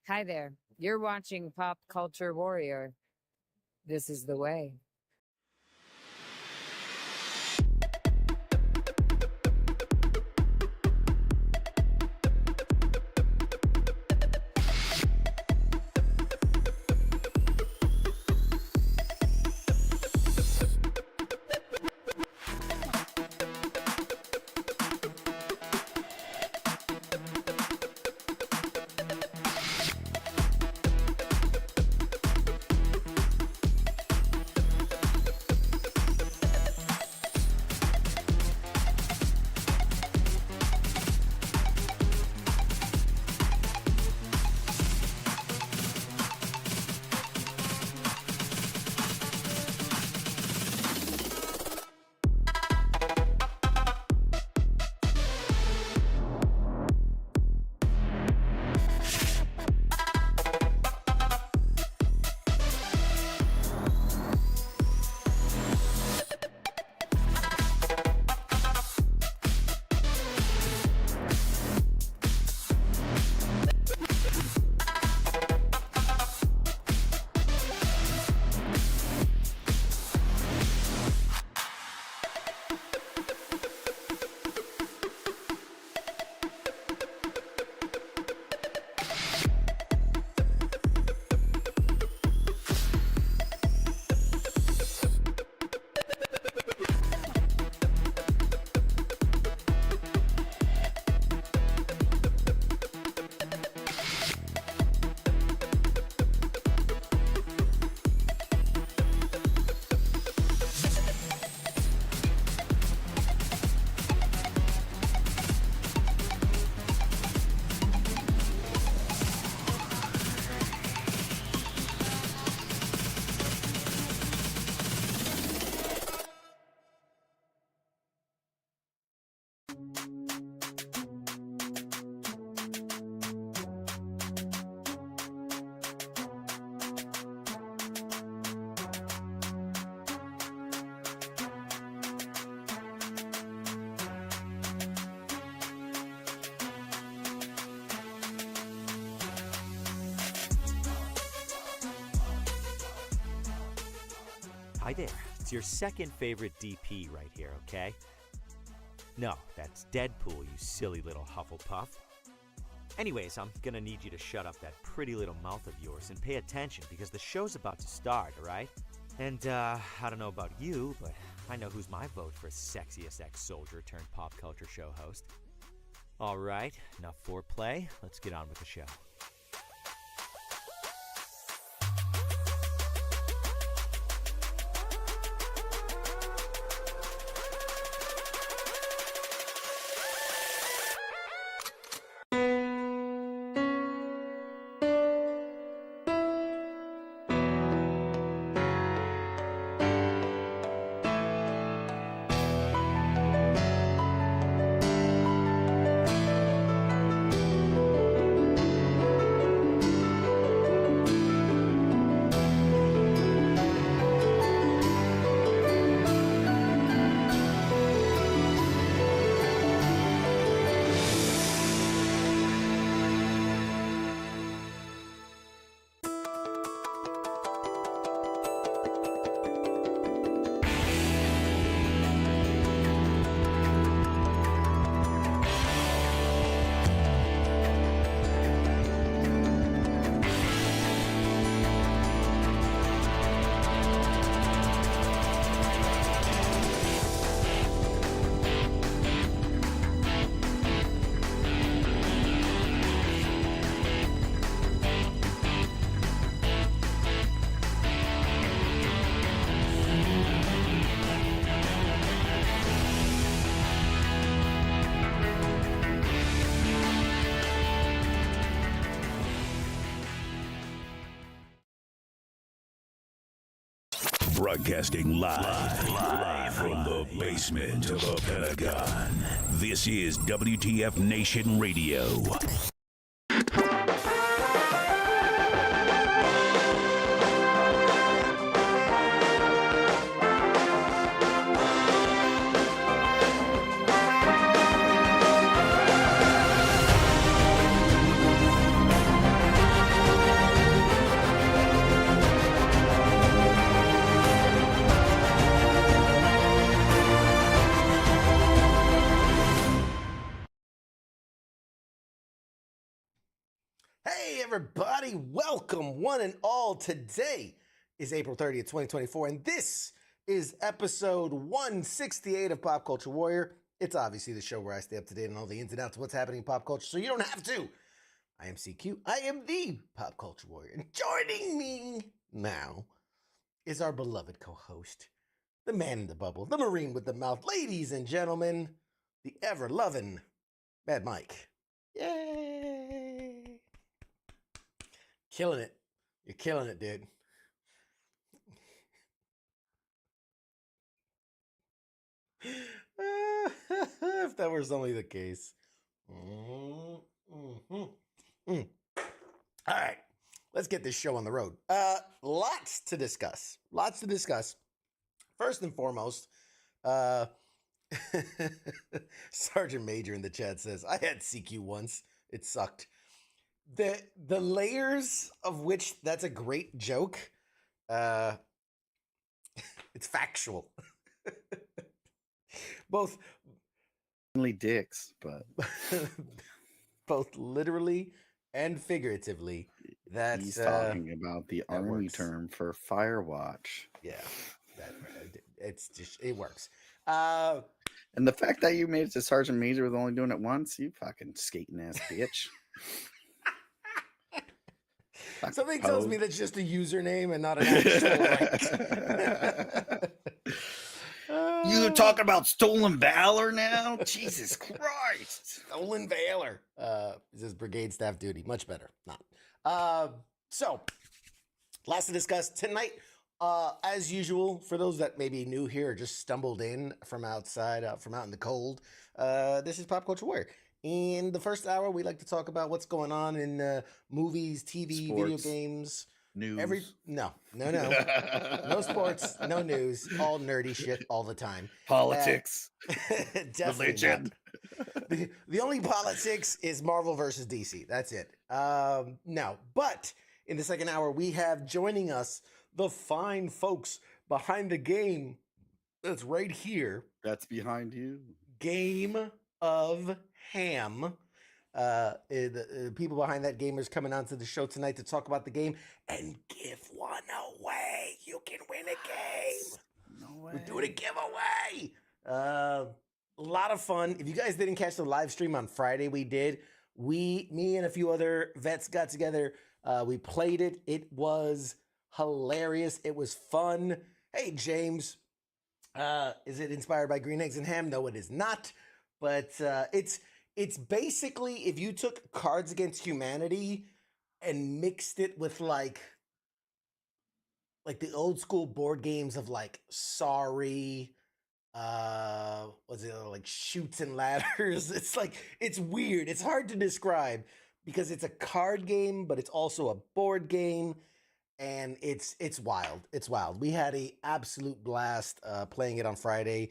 Hi there. You're watching Pop Culture Warrior. This is the way. Hi there. It's your second favorite DP right here, okay? No, that's Deadpool, you silly little Hufflepuff. Anyways, I'm gonna need you to shut up that pretty little mouth of yours and pay attention because the show's about to start, alright? And, I don't know about you, but I know who's my vote for sexiest ex-soldier turned pop culture show host. Alright, enough foreplay. Let's get on with the show. Broadcasting live from the basement of the Pentagon. This is WTF Nation Radio. everybody. Welcome, one and all. Today is April 30th, 2024, and this is episode 168 of Pop Culture Warrior. It's obviously the show where I stay up to date on all the ins and outs of what's happening in pop culture, so you don't have to. I am CQ. I am the Pop Culture Warrior, and joining me now is our beloved co-host, the man in the bubble, the Marine with the mouth, ladies and gentlemen, the ever-loving Bad Mike. Yay! Killing it. You're killing it, dude. If that was only the case. All right, let's get this show on the road. Lots to discuss. First and foremost, Sergeant Major in the chat says, I had CQ once. It sucked. The layers of which that's a great joke. It's factual. Both Only dicks, but both literally and figuratively. That's he's talking about the army works. term for Firewatch. Yeah, it's just it works. And the fact that you made it to Sergeant Major with only doing it once, you fucking skating ass bitch. Something tells me that's just a username and not an actual rank. You talking about stolen valor now? Jesus Christ. Stolen valor. This is brigade staff duty. Much better. Not. So, lots to discuss tonight. As usual, for those that may be new here or just stumbled in from outside, from out in the cold, this is Pop Culture Warrior. In the first hour, we like to talk about what's going on in movies, TV, Sports. video games. News. No sports, no news, all nerdy shit all the time. Politics. Definitely Religion. not. The only politics is Marvel versus DC. That's it. No, but in the second hour, we have joining us the fine folks behind the game that's right here. That's behind you. Game of Ham. The people behind that game is coming onto the show tonight to talk about the game and give one away. You can win a game. No way. We're doing a giveaway. A lot of fun. If you guys didn't catch the live stream on Friday, we did. Me and a few other vets got together. We played it. It was hilarious. It was fun. Hey, James, is it inspired by Green Eggs and Ham? No, it is not. But it's basically if you took Cards Against Humanity and mixed it with like the old school board games of like Sorry, was it like Shoots and Ladders? It's like it's weird. It's hard to describe because it's a card game, but it's also a board game, and it's wild. It's wild. We had a absolute blast playing it on Friday.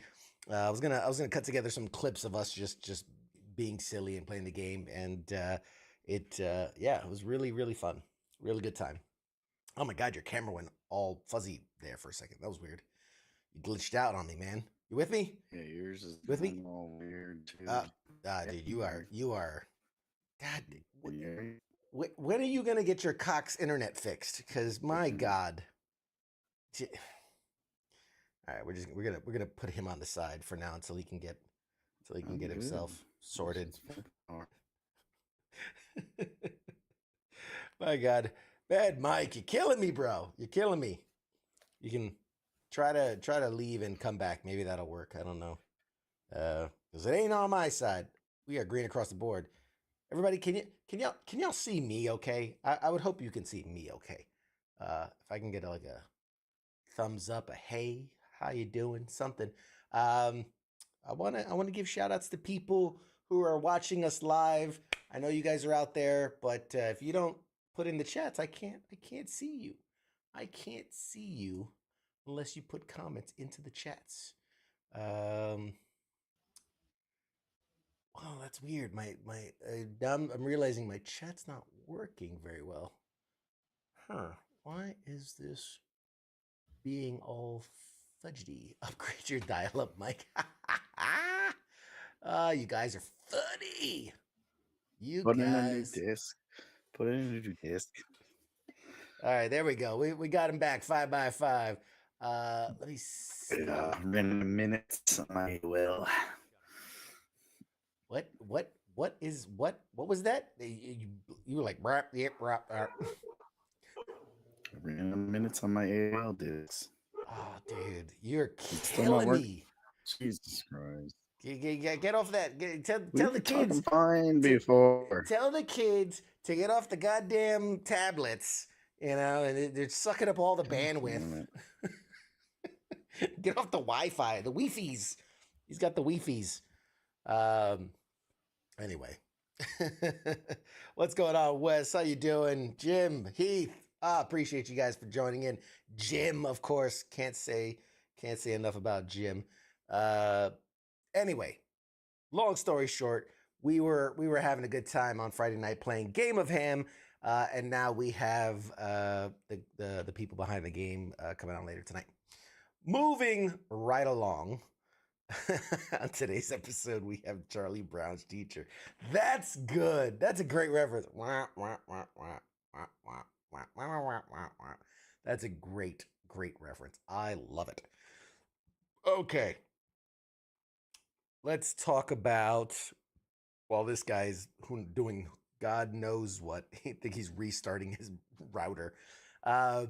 I was gonna cut together some clips of us just being silly and playing the game, and it was really fun, really good time. Oh my god, your camera went all fuzzy there for a second. That was weird. You glitched out on me, man. You with me? Yeah, yours is With me? all weird too. Dude, you are. God, Weird. when are you gonna get your Cox internet fixed? Because my god. All right, we're gonna put him on the side for now until he can get himself sorted. My god, Bad Mike, you're killing me, bro. You're killing me. You can try to leave and come back. Maybe that'll work. I don't know. Because it ain't on my side. We are green across the board. Everybody, can y'all see me okay? I would hope you can see me okay. If I can get like a thumbs up, a hey, how you doing? Something. I wanna give shout outs to people who are watching us live. I know you guys are out there, but if you don't put in the chats, I can't see you. I can't see you unless you put comments into the chats. Oh, that's weird. I'm realizing my chat's not working very well. Huh? Why is this being all fudgy? Upgrade your dial-up mic. You guys are funny. You Put in a new guys. disc. Put it in a disc. All right, there we go. We got him back 5x5. Let me see. Random minutes on my will. What was that? You were like rap, yep, rap. Random minutes on my AOL disc. Oh, dude, you're still not killing working. me. Jesus Christ. Get off that. Tell We the were kids. talking fine before. Tell the kids to get off the goddamn tablets, and they're sucking up all the bandwidth. Get off the Wi-Fi, the Wi-Fi's. He's got the Wi-Fi's. Anyway, what's going on, Wes? How you doing? Jim, Heath, appreciate you guys for joining in. Jim, of course, can't say enough about Jim. Anyway, long story short, we were having a good time on Friday night playing Game of Ham, and now we have the people behind the game coming on later tonight. Moving right along. On today's episode, we have Charlie Brown's teacher. That's good. That's a great reference. That's a great reference. I love it. Okay. Let's talk about, while this guy's doing God knows what. I think he's restarting his router. Fallout.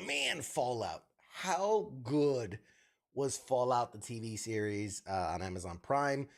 Man, Fallout. How good was Fallout, the TV series on Amazon Prime?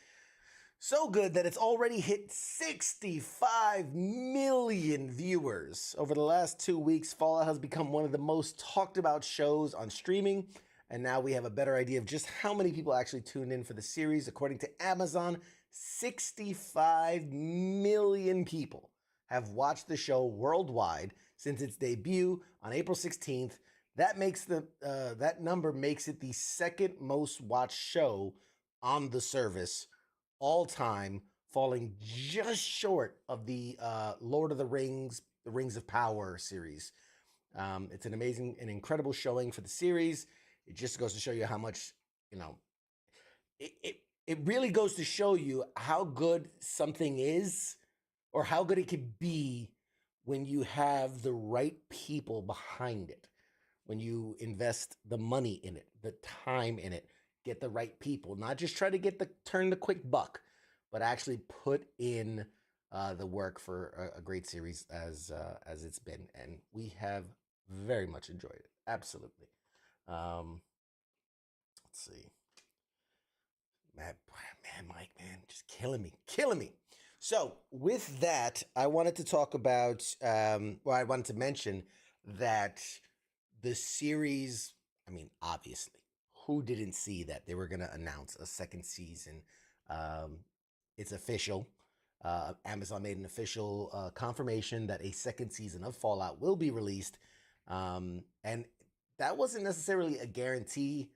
So good that it's already hit 65 million viewers. Over the last 2 weeks, Fallout has become one of the most talked about shows on streaming. And now we have a better idea of just how many people actually tuned in for the series. According to Amazon, 65 million people have watched the show worldwide since its debut on April 16th. That makes that number makes it the second most watched show on the service all time, falling just short of the Lord of the Rings, the Rings of Power series. It's an amazing and incredible showing for the series. It just goes to show you how much, it really goes to show you how good something is, or how good it can be when you have the right people behind it. When you invest the money in it, the time in it, get the right people, not just try to turn the quick buck, but actually put in the work for a great series as it's been, and we have very much enjoyed it. Absolutely. Let's see, man, Mike, man, just killing me. So with that, I wanted to talk about. I wanted to mention that the series, I mean, obviously, who didn't see that they were going to announce a second season? It's official. Amazon made an official confirmation that a second season of Fallout will be released. And that wasn't necessarily a guarantee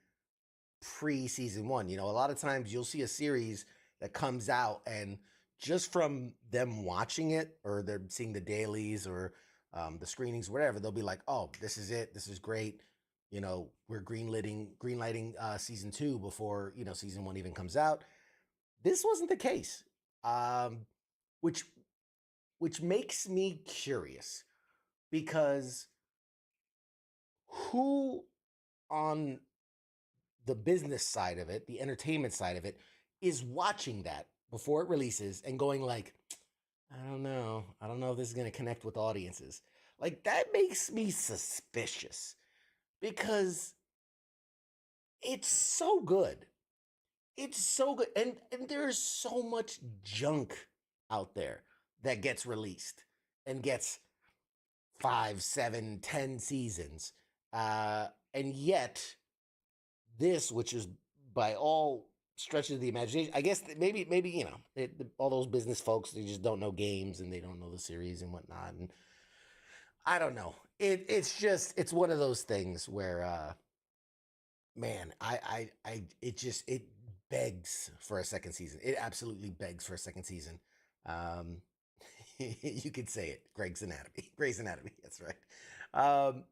pre-season one. A lot of times you'll see a series that comes out, and just from them watching it, or they're seeing the dailies or the screenings, whatever, they'll be like, oh, this is it. This is great. We're greenlighting season 2 before, season 1 even comes out. This wasn't the case, which makes me curious, because who on the business side of it, the entertainment side of it, is watching that before it releases and going like, I don't know if this is going to connect with audiences. Like, that makes me suspicious, because it's so good. It's so good. And there's so much junk out there that gets released and gets 5, 7, 10 seasons. And yet this, which is by all stretches of the imagination, I guess maybe all those business folks, they just don't know games and they don't know the series and whatnot, and I don't know. It's one of those things where man, it begs for a second season. It absolutely begs for a second season. You could say it, Grey's Anatomy. That's right.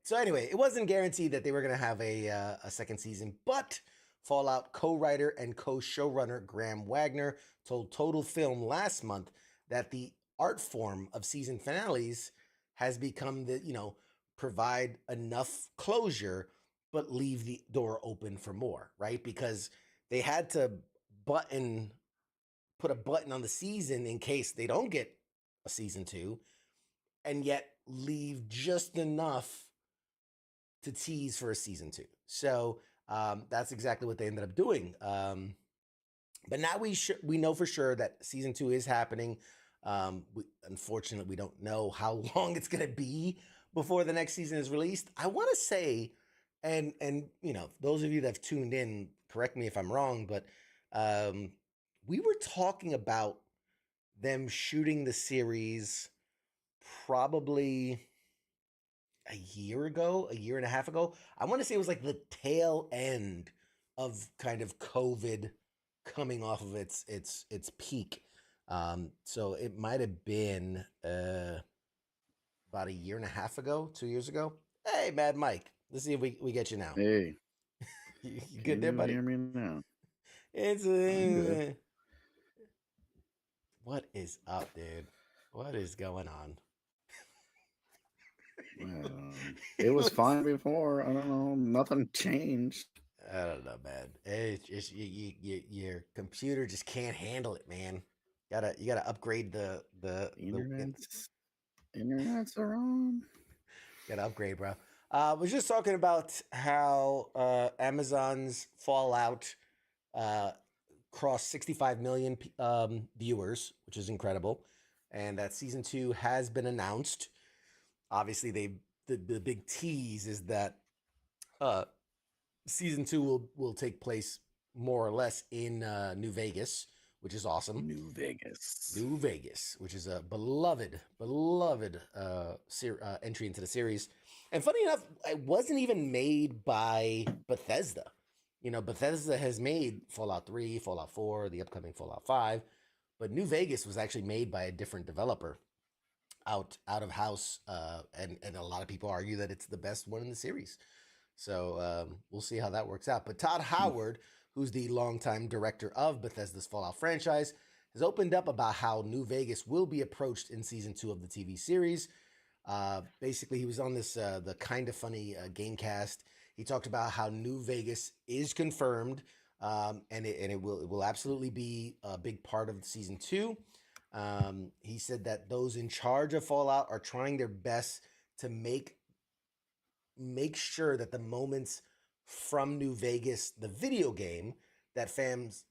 So anyway, it wasn't guaranteed that they were going to have a second season, but Fallout co-writer and co-showrunner Graham Wagner told Total Film last month that the art form of season finales has become the, provide enough closure, but leave the door open for more, right? Because they had to put a button on the season in case they don't get a season 2, and yet leave just enough to tease for a season 2. So that's exactly what they ended up doing. But now we know for sure that season 2 is happening. Unfortunately, we don't know how long it's going to be before the next season is released. I want to say, and those of you that have tuned in, correct me if I'm wrong, but we were talking about them shooting the series probably a year and a half ago. I want to say it was like the tail end of kind of COVID coming off of its peak. So it might have been about a year and a half ago, 2 years ago. Hey, Mad Mike, let's see if we get you now. Hey, you good there, buddy? Hear me now? It's good. What is up, dude? What is going on? It was fine before. I don't know. Nothing changed. I don't know, man. It's just your computer just can't handle it, man. You gotta upgrade the Internets are on. Gotta upgrade, bro. Was just talking about how Amazon's Fallout crossed 65 million viewers, which is incredible, and that season 2 has been announced. Obviously, the big tease is that season 2 will take place more or less in New Vegas, which is awesome. New Vegas, which is a beloved entry into the series. And funny enough, it wasn't even made by Bethesda. Bethesda has made Fallout 3, Fallout 4, the upcoming Fallout 5, but New Vegas was actually made by a different developer out of house, and a lot of people argue that it's the best one in the series. So we'll see how that works out. But Todd Howard, who's the longtime director of Bethesda's Fallout franchise, has opened up about how New Vegas will be approached in season 2 of the TV series. Basically, he was on this the Kinda Funny Gamecast. He talked about how New Vegas is confirmed, and it will absolutely be a big part of season 2. He said that those in charge of Fallout are trying their best to make sure that the moments from New Vegas, the video game that fans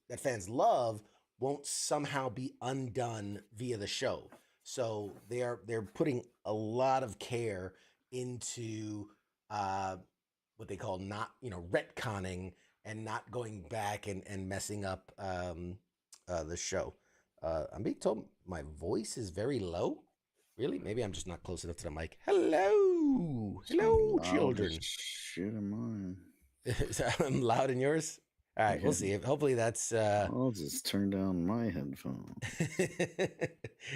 love, won't somehow be undone via the show. So they're putting a lot of care into what they call not retconning and not going back and messing up the show. I'm being told my voice is very low. Really? Maybe I'm just not close enough to the mic. Hello, children. Shit in mine. I'm loud in yours. All right, we'll see. Hopefully that's. I'll just turn down my headphones.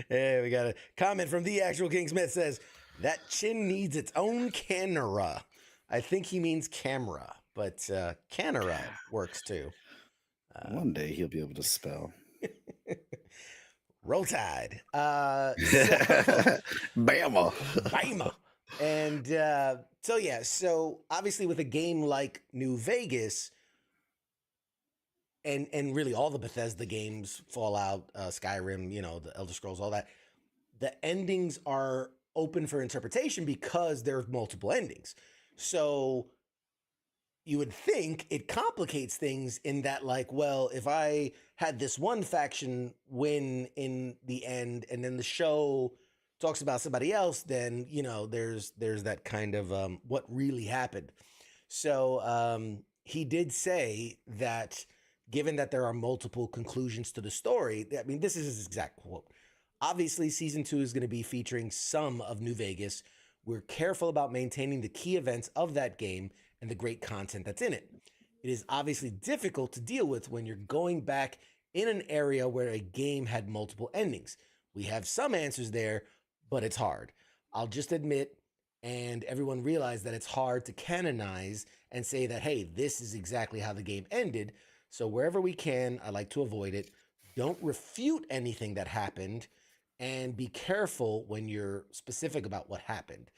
Hey, we got a comment from the actual King Smith says that chin needs its own camera. I think he means camera, but camera works too. One day he'll be able to spell. Roll Tide. Bama. And so obviously with a game like New Vegas and really all the Bethesda games, Fallout, Skyrim, the Elder Scrolls, all that, the endings are open for interpretation because there's multiple endings. So you would think it complicates things in that, like, well, if I had this one faction win in the end and then the show talks about somebody else, then, there's that kind of what really happened. So he did say that given that there are multiple conclusions to the story, I mean, this is his exact quote. Obviously, season 2 is going to be featuring some of New Vegas. We're careful about maintaining the key events of that game and the great content that's in it. It is obviously difficult to deal with when you're going back in an area where a game had multiple endings. We have some answers there, but it's hard. I'll just admit, and everyone realize that it's hard to canonize and say that, hey, this is exactly how the game ended. So wherever we can, I like to avoid it. Don't refute anything that happened and be careful when you're specific about what happened.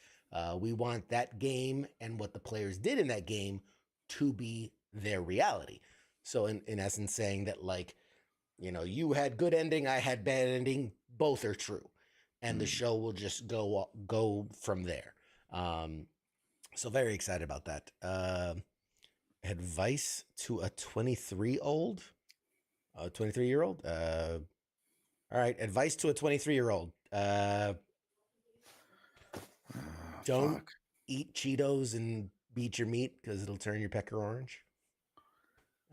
We want that game and what the players did in that game to be their reality. So in essence, saying that like, you had good ending, I had bad ending, both are true, and the show will just go from there. So very excited about that. Advice to a 23-year-old. All right, advice to a 23-year-old. Don't Fuck. eat Cheetos and beat your meat because it'll turn your pecker orange.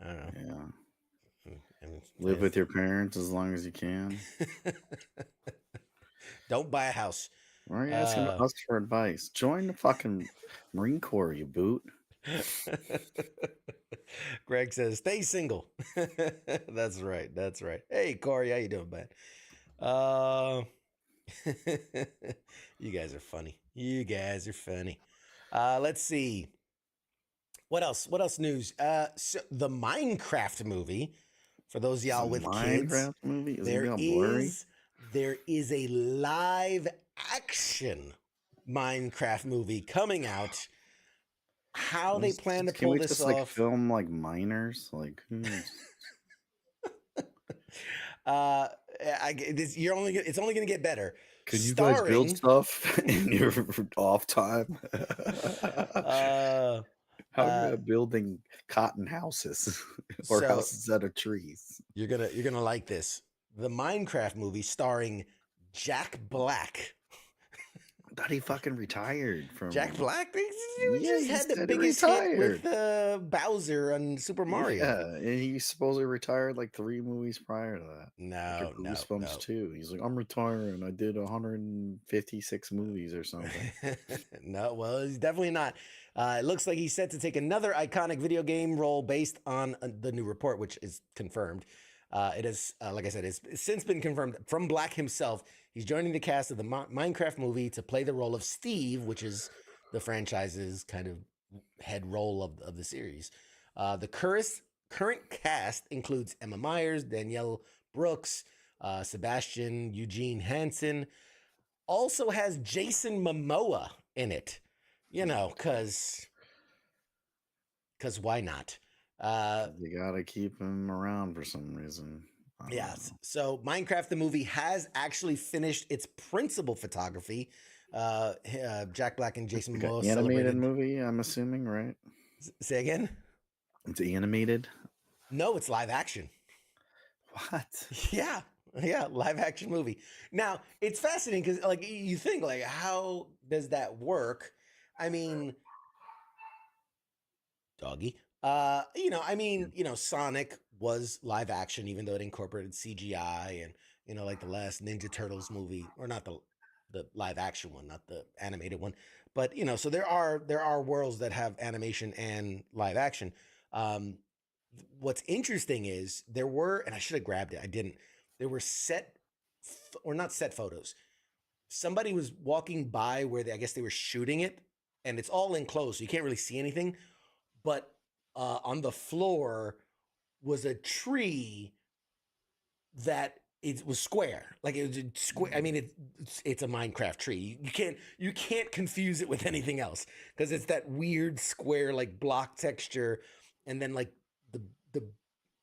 I don't know. Yeah. And Live with your parents as long as you can. Don't buy a house. Why are you asking us for advice? Join the fucking Marine Corps, you boot. Greg says, stay single. That's right. That's right. Hey, Corey, how you doing, bud? You guys are funny. You guys are funny. Let's see. What else? What else news? So the Minecraft movie, for those of y'all with kids, Minecraft movie? Is it all blurry? there is a live action Minecraft movie coming out. How they plan to pull this off? Like film like miners, like you're only it's only going to get better. Could you guys build stuff in your off time? How about building cotton houses or houses out of trees? You're gonna like this. The Minecraft movie starring Jack Black. I thought he fucking retired from Jack Black. He just had the biggest hit with Bowser on Super Mario. Yeah, and he supposedly retired like 3 movies prior to that. No, like Goosebumps 2. He's like, I'm retiring. I did 156 movies or something. No, well, he's definitely not. It looks like he's set to take another iconic video game role based on the new report, which is confirmed. It is, like I said, it's since been confirmed from Black himself. He's joining the cast of the Minecraft movie to play the role of Steve, which is the franchise's kind of head role of the series. The current cast includes Emma Myers, Danielle Brooks, Sebastian Eugene Hansen. Also has Jason Momoa in it. Because why not? You gotta keep him around for some reason. Yes. So Minecraft the movie has actually finished its principal photography. Jack Black and Jason Momoa animated movie, I'm assuming, right? Say again? It's animated? No, it's live action. What? Yeah, live action movie. Now, it's fascinating because like you think like how does that work? I mean, doggy. Sonic was live action, even though it incorporated CGI and, like the last Ninja Turtles movie, or not the live action one, not the animated one. But, so there are worlds that have animation and live action. What's interesting is there were, and I should have grabbed it. I didn't. There were not set photos. Somebody was walking by where I guess they were shooting it, and it's all enclosed, so you can't really see anything. But on the floor was a tree that it was square, like it was square. I mean, it's a Minecraft tree. You can't confuse it with anything else because it's that weird square like block texture, and then like the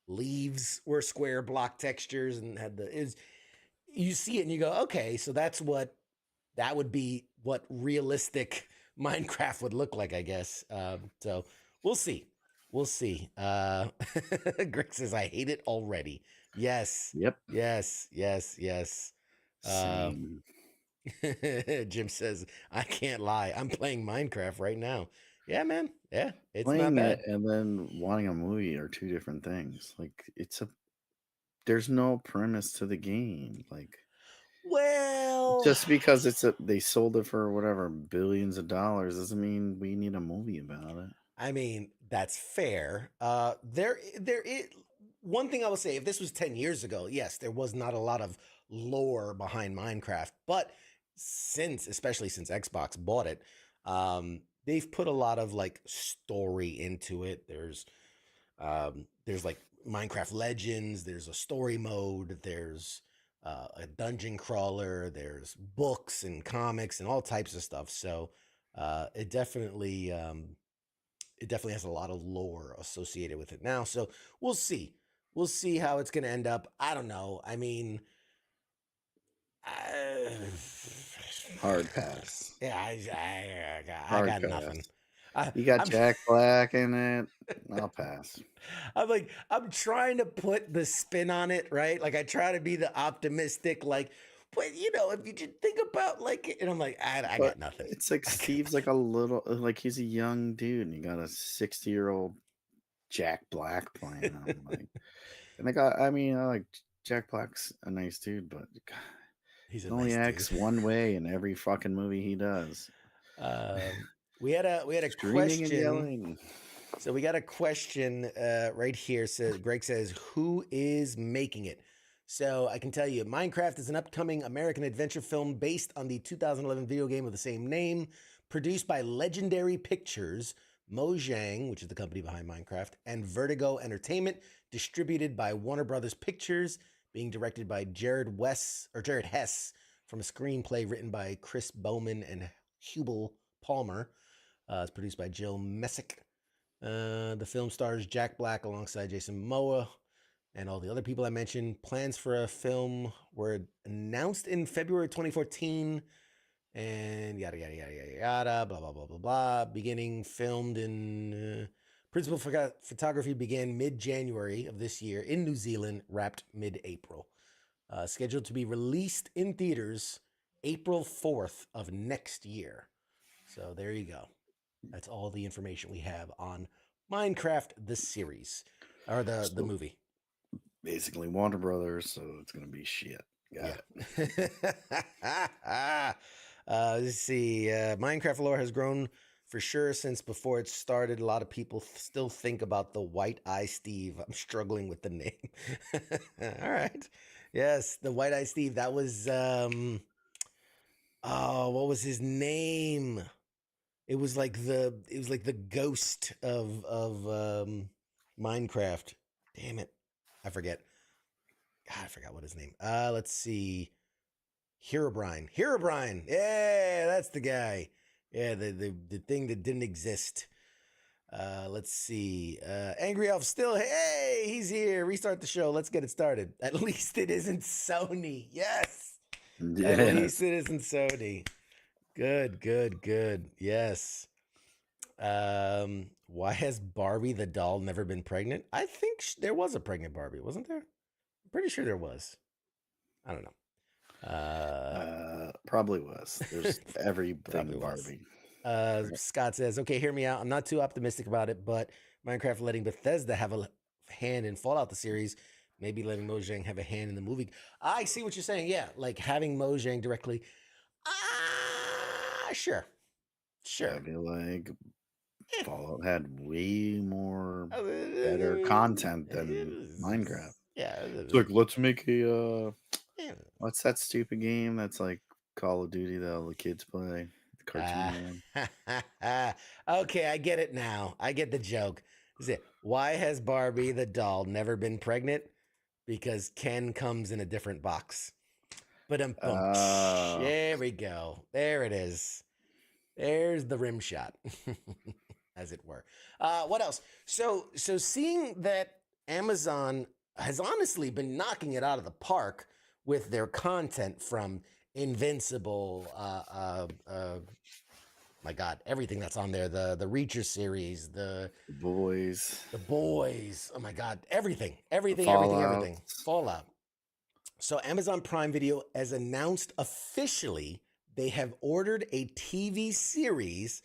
leaves were square block textures and had you see it and you go, okay, so that would be what realistic Minecraft would look like, I guess. So we'll see. We'll see. Greg says, I hate it already. Yes. Yep. Yes. Jim says, I can't lie. I'm playing Minecraft right now. Yeah, man. Yeah. It's playing not bad. It and then wanting a movie are 2 different things. Like there's no premise to the game. Like, well, just because they sold it for whatever billions of dollars doesn't mean we need a movie about it. I mean, that's fair. There is one thing I will say. If this was 10 years ago, yes, there was not a lot of lore behind Minecraft. But especially since Xbox bought it, they've put a lot of like story into it. There's like Minecraft Legends. There's a story mode. There's a dungeon crawler. There's books and comics and all types of stuff. So it definitely has a lot of lore associated with it now. So we'll see. We'll see how it's going to end up. I don't know. I mean, Hard pass. yeah, I Hard got pass. nothing. You got I'm, Jack Black in it. I'll pass. I'm trying to put the spin on it, right? Like I try to be the optimistic, like, but you know, if you just think about like, and I'm like, I But got nothing. it's like Steve's like a little, like he's a young dude, and you got a 60-year-old Jack Black playing him. Like, and I like Jack Black's a nice dude, but God, He's he a only nice acts dude. one way in every fucking movie he does. We had a Screaming and question. yelling. So we got a question right here. So Greg says, "Who is making it?" So I can tell you, Minecraft is an upcoming American adventure film based on the 2011 video game of the same name, produced by Legendary Pictures, Mojang, which is the company behind Minecraft, and Vertigo Entertainment, distributed by Warner Brothers Pictures, being directed by Jared Hess, from a screenplay written by Chris Bowman and Hubel Palmer. It's produced by Jill Messick. The film stars Jack Black alongside Jason Momoa and all the other people I mentioned. Plans for a film were announced in February 2014, and yada yada yada yada yada, blah blah blah blah blah. Beginning filmed in principal photography began mid-January of this year in New Zealand, wrapped mid-April. Scheduled to be released in theaters April 4th of next year. So there you go. That's all the information we have on Minecraft, the series, or the movie. Basically, Warner Brothers, so it's gonna be shit. Got it. Let's see. Minecraft lore has grown for sure since before it started. A lot of people still think about the White Eye Steve. I'm struggling with the name. All right. Yes, the White Eye Steve. That was what was his name? It was like the ghost of Minecraft. Damn it. I forget. God, I forgot what his name. Let's see. Herobrine. Yeah, that's the guy. Yeah, the thing that didn't exist. Let's see. Angry Elf still. Hey, he's here. Restart the show. Let's get it started. At least it isn't Sony. Yes. At least it isn't Sony. Good. Yes. Why has Barbie the doll never been pregnant? I think there was a pregnant Barbie, wasn't there? I'm pretty sure there was. I don't know. Probably was. There's everything Barbie. Scott says, okay, hear me out. I'm not too optimistic about it, but Minecraft letting Bethesda have a hand in Fallout the series, maybe letting Mojang have a hand in the movie. I see what you're saying. Yeah, like having Mojang directly. Sure. I feel like Fallout had way more better content than Minecraft. Yeah. It's like, let's make a what's that stupid game that's like Call of Duty that all the kids play? The cartoon one. Okay, I get it now. I get the joke. Why has Barbie the doll never been pregnant? Because Ken comes in a different box. But there we go. There it is. There's the rim shot, as it were. What else? So seeing that Amazon has honestly been knocking it out of the park with their content, from Invincible, my God, everything that's on there, the Reacher series, the Boys. Oh my God, everything. Fallout. So Amazon Prime Video has announced officially they have ordered a TV series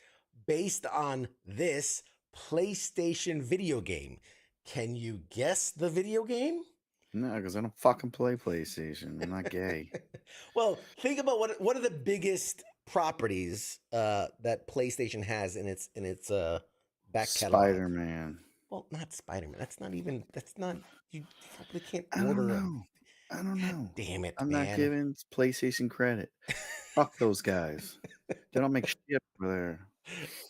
based on this PlayStation video game. Can you guess the video game? No, because I don't fucking play PlayStation. I'm not gay. Well, think about what are the biggest properties that PlayStation has in its back catalog. Spider-Man. Well, not Spider-Man. That's not. You probably can't I order. I don't know. Damn it, I'm man. not giving PlayStation credit. Fuck those guys. They don't make shit over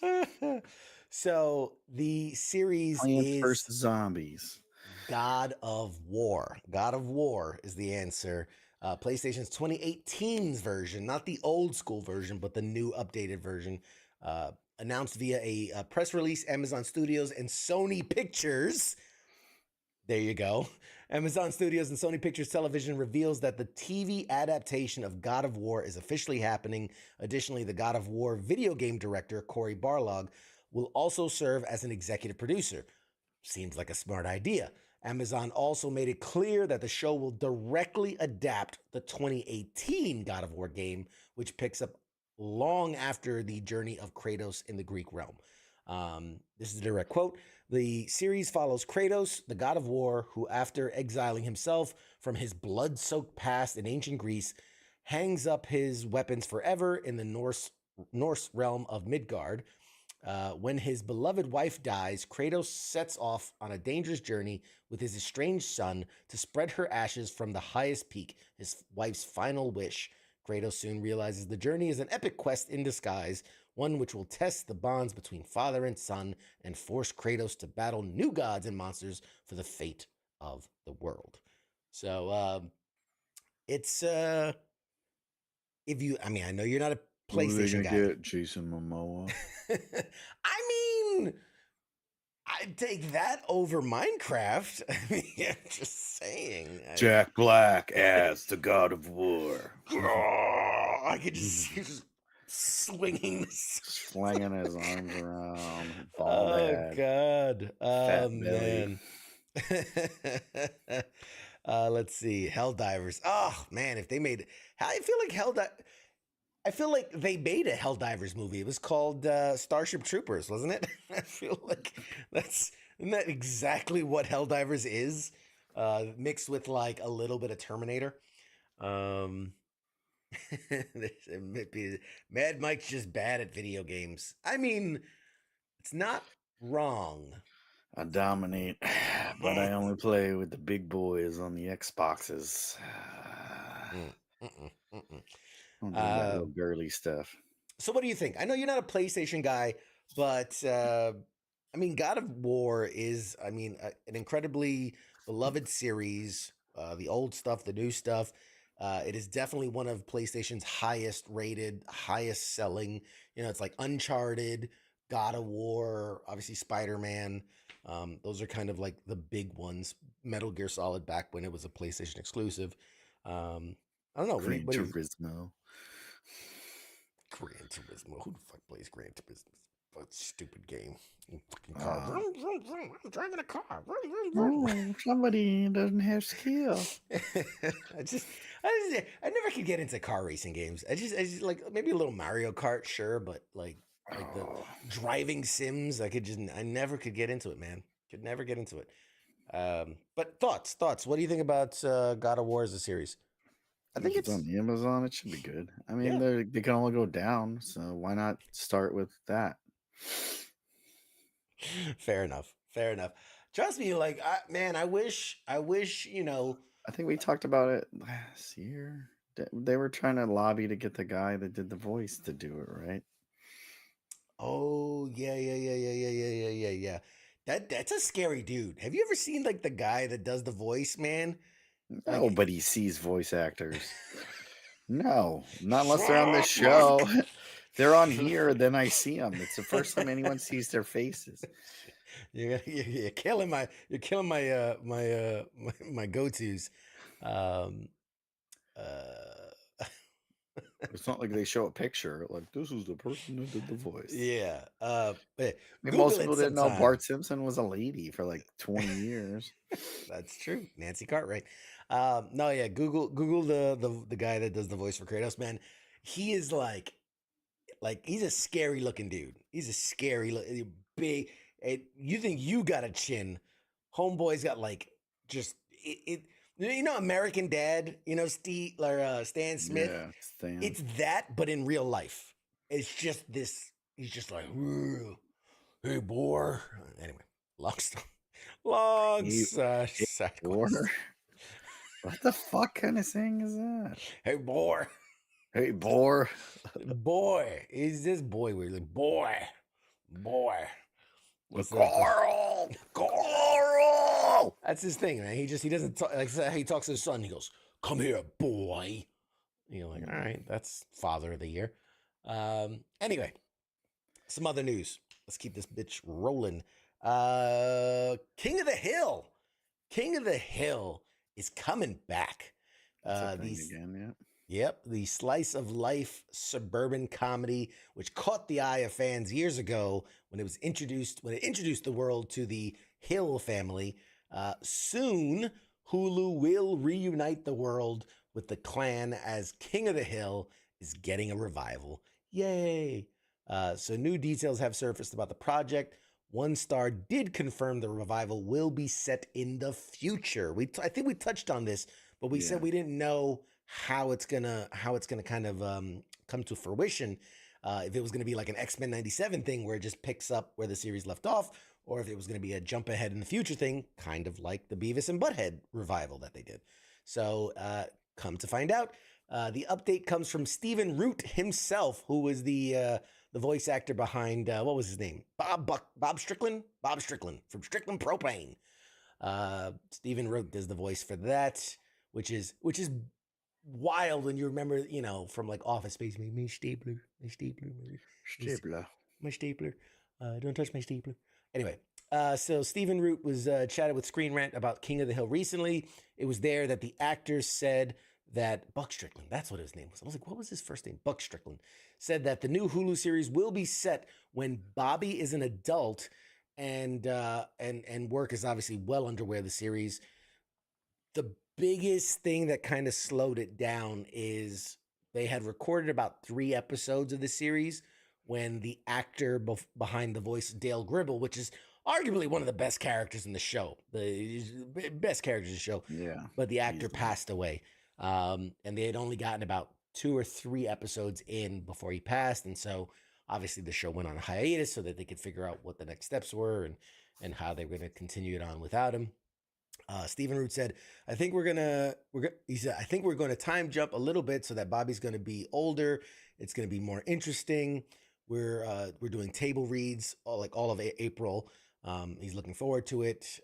there. So the series Plants vs. Zombies. God of War. God of War is the answer. PlayStation's 2018's version, not the old school version, but the new updated version, announced via a press release. Amazon Studios and Sony Pictures. There you go. Amazon Studios and Sony Pictures Television reveals that the TV adaptation of God of War is officially happening. Additionally, the God of War video game director, Cory Barlog, will also serve as an executive producer. Seems like a smart idea. Amazon also made it clear that the show will directly adapt the 2018 God of War game, which picks up long after the journey of Kratos in the Greek realm. This is a direct quote. The series follows Kratos, the god of war, who, after exiling himself from his blood-soaked past in ancient Greece, hangs up his weapons forever in the Norse realm of Midgard. When his beloved wife dies, Kratos sets off on a dangerous journey with his estranged son to spread her ashes from the highest peak, his wife's final wish. Kratos soon realizes the journey is an epic quest in disguise, one which will test the bonds between father and son and force Kratos to battle new gods and monsters for the fate of the world. So it's I know you're not a PlayStation guy. Get Jason Momoa. I mean, I'd take that over Minecraft. I mean, I'm just saying. Jack Black as the God of War. Oh, I could just see him just swinging this. Slinging his arms around. Oh, God. Oh, Fat belly. man. Let's see. Helldivers. Oh, man, if they made... I feel like they made a Helldivers movie. It was called Starship Troopers, wasn't it? I feel like isn't that exactly what Helldivers is? Mixed with like a little bit of Terminator. Mad Mike's just bad at video games. I mean, it's not wrong. I dominate, but I only play with the big boys on the Xboxes. Don't do that little girly stuff. So what do you think? I know you're not a PlayStation guy, but I mean, God of War is, an incredibly beloved series. The old stuff, the new stuff. It is definitely one of PlayStation's highest rated, highest selling. You know, it's like Uncharted, God of War, obviously Spider-Man. Those are kind of like the big ones. Metal Gear Solid back when it was a PlayStation exclusive. I don't know. Gran Turismo. Gran Turismo. Who the fuck plays Gran Turismo? What stupid game. Fucking car. I'm driving a car. Oh, somebody doesn't have skill. I never could get into car racing games. I just like maybe a little Mario Kart, sure, but like the driving sims, I never could get into it, man. Could never get into it. But thoughts. What do you think about God of War as a series? I think it's on Amazon. It should be good. I mean, they can only go down, so why not start with that? Fair enough. Trust me, like, I wish, you know. I think we talked about it last year. They were trying to lobby to get the guy that did the voice to do it, right? Oh, yeah. That's a scary dude. Have you ever seen like the guy that does the voice, man? Nobody sees voice actors. No, not unless they're on this show. They're on here, then I see them. It's the first time anyone sees their faces. You're killing my go-tos. It's not like they show a picture like this is the person who did the voice. Yeah. Most people didn't know Bart Simpson was a lady for like 20 years. That's true. Nancy Cartwright. No, yeah. Google the guy that does the voice for Kratos, man. He is like he's a scary looking dude. He's a scary big. You think you got a chin? Homeboy's got like just it. You know, American Dad. You know, Stan Smith. Yeah, Stan. It's that, but in real life. It's just this. He's just like, hey, boy. Anyway, long sack. What the fuck kind of saying is that? Hey, boy. Hey, boy. Boy. Is this boy weird? Like, boy. What's Carl. That's his thing, man. He doesn't talk like he talks to his son. He goes, come here, boy. And you're like, all right, that's Father of the Year. Anyway, some other news. Let's keep this bitch rolling. King of the Hill. King of the Hill is coming back. That's a thing again, yeah. Yep, the slice of life suburban comedy, which caught the eye of fans years ago when it introduced the world to the Hill family. Soon, Hulu will reunite the world with the clan as King of the Hill is getting a revival. Yay! So new details have surfaced about the project. One Star did confirm the revival will be set in the future. I think we touched on this, but we said we didn't know how it's gonna kind of come to fruition. If it was gonna be like an X-Men 97 thing where it just picks up where the series left off, or if it was gonna be a jump ahead in the future thing, kind of like the Beavis and Butthead revival that they did. So come to find out, the update comes from Stephen Root himself, who was the voice actor behind what was his name? Bob Strickland from Strickland Propane. Stephen Root does the voice for that, which is wild when you remember, from like Office Space, my stapler. Don't touch my stapler. Anyway, so Stephen Root was chatted with Screen Rant about King of the Hill recently. It was there that the actors said that Buck Strickland, that's what his name was. I was like, what was his first name? Buck Strickland said that the new Hulu series will be set when Bobby is an adult, and work is obviously well underway the series. The biggest thing that kind of slowed it down is they had recorded about 3 episodes of the series when the actor behind the voice, Dale Gribble, which is arguably one of the best characters in the show, the best characters in the show. Yeah. But the actor passed away. And they had only gotten about 2 or 3 episodes in before he passed. And so obviously the show went on hiatus so that they could figure out what the next steps were and how they were going to continue it on without him. Stephen Root said, I think we're going to time jump a little bit so that Bobby's going to be older. It's going to be more interesting. We're doing table reads all of April. He's looking forward to it.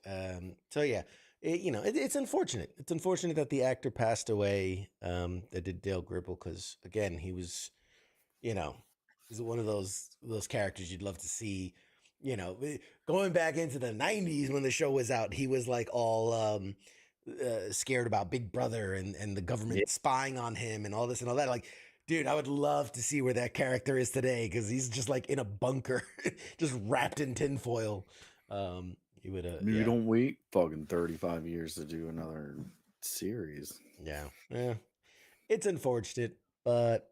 So yeah, it's unfortunate. It's unfortunate that the actor passed away. That did Dale Gribble, because again, he was, he's one of those characters you'd love to see. Going back into the 90s when the show was out, he was like all scared about Big Brother and the government spying on him and all this and all that. Like, dude, I would love to see where that character is today, because he's just like in a bunker, just wrapped in tinfoil. He would. You don't wait fucking 35 years to do another series. Yeah. It's unfortunate, but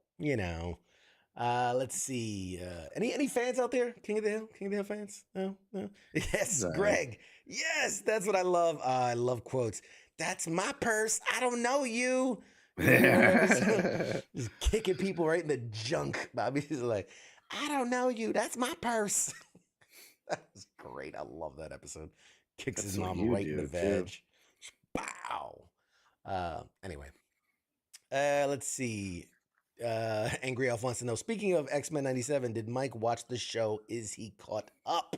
let's see. Any fans out there? King of the Hill fans? No. Yes, Right. Greg. Yes, that's what I love. I love quotes. That's my purse. I don't know you. Just kicking people right in the junk. Bobby's like, I don't know you. That's my purse. That was great. I love that episode. Kicks That's his what mom you right in the do, veg. too. Bow. Anyway. Let's see. Angry Elf wants to know, speaking of X-Men 97, did Mike watch the show? Is he caught up?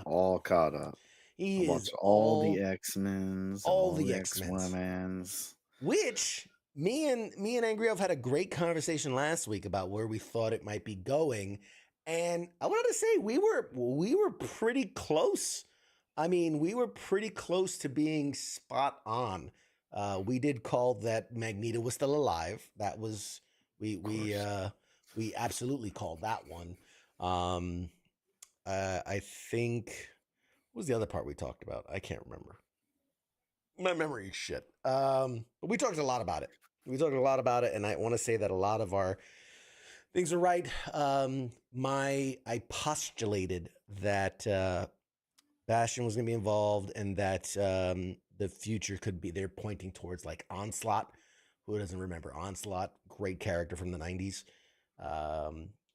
All caught up. He I watched is all the X-Men's, all the X-Women's. Which me and Angry Elf had a great conversation last week about where we thought it might be going. And I wanted to say we were pretty close. I mean, we were pretty close to being spot on. We did call that Magneto was still alive. That was we absolutely called that one. I think, what was the other part we talked about? I can't remember. My memory is shit. But we talked a lot about it. And I want to say that a lot of our things are right. I postulated that Bastion was going to be involved, and that the future could be, they're pointing towards like Onslaught. Who doesn't remember Onslaught? Great character from the 90s.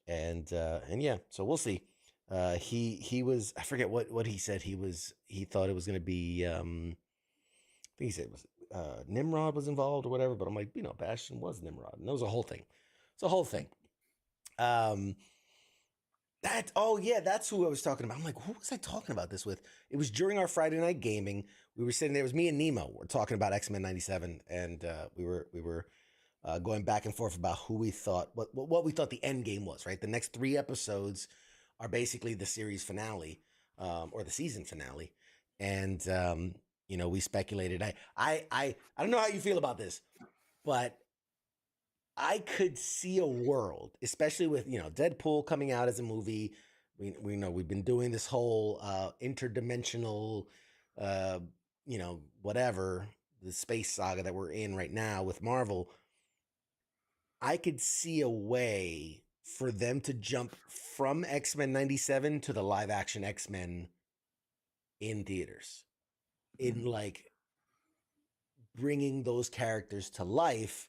And yeah, so we'll see. He was, I forget what he said. He thought it was going to be, I think he said it was Nimrod was involved or whatever, but I'm like, Bastion was Nimrod, and that was a whole thing. It's a whole thing. That's who I was talking about. I'm like, who was I talking about this with? It was during our Friday night gaming. We were sitting there. It was me and Nemo. We're talking about X-Men '97, and we were going back and forth about who we thought what we thought the end game was. Right, the next 3 episodes are basically the series finale, or the season finale, and we speculated. I don't know how you feel about this, but I could see a world, especially with Deadpool coming out as a movie. We know we've been doing this whole interdimensional, whatever the space saga that we're in right now with Marvel. I could see a way for them to jump from X-Men '97 to the live action X-Men in theaters, in like bringing those characters to life.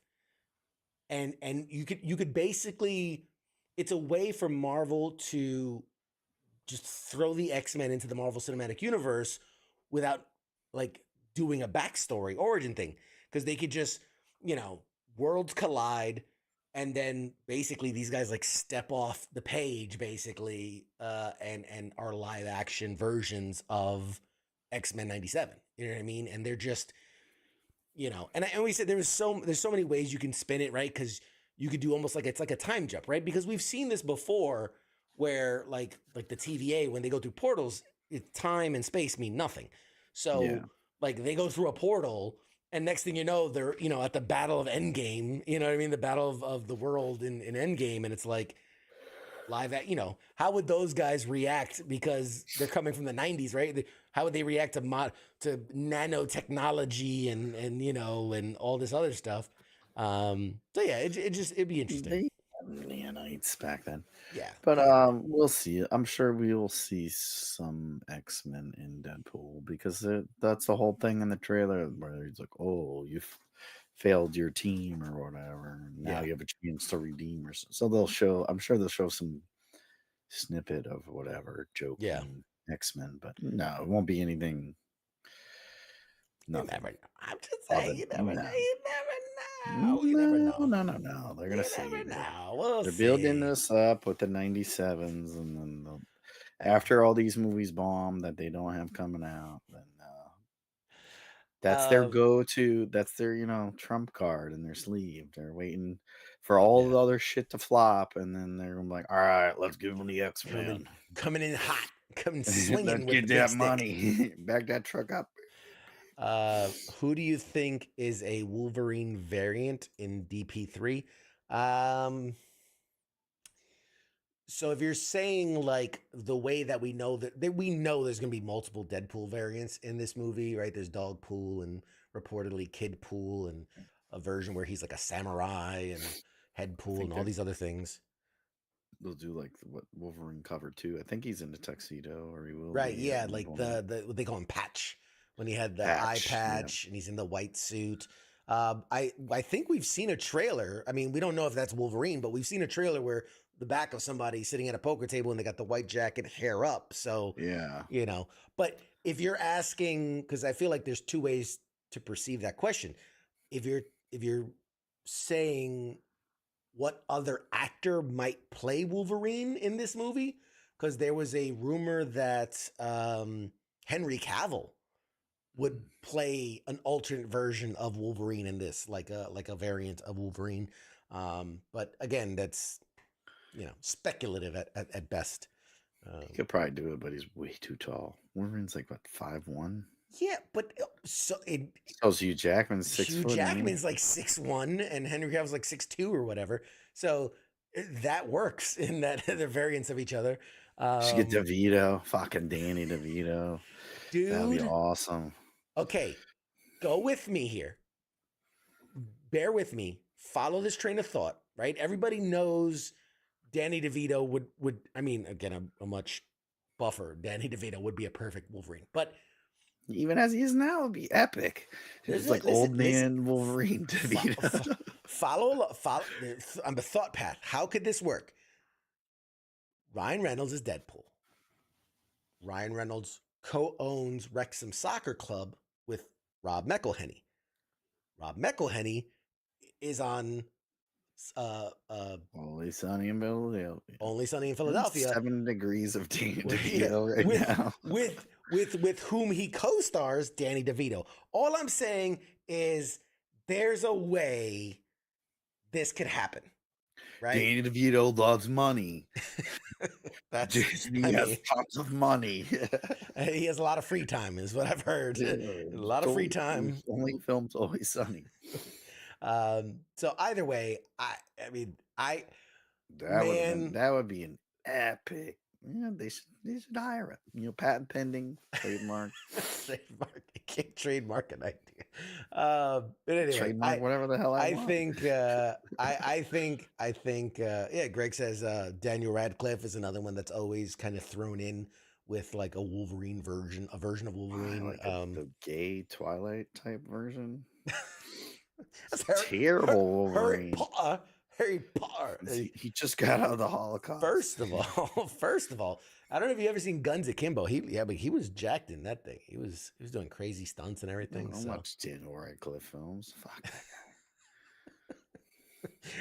And you could basically, it's a way for Marvel to just throw the X-Men into the Marvel Cinematic Universe without like doing a backstory origin thing, because they could just worlds collide, and then basically these guys like step off the page basically, and are live action versions of X-Men '97. You know what I mean? And they're just and we said there's so many ways you can spin it, right? Because you could do almost like it's like a time jump, right? Because we've seen this before, where like the TVA, when they go through portals, time and space mean nothing. So like they go through a portal, and next thing you know, they're at the Battle of Endgame. You know what I mean? The Battle of the World in Endgame, and it's like live at how would those guys react, because they're coming from the 90s, right? How would they react to nanotechnology and all this other stuff? So yeah, it'd be interesting. They had nanites back then. Yeah, But we'll see. I'm sure we will see some X-Men in Deadpool, because that's the whole thing in the trailer where he's like, "Oh, you've failed your team or whatever. Now you have a chance to redeem." So they'll show. I'm sure they'll show some snippet of whatever joking X-Men, but no, it won't be anything. Nothing. You never know. I'm just saying, you never know. You never know. You never know. No. They're gonna see. Never know. We'll They're see. building this up with the '97s, and then after all these movies bomb that they don't have coming out, then that's their go-to. That's their trump card in their sleeve. They're waiting for all the other shit to flop, and then they're gonna be like, "All right, let's give them the X-Men coming in hot, coming swinging let's with get that stick. money, back that truck up." Who do you think is a Wolverine variant in DP3? So if you're saying like the way that we know that we know there's going to be multiple Deadpool variants in this movie, right? There's Dogpool and reportedly Kidpool, and a version where he's like a samurai, and Headpool and all these other things. They'll do like what Wolverine cover too. I think he's in the tuxedo, or he will. Right? Yeah, like the what they call him, Patch, when he had the eye patch, and he's in the white suit. I think we've seen a trailer. I mean, we don't know if that's Wolverine, but we've seen a trailer where the back of somebody sitting at a poker table and they got the white jacket, hair up. So but if you're asking, because I feel like there's 2 ways to perceive that question. If you're saying what other actor might play Wolverine in this movie, because there was a rumor that Henry Cavill would play an alternate version of Wolverine in this, like a variant of Wolverine. But again, that's speculative at best. He could probably do it, but he's way too tall. Wolverine's like what, 5'1"? Yeah, but so Hugh Jackman's 6 foot. Hugh Jackman's like 6'1", and Henry Cavill's like 6'2" or whatever. So that works in that they're variants of each other. Should get DeVito, fucking Danny DeVito. Dude, that'd be awesome. Okay, go with me here. Bear with me. Follow this train of thought. Right? Everybody knows Danny DeVito would. I mean, again, a much buffer Danny DeVito would be a perfect Wolverine, but even as he is now, it'd be epic. It's like old man Wolverine DeVito. Follow on the thought path. How could this work? Ryan Reynolds is Deadpool. Ryan Reynolds co-owns Wrexham Soccer Club with Rob McElhenney. Rob McElhenney is on Always Sunny in Philadelphia. Only Sunny in We're in Philadelphia. 7 degrees of Danny Well, DeVito right with, now. with whom he co-stars Danny DeVito. All I'm saying is there's a way this could happen, right? Danny DeVito loves money. That's Disney I has mean, tons of money. he has a lot of free time, is what I've heard. A lot of free time. Only films Always Sunny. So either way, I mean, That would be an epic. Yeah, they should hire it. You know, patent pending, trademark, trademark. You can't trademark an idea. But anyway, trademark, whatever the hell I want. I think. Yeah, Greg says Daniel Radcliffe is another one that's always kind of thrown in with like a Wolverine version, a version of Wolverine. Like the gay Twilight type version. That's terrible Wolverine. Harry Potter. He just got out of the Holocaust. First of all, I don't know if you ever seen Guns Akimbo. But he was jacked in that thing. He was doing crazy stunts and everything. I don't watch Daniel Radcliffe films. Fuck that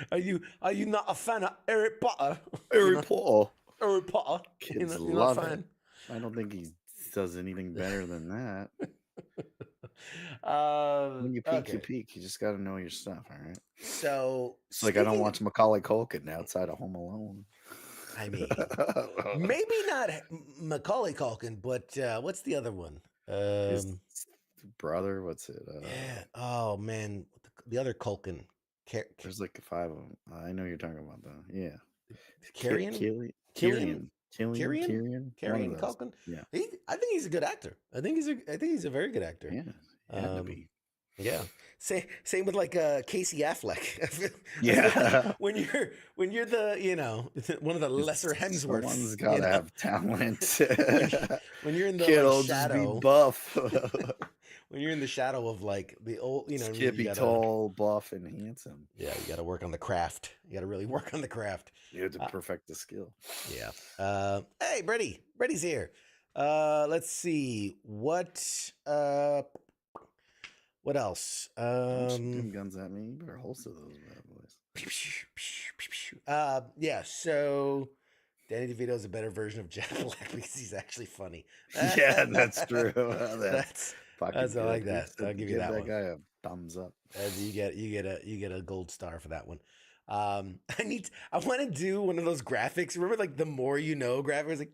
guy. Are you not a fan of Harry Potter? Harry Potter. Harry Potter. Kids love it. I don't think he does anything better than that. When you peek, you peek. You just got to know your stuff, all right? So it's like I don't watch Macaulay Culkin outside of Home Alone. I mean, maybe not Macaulay Culkin, but what's the other one? His brother, what's it? Yeah. Oh man, the other Culkin. There's like 5 of them. I know you're talking about that. Yeah. Killian Culkin. Yeah. I think he's a good actor. I think he's a very good actor. Yeah. Had to be. Yeah. Same with like Casey Affleck. Yeah. when you're the one of the lesser Hemsworths. Someone's gotta have talent. when you're in the Kid'll shadow, just be buff. When you're in the shadow of like the old, be tall, buff, and handsome. Yeah, you got to work on the craft. You got to really work on the craft. You have to perfect the skill. Yeah. Hey, Brady's here. Let's see what else. Shooting guns at me. You better holster those bad boys. Yeah. So Danny DeVito is a better version of Jack Black because he's actually funny. Yeah, that's true. That's I like that. I'll give you that one. Guy a thumbs up. You get a gold star for that one. I want to do one of those graphics. Remember, like the more you know graphics, like.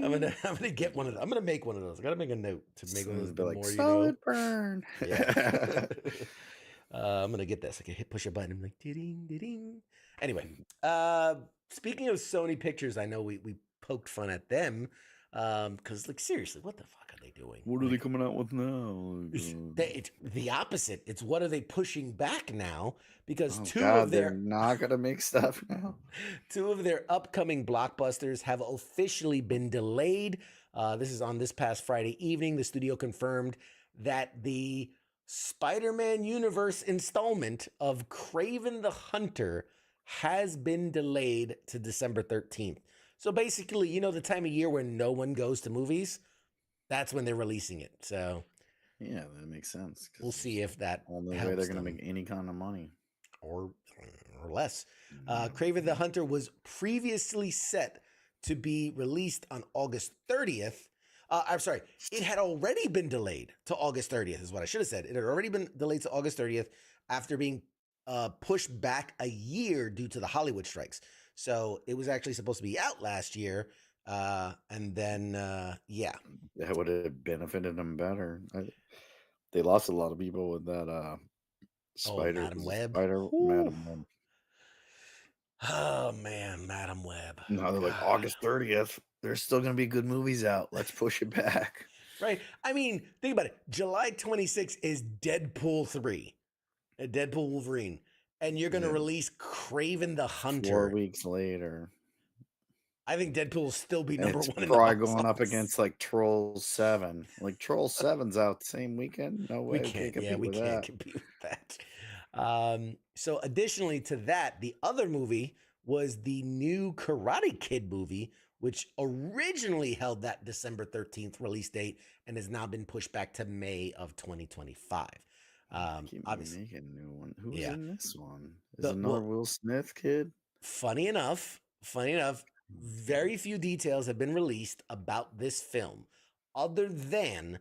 I'm gonna get one of those. I'm gonna make one of those. I gotta make a note to make one of those. The more you know. Solid burn. Yeah. I'm gonna get this. I can push a button. I'm like, ding. Anyway, speaking of Sony Pictures, I know we poked fun at them because, like, seriously, what the fuck are they doing? What are they coming out with now? It's the opposite. It's what are they pushing back now? Because they're not gonna make stuff now. 2 of their upcoming blockbusters have officially been delayed. This is on this past Friday evening. The studio confirmed that the Spider-Man universe installment of Kraven the Hunter has been delayed to December 13th. So basically, the time of year when no one goes to movies, that's when they're releasing it. So yeah, that makes sense. We'll see if that only way they're going to make any kind of money or less. Kraven the Hunter was previously set to be released on August 30th. I'm sorry, it had already been delayed to August 30th is what I should have said. It had already been delayed to August 30th after being pushed back a year due to the Hollywood strikes. So it was actually supposed to be out last year. And then, yeah. That would have benefited them better. They lost a lot of people with that Madam Web. Madam Web. Oh, man, Madam Web. No, they're like August 30th. There's still going to be good movies out. Let's push it back. Right. I mean, think about it. July 26th is Deadpool 3. Deadpool Wolverine. And you're going to release Kraven the Hunter 4 weeks later. I think Deadpool will still be number 1 in the probably box going up office. against like Trolls 7. Like Trolls 7's out the same weekend. No way. We can't compete with that. So additionally to that, the other movie was the new Karate Kid movie, which originally held that December 13th release date and has now been pushed back to May of 2025. Keep Obviously, making a new one. Who's yeah. in this one? Is The, another well, Will Smith kid? funny enough, very few details have been released about this film, other than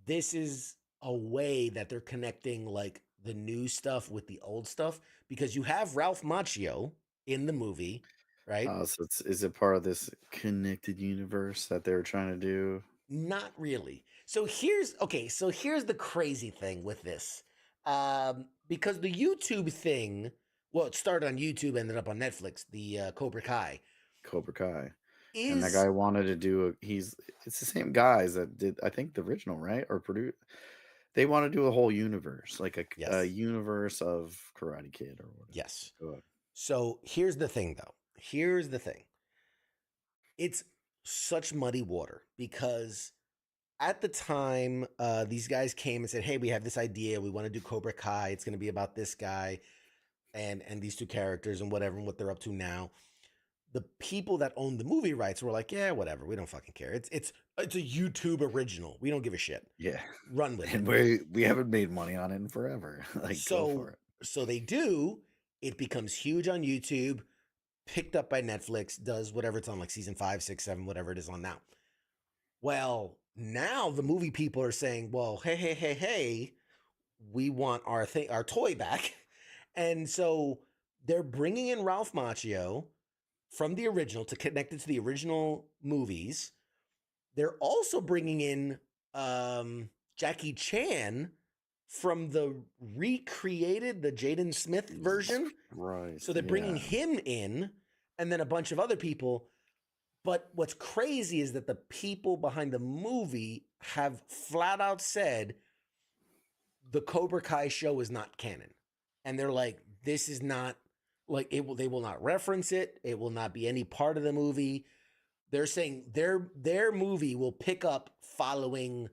this is a way that they're connecting like the new stuff with the old stuff, because you have Ralph Macchio in the movie, right? So is it part of this connected universe that they were trying to do? Not really. So here's the crazy thing with this. Because the YouTube thing, well, it started on YouTube, ended up on Netflix, the Cobra Kai Cobra Kai. And that is guy wanted to do it's the same guys that did, I think, the original, right? Or produce. They want to do a whole universe, like a yes. universe of Karate Kid or whatever. Yes. Go ahead. So here's the thing, though. Here's the thing. It's such muddy water because at the time, these guys came and said, "Hey, we have this idea. We want to do Cobra Kai. It's going to be about this guy and these two characters and whatever and what they're up to now." The people that own the movie rights were like, "Yeah, whatever. We don't fucking care. It's a YouTube original. We don't give a shit. Yeah. Run with And it." we haven't made money on it in forever. Like, go for it. So they do. It becomes huge on YouTube, picked up by Netflix, does whatever it's on, like season 5, 6, 7, whatever it is on now. Well, now the movie people are saying, "Well, hey, we want our toy back." And so they're bringing in Ralph Macchio from the original to connect it to the original movies. They're also bringing in Jackie Chan from the recreated, the Jaden Smith version. Right. So they're bringing him in, and then a bunch of other people. But what's crazy is that the people behind the movie have flat out said the Cobra Kai show is not canon. And they're like, this is not like it will, they will not reference it. It will not be any part of the movie. They're saying their movie will pick up following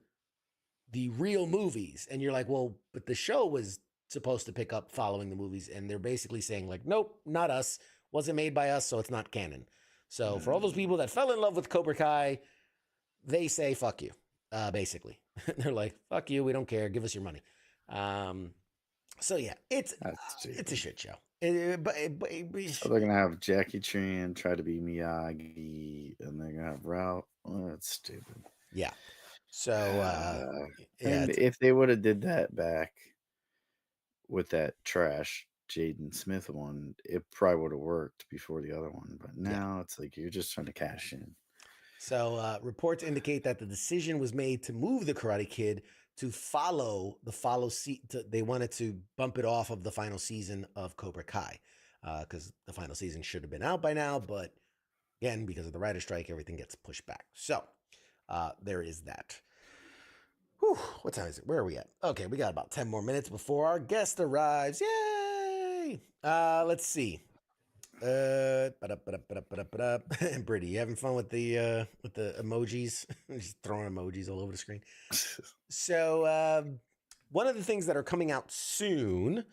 the real movies. And you're like, well, but the show was supposed to pick up following the movies. And they're basically saying like, nope, not us. Wasn't made by us, so it's not canon. So for all those people that fell in love with Cobra Kai, they say, fuck you, basically. They're like, fuck you, we don't care, give us your money. So yeah, it's a shit show. So they're going to have Jackie Chan try to be Miyagi, and they're going to have Ralph. Oh, that's stupid. Yeah. So, and if they would have did that back with that trash Jaden Smith one, it probably would have worked before the other one. But now it's like you're just trying to cash in. So reports indicate that the decision was made to move the Karate Kid to they wanted to bump it off of the final season of Cobra Kai, because the final season should have been out by now. But again, because of the writer's strike, everything gets pushed back. So there is that. Whew, what time is it? Where are we at? Okay, we got about 10 more minutes before our guest arrives. Yay! Let's see. Brittany, you having fun with the emojis? Just throwing emojis all over the screen. So one of the things that are coming out soon,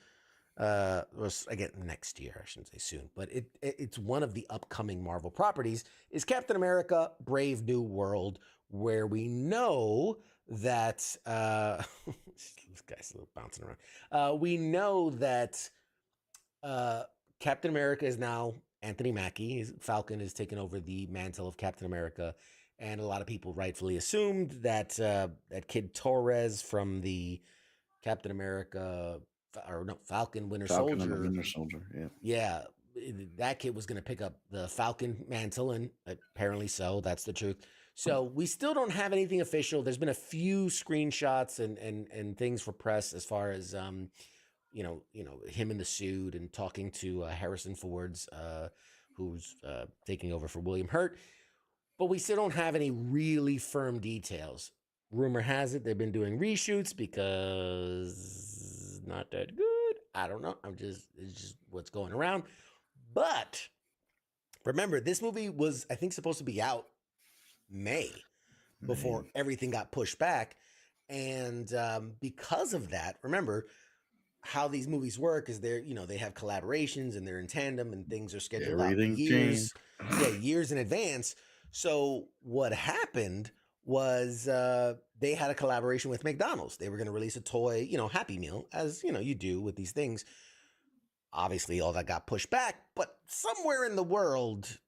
again next year, I shouldn't say soon, but it's one of the upcoming Marvel properties, is Captain America: Brave New World, where we know that this guy's a little bouncing around. We know that Captain America is now Anthony Mackie. Falcon has taken over the mantle of Captain America, and a lot of people rightfully assumed that that kid Torres from the Captain America Falcon Winter Soldier. Yeah, that kid was going to pick up the Falcon mantle, and apparently so. That's the truth. So we still don't have anything official. There's been a few screenshots and things for press as far as you know, him in the suit and talking to Harrison Ford's, who's taking over for William Hurt. But we still don't have any really firm details. Rumor has it they've been doing reshoots because not that good. I don't know. It's just what's going around. But remember, this movie was, I think, supposed to be out May before everything got pushed back. And because of that, remember, how these movies work is they have collaborations and they're in tandem and things are scheduled out years in advance. So what happened was they had a collaboration with McDonald's. They were going to release a toy, Happy Meal, as you do with these things. Obviously, all that got pushed back, but somewhere in the world,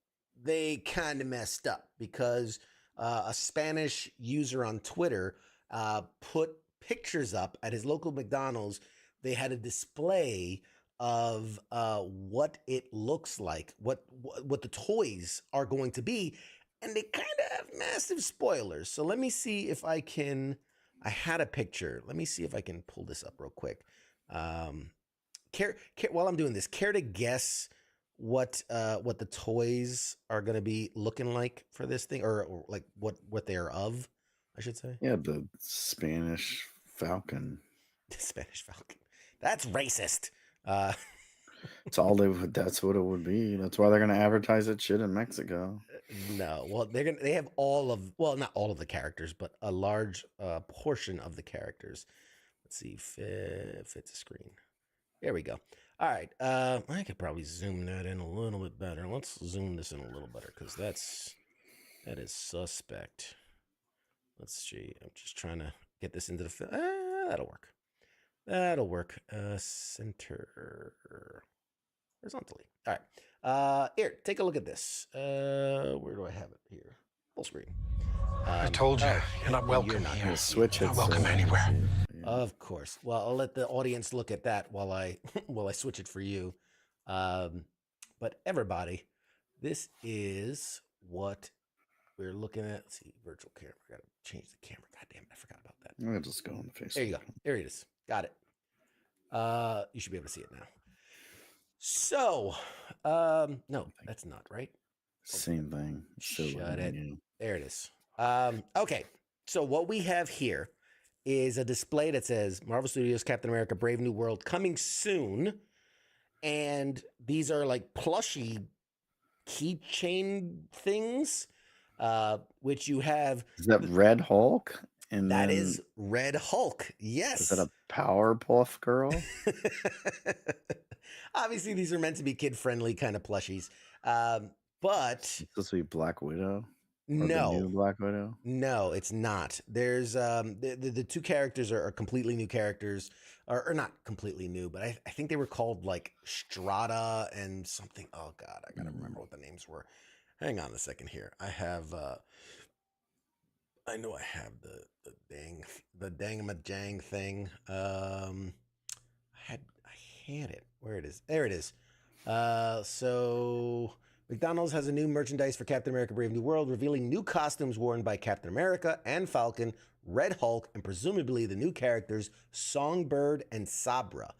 they kind of messed up because a Spanish user on Twitter put pictures up at his local McDonald's. They had a display of what it looks like, what the toys are going to be, and they kind of have massive spoilers. So let me see if I can. I had a picture. Let me see if I can pull this up real quick. While I'm doing this, care to guess what the toys are going to be looking like for this thing, or like what they are of, I should say? Yeah, the Spanish Falcon. The Spanish Falcon. That's racist. It's all they would. That's what it would be. That's why they're going to advertise that shit in Mexico. No, well, they have not all of the characters, but a large portion of the characters. Let's see if it fits the screen. There we go. All right. I could probably zoom that in a little bit better. Let's zoom this in a little better because that is suspect. Let's see. I'm just trying to get this into the film. That'll work. That'll work. Center horizontally. All right. Here, take a look at this. Where do I have it here? Full screen. I told you, you're not welcome here. Switch it. Not welcome anywhere. Of course. Well, I'll let the audience look at that while I switch it for you. But everybody, this is what we're looking at. Let's see, virtual camera. I gotta change the camera. God damn it, I forgot about that. I'll just go on the face. There you go. There it is. Got it. You should be able to see it now. So, no, that's not right. Same thing. Shut it. There it is. Okay. So what we have here is a display that says Marvel Studios Captain America Brave New World coming soon. And these are like plushy keychain things, which you have. Is that Red Hulk? And that is Red Hulk. Yes. Is that a Powerpuff Girl? Obviously, these are meant to be kid-friendly kind of plushies. But It's supposed to be Black Widow? Or the no, new Black Widow? no, it's not. There's the two characters are completely new characters, or not completely new, but I think they were called like Strata and something. Oh God, I gotta remember what the names were. Hang on a second here. I know I have the dangamajang thing. I had it. Where it is? There it is. So McDonald's has a new merchandise for Captain America Brave New World, revealing new costumes worn by Captain America and Falcon, Red Hulk, and presumably the new characters Songbird and Sabra.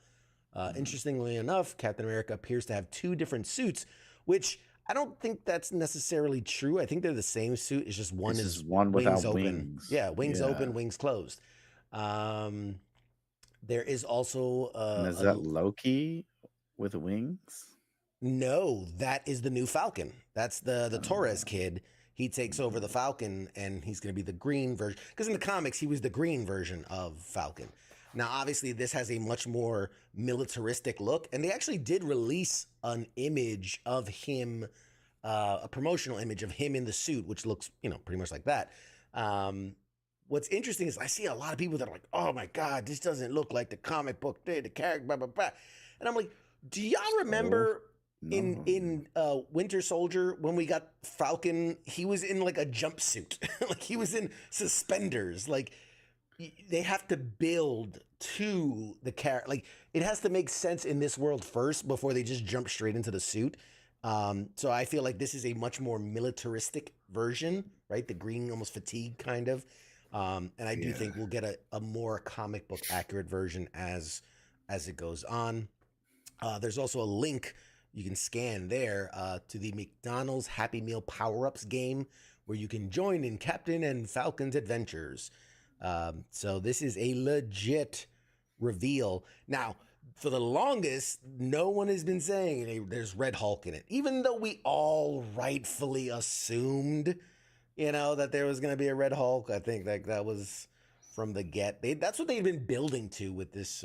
Interestingly enough, Captain America appears to have two different suits, which I don't think that's necessarily true. I think they're the same suit. It's just one is one without open. wings. Yeah, wings open, wings closed. There is also And is that Loki with wings? No, that is the new Falcon. That's the Torres kid. He takes over the Falcon, and he's going to be the green version. Because in the comics, he was the green version of Falcon. Now, obviously, this has a much more militaristic look, and they actually did release an image of him, a promotional image of him in the suit, which looks, pretty much like that. What's interesting is I see a lot of people that are like, "Oh my God, this doesn't look like the comic book did, the character, blah blah blah," and I'm like, "Do y'all remember?" In Winter Soldier, when we got Falcon, he was in like a jumpsuit, like he was in suspenders. Like they have to build to the character, like it has to make sense in this world first before they just jump straight into the suit. So I feel like this is a much more militaristic version, right? The green, almost fatigue kind of, and I do think we'll get a more comic book accurate version as it goes on. There's also a link you can scan there to the McDonald's Happy Meal Power-Ups game where you can join in Captain and Falcon's adventures. So this is a legit reveal. Now, for the longest, no one has been saying hey, there's Red Hulk in it, even though we all rightfully assumed, that there was going to be a Red Hulk. I think that was from the get. That's what they've been building to with this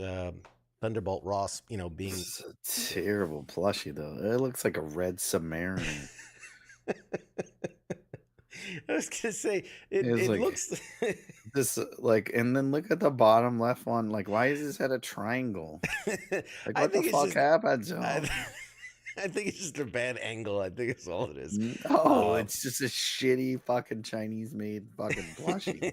Thunderbolt Ross, being It's a terrible plushie though. It looks like a red submarine. I was gonna say it. It's It like looks. this, like, and then look at the bottom left one. Like, why is his head a triangle? Like, I what the think it's fuck just. happened to I, him? I think it's just a bad angle. I think it's all it is. No, it's just a shitty fucking Chinese made fucking plushie.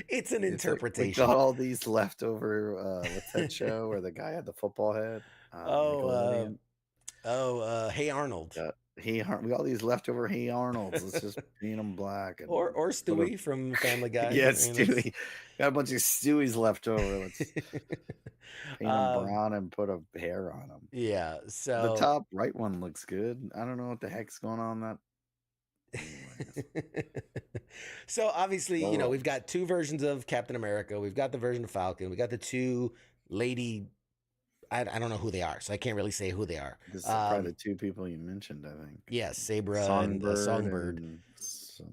It's an It's like we interpretation. got all these leftover. What's that show where the guy had the football head? Oh, Nickelodeon. Hey Arnold, We got all these leftover Hey Arnolds. Let's just paint them black and or put a Stewie from Family Guy. yeah, I mean, Stewie. Got a bunch of Stewies left over. Let's paint them Um, brown and put a hair on them. yeah. The So top right one looks good. I don't know what the heck's going on that. Anyways. so obviously, you know, So we've got two versions of Captain America. We've got the version of Falcon. We got the two lady. I don't know who they are, so I can't really say who they are. this is probably the two people you mentioned, I think. Yes, Sabra and Songbird. and some,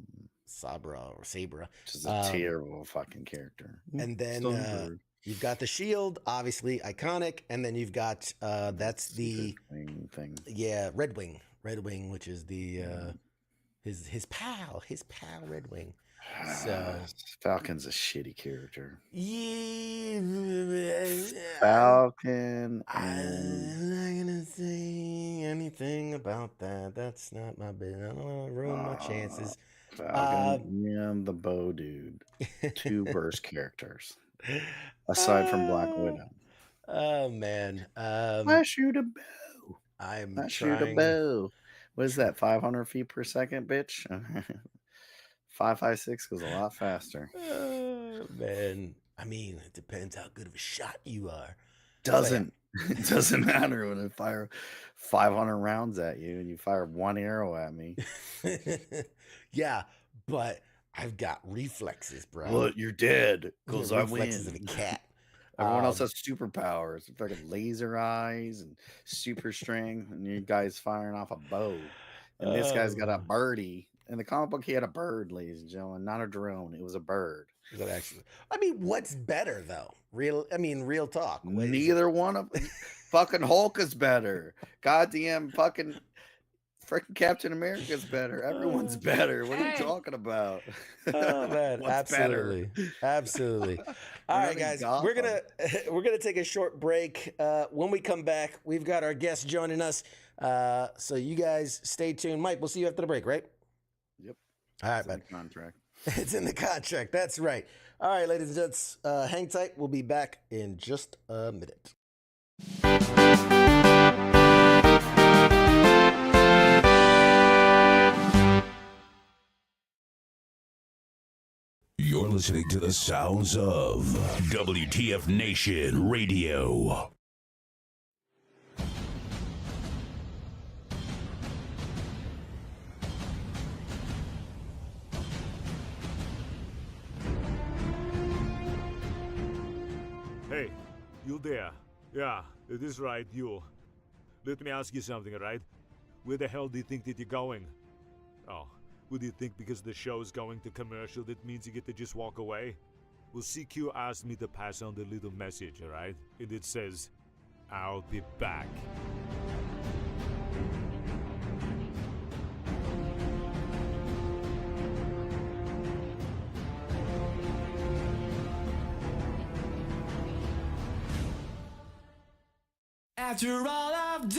Sabra or Sabra. which is a terrible fucking character. And then Songbird. you've got the shield, obviously iconic, and then you've got that's the Super wing thing. Red Wing, which is the his pal Red Wing. So Falcon's a shitty character. yeah, Falcon and I'm not gonna say anything about that. That's not my business. I don't want to ruin my chances. Falcon and the bow dude. Two worst characters. Aside from Black Widow. Oh man. I shoot a bow. I'm I shoot a trying. bow. What is that? 500 feet per second, bitch? 5.56 goes a lot faster. Oh, man. I mean, it depends how good of a shot you are. Doesn't. It doesn't matter when I fire 500 rounds at you and you fire one arrow at me. Yeah, but I've got reflexes, bro. Well, you're dead because I reflexes of a win. cat. Everyone else has superpowers, fucking laser eyes and super strength, and you guys firing off a bow. And this guy's got a birdie. In the comic book, he had a bird, ladies and gentlemen, not a drone. It was a bird. Is that actually? I mean, what's better though? Real talk. Neither one of fucking Hulk is better. Goddamn fucking freaking Captain America's better. Everyone's better. What are you talking about? Oh man, What's absolutely, absolutely. All right, guys, we're gonna take a short break. When we come back, we've got our guest joining us. So you guys stay tuned. Mike, we'll see you after the break, right? Yep. All right, man. Contract. It's in the contract. That's right. All right, ladies and gents, hang tight. We'll be back in just a minute. You're listening to the sounds of WTF Nation Radio. Hey, you there? Yeah, it is right, you. Let me ask you something, right? Where the hell do you think that you're going? Oh, would you think because the show is going to commercial that means you get to just walk away? Well, CQ asked me to pass on the little message, alright? And it says, I'll be back. After all I've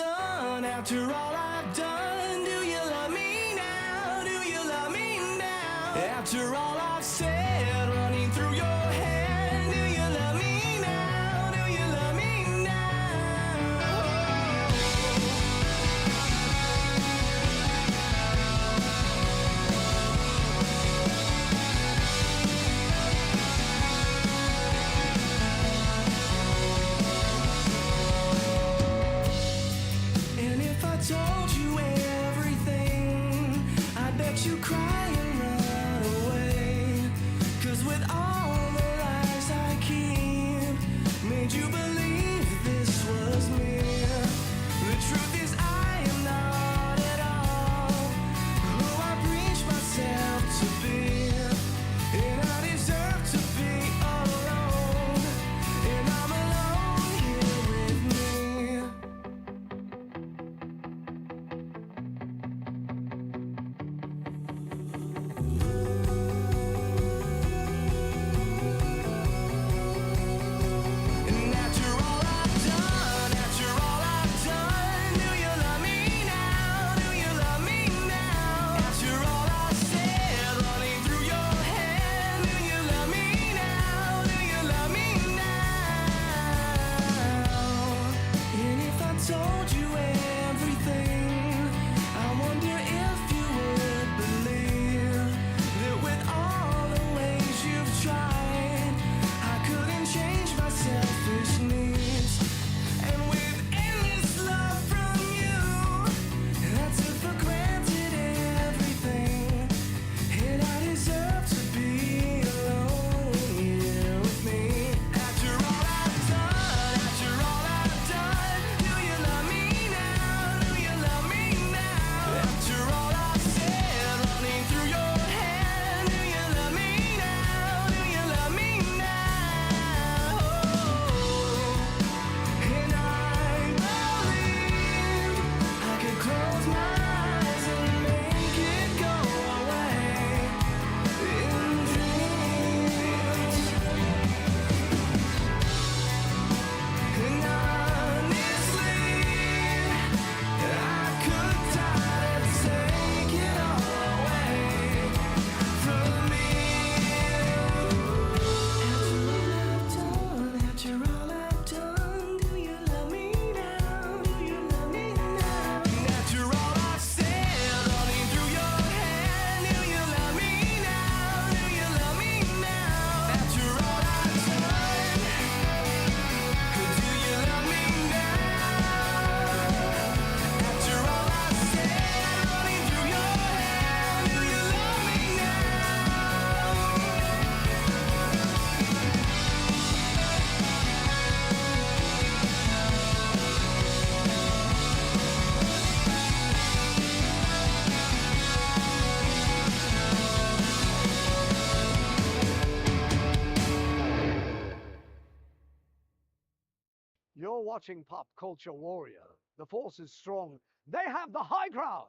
done, do you love me now? Do you love me now? After all I've said, running through your head, do you love me now? Do you love me And if I told you everything, I bet you cry and run away. 'Cause with all the lies I keep, made you believe this was me. The truth is I am not at all who I preach myself to be. And I deserve to be alone. And I'm alone here with me. watching Pop Culture Warrior. The force is strong. They have the high ground.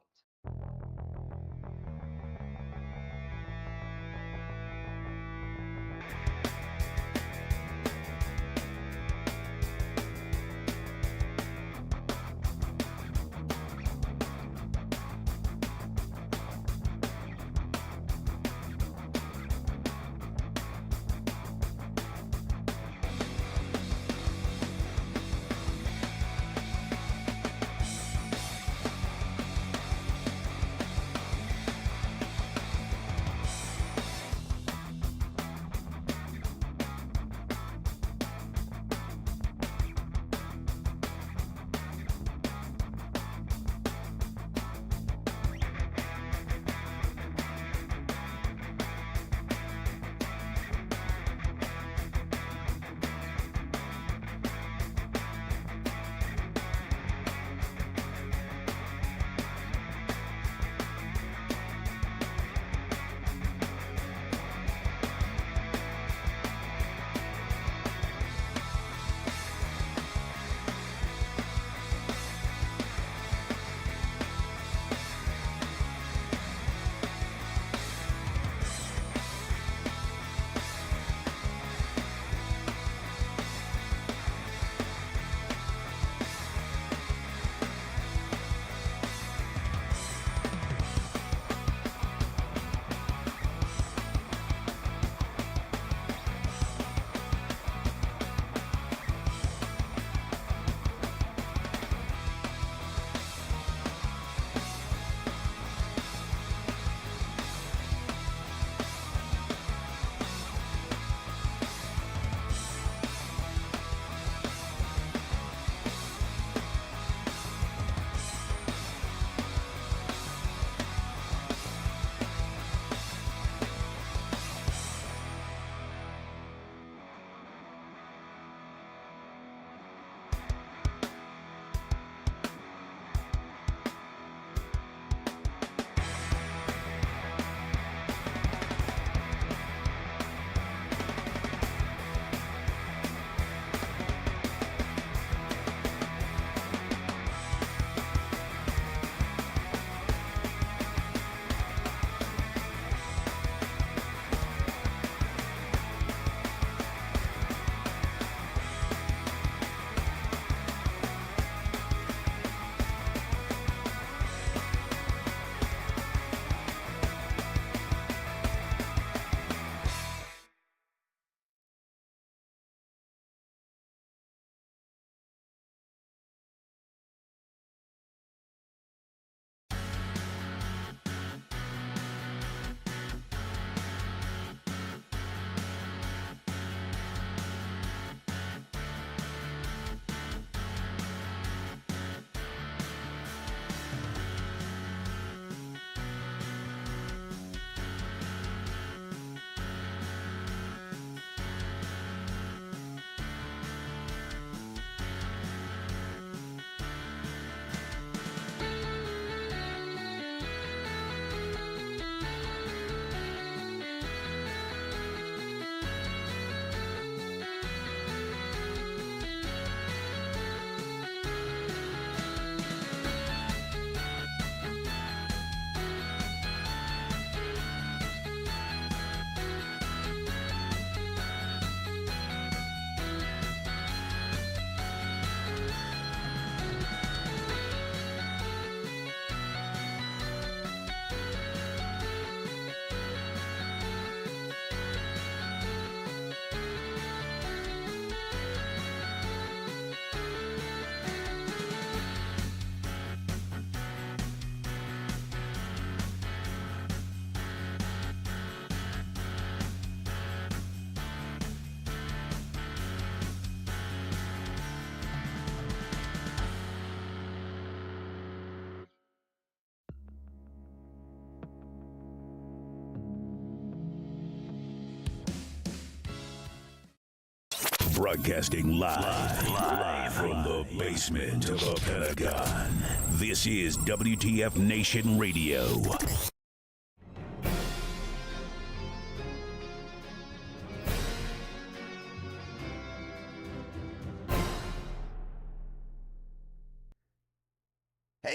Broadcasting live from the basement of the Pentagon. This is WTF Nation Radio.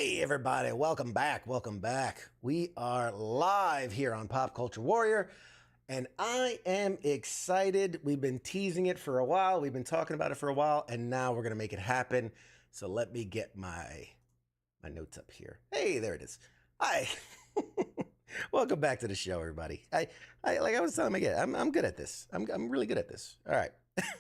Hey, everybody. Welcome back. Welcome back. We are live here on Pop Culture Warrior, and I am excited. We've been teasing it for a while. We've been talking about it for a while, and now we're going to make it happen. So let me get my notes up here. Hey, there it is. Hi. Welcome back to the show, everybody. I like I was telling again, I'm good at this. I'm really good at this. All right.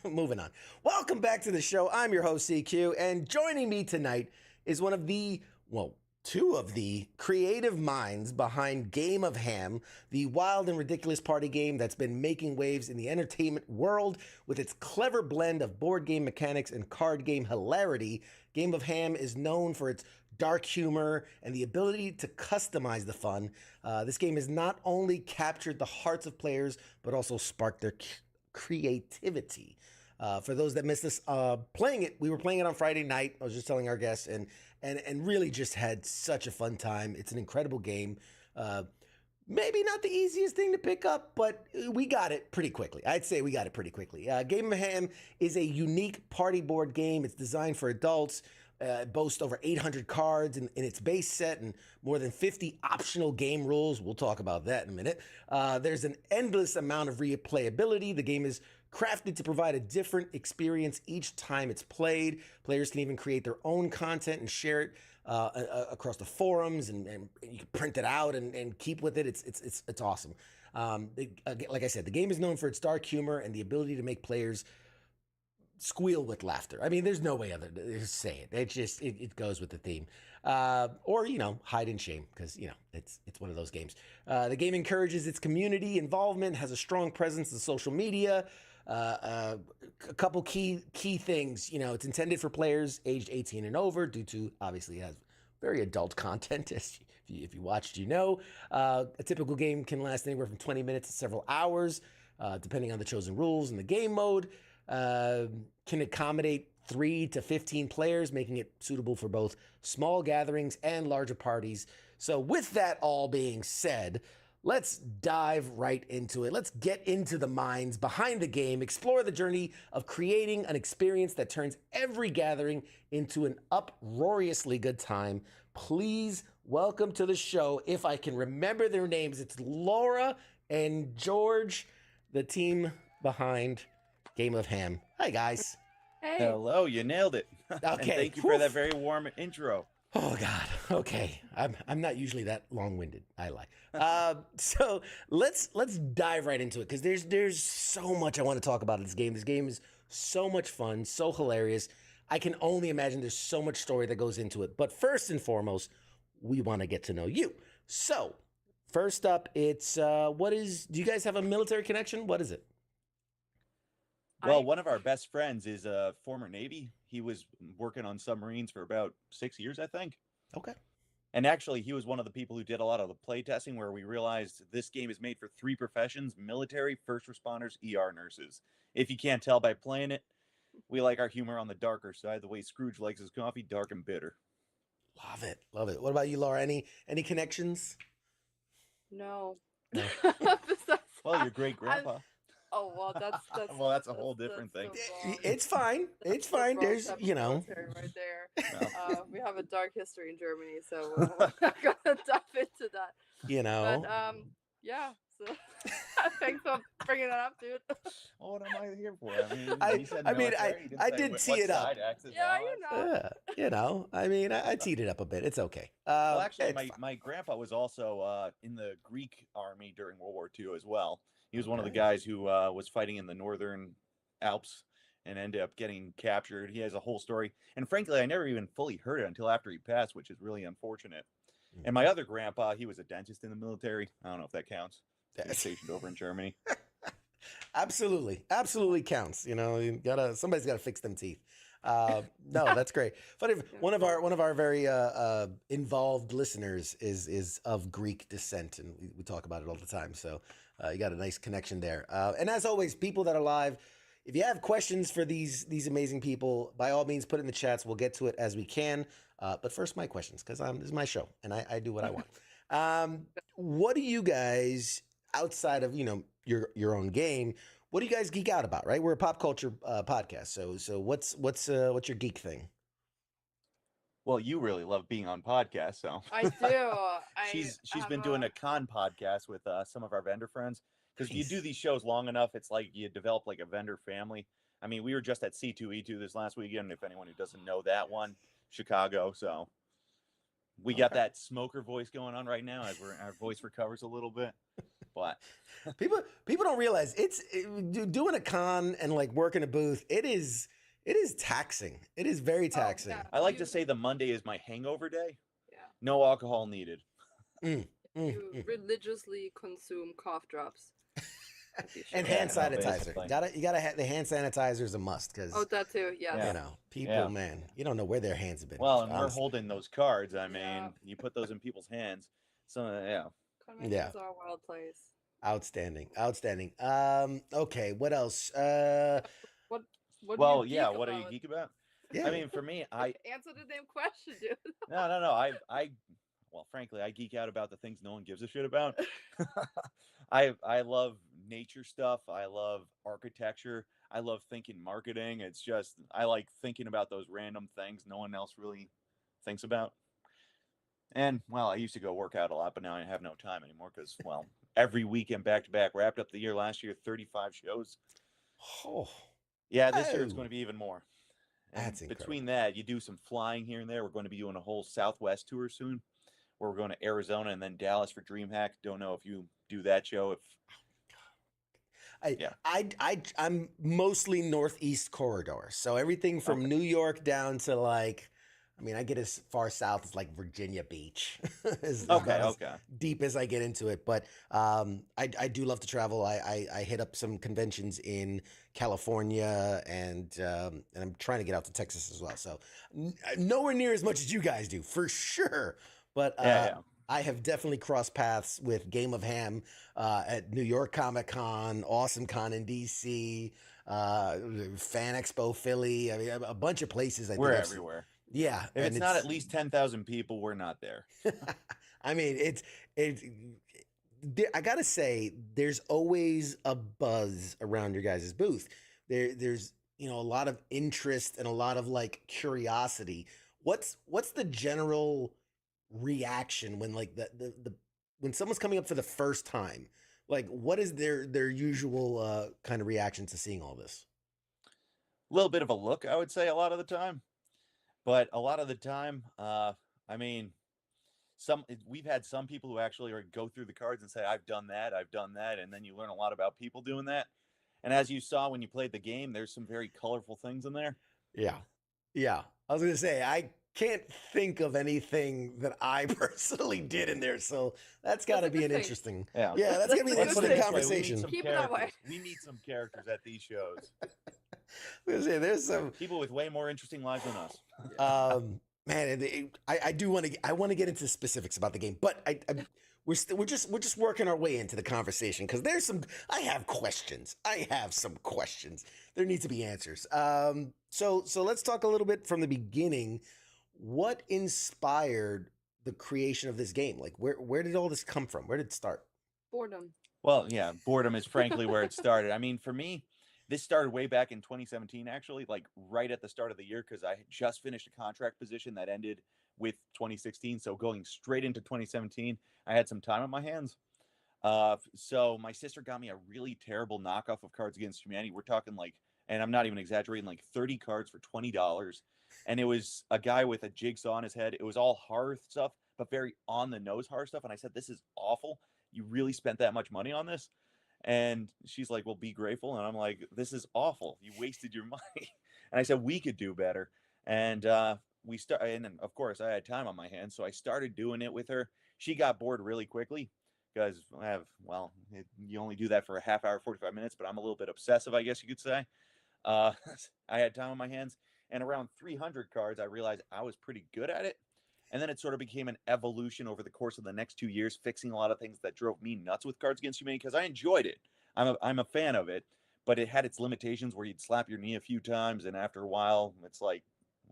Moving on. Welcome back to the show. I'm your host, CQ, and joining me tonight is one of the, well, two of the creative minds behind Game of Ham, the wild and ridiculous party game that's been making waves in the entertainment world with its clever blend of board game mechanics and card game hilarity. Game of Ham is known for its dark humor and the ability to customize the fun. This game has not only captured the hearts of players, but also sparked their creativity. For those that missed us playing it, we were playing it on Friday night. I was just telling our guests, and really just had such a fun time. It's an incredible game. Maybe not the easiest thing to pick up, but we got it pretty quickly. I'd say we got it pretty quickly. Game of Ham is a unique party board game. It's designed for adults. It boasts over 800 cards in its base set and more than 50 optional game rules. We'll talk about that in a minute. There's an endless amount of replayability. The game is crafted to provide a different experience each time it's played. Players can even create their own content and share it across the forums, and you can print it out and keep with it. It's awesome. Like I said, the game is known for its dark humor and the ability to make players squeal with laughter. I mean, there's no way other to say it. It goes with the theme. Or, hide in shame, because, it's one of those games. The game encourages its community involvement, has a strong presence in social media. A couple key things, it's intended for players aged 18 and over due to, obviously, it has very adult content. If you watched, a typical game can last anywhere from 20 minutes to several hours, depending on the chosen rules and the game mode. Can accommodate 3 to 15 players, making it suitable for both small gatherings and larger parties. So with that all being said, let's dive right into it. Let's get into the minds behind the game, explore the journey of creating an experience that turns every gathering into an uproariously good time. Please welcome to the show, if I can remember their names, it's Laura and George, the team behind Game of Ham. Hi, guys. Hey. Hello, you nailed it. Okay. And thank you for that very warm intro. Oh God. Okay. I'm not usually that long-winded. I lie. So let's dive right into it, because there's so much I want to talk about in this game. This game is so much fun, so hilarious. I can only imagine there's so much story that goes into it. But first and foremost, we want to get to know you. So first up, it's do you guys have a military connection? What is it? Well, One of our best friends is a former Navy. He was working on submarines for about 6 years, I think. Okay. And actually, he was one of the people who did a lot of the play testing, where we realized this game is made for 3 professions: military, first responders, ER nurses. If you can't tell by playing it, we like our humor on the darker side, the way Scrooge likes his coffee, dark and bitter. Love it. Love it. What about you, Laura? Any connections? No. No. Besides Well, your that, great grandpa. Oh, well, that's Well, that's a whole different thing. It's fine. It's fine. There's, military right there. No. We have a dark history in Germany, so we're not gonna dive into that. But yeah. So thanks for bringing that up, dude. Well, what am I here for? I did tee it up. Yeah, you know. I teed it up a bit. It's okay. Well, actually, it's my grandpa was also in the Greek army during World War II as well. He was one of the guys who was fighting in the northern Alps and ended up getting captured. He has a whole story. And frankly, I never even fully heard it until after he passed, which is really unfortunate. And my other grandpa, he was a dentist in the military. I don't know if that counts. He was stationed over in Germany. Absolutely counts. Somebody's got to fix them teeth. No, that's great. Funny, one of our very involved listeners is of Greek descent, and we talk about it all the time. So you got a nice connection there. And as always, people that are live, if you have questions for these amazing people, by all means, put it in the chats. We'll get to it as we can. But first, my questions, because this is my show, and I do what I want. What do you guys, outside of your own game, what do you guys geek out about? Right, we're a pop culture podcast. So what's your geek thing? Well, you really love being on podcasts, so I do. she's have been doing a con podcast with some of our vendor friends because you do these shows long enough, it's like you develop like a vendor family. I mean, we were just at C2E2 this last weekend. If anyone who doesn't know that one, Chicago, so we got that smoker voice going on right now as our voice recovers a little bit. But people don't realize doing a con and like working a booth. It is taxing. It is very taxing. I like to say the Monday is my hangover day. Yeah. No alcohol needed. You religiously consume cough drops. And hand sanitizer. You gotta have the hand sanitizer is a must because that too. Yeah. You know, people, man, you don't know where their hands have been. Well, and we're holding those cards. I mean, you put those in people's hands. So Conventions are a wild place. Outstanding. Okay, what else? What what are you geek about? Yeah. I mean, for me, I answer the damn question, dude. No. Well, frankly, I geek out about the things no one gives a shit about. I love nature stuff. I love architecture. I love thinking marketing. It's just I like thinking about those random things no one else really thinks about. And well, I used to go work out a lot, but now I have no time anymore because every weekend back to back. Wrapped up the year last year, 35 shows. Oh. Yeah, this year it's going to be even more. That's incredible. Between that, you do some flying here and there. We're going to be doing a whole Southwest tour soon, where we're going to Arizona and then Dallas for DreamHack. Don't know if you do that show. I'm mostly Northeast corridor, so everything from New York down to like, I mean, I get as far south as like Virginia Beach. As deep as I get into it, but I do love to travel. I hit up some conventions in California, and I'm trying to get out to Texas as well. So nowhere near as much as you guys do, for sure. But I have definitely crossed paths with Game of Ham at New York Comic Con, Awesome Con in DC, Fan Expo Philly. I mean, a bunch of places. We're everywhere. Yeah. If it's not at least 10,000 people, we're not there. I mean, I gotta say, there's always a buzz around your guys' booth. There's a lot of interest and a lot of like curiosity. What's the general reaction when like when someone's coming up for the first time? Like, what is their usual kind of reaction to seeing all this? A little bit of a look, I would say, a lot of the time. But a lot of the time, I mean, we've had some people who actually go through the cards and say, I've done that, and then you learn a lot about people doing that. And as you saw when you played the game, there's some very colorful things in there. Yeah. I was going to say, I can't think of anything that I personally did in there, so that's got to be an interesting. Yeah, that's going to be an interesting conversation. Keep it that way. We need some characters at these shows. There's some people with way more interesting lives than us. Man, I do want to get into specifics about the game, but we're just working our way into the conversation because I have some questions. There need to be answers. So let's talk a little bit from the beginning. What inspired the creation of this game? Like, where did all this come from? Where did it start? Boredom. Well, yeah, boredom is frankly where it started. I mean, for me, this started way back in 2017, actually, like right at the start of the year, because I had just finished a contract position that ended with 2016. So going straight into 2017, I had some time on my hands. So my sister got me a really terrible knockoff of Cards Against Humanity. We're talking like, and I'm not even exaggerating, like 30 cards for $20. And it was a guy with a jigsaw on his head. It was all horror stuff, but very on the nose horror stuff. And I said, this is awful. You really spent that much money on this? And she's like, well, be grateful. And I'm like, this is awful. You wasted your money. And I said, we could do better. And we started, and then, of course, I had time on my hands. So I started doing it with her. She got bored really quickly because you only do that for a half hour, 45 minutes, but I'm a little bit obsessive, I guess you could say. I had time on my hands. And around 300 cards, I realized I was pretty good at it. And then it sort of became an evolution over the course of the next 2 years, fixing a lot of things that drove me nuts with Cards Against Humanity because I enjoyed it. I'm a fan of it, but it had its limitations where you'd slap your knee a few times, and after a while, it's like,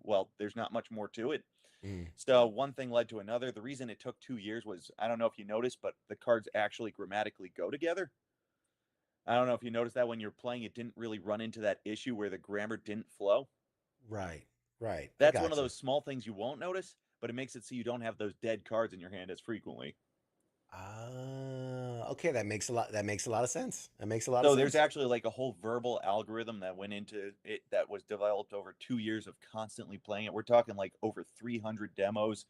well, there's not much more to it. So one thing led to another. The reason it took 2 years was, I don't know if you noticed, but the cards actually grammatically go together. I don't know if you noticed that when you're playing, it didn't really run into that issue where the grammar didn't flow. Right. Right. I That's one of gotcha. those small things you won't notice, but it makes it so you don't have those dead cards in your hand as frequently. Okay, that makes a lot. That makes a lot of sense. That makes a lot of So there's sense. actually like a whole verbal algorithm that went into it that was developed over 2 years of constantly playing it. We're talking like over 300 demos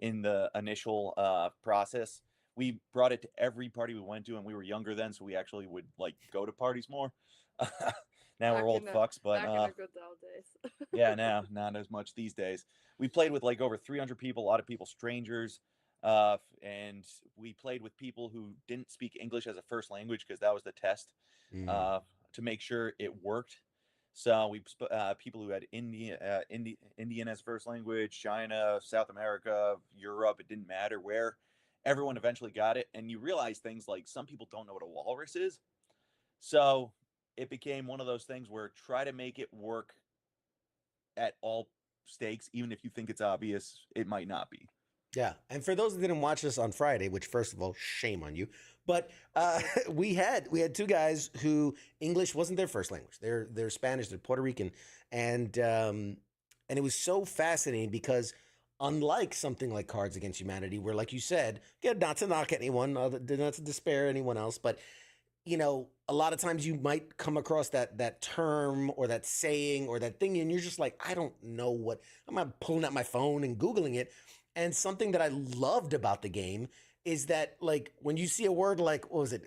in the initial process. We brought it to every party we went to, and we were younger then, so we actually would like go to parties more. Now we're old fucks, but back in the good old days. yeah, now not as much these days. We played with like over 300 people, a lot of people strangers, and we played with people who didn't speak English as a first language because that was the test to make sure it worked. So we people who had Indian as first language, China, South America, Europe. It didn't matter where. Everyone eventually got it, and you realize things like some people don't know what a walrus is. So it became one of those things where try to make it work at all stakes, even if you think it's obvious, it might not be. Yeah, and for those that didn't watch this on Friday, which first of all, shame on you, but we had two guys who English wasn't their first language. They're Spanish, they're Puerto Rican, and it was so fascinating because unlike something like Cards Against Humanity, where like you said, yeah, not to knock anyone, not to despair anyone else, but you know, a lot of times you might come across that term or that saying or that thing, and you're just like, I don't know what. I'm not pulling out my phone and Googling it. And something that I loved about the game is that, like, when you see a word like, what was it,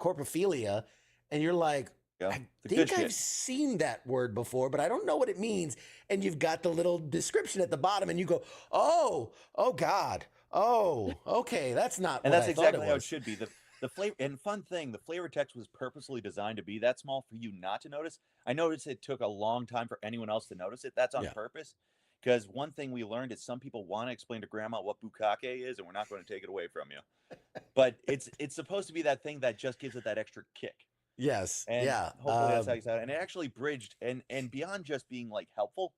corpophilia, and you're like, I think I've seen that word before, but I don't know what it means. And you've got the little description at the bottom, and you go, oh God, oh, okay, that's not. And what that's I exactly thought it how it was. should be. The flavor and fun thing, the flavor text was purposely designed to be that small for you not to notice. I noticed it took a long time for anyone else to notice it. That's on purpose. Because one thing we learned is some people want to explain to grandma what bukkake is, and we're not going to take it away from you. But it's supposed to be that thing that just gives it that extra kick. Yes. And yeah. hopefully that's how you said it. And it actually bridged, and beyond just being like helpful,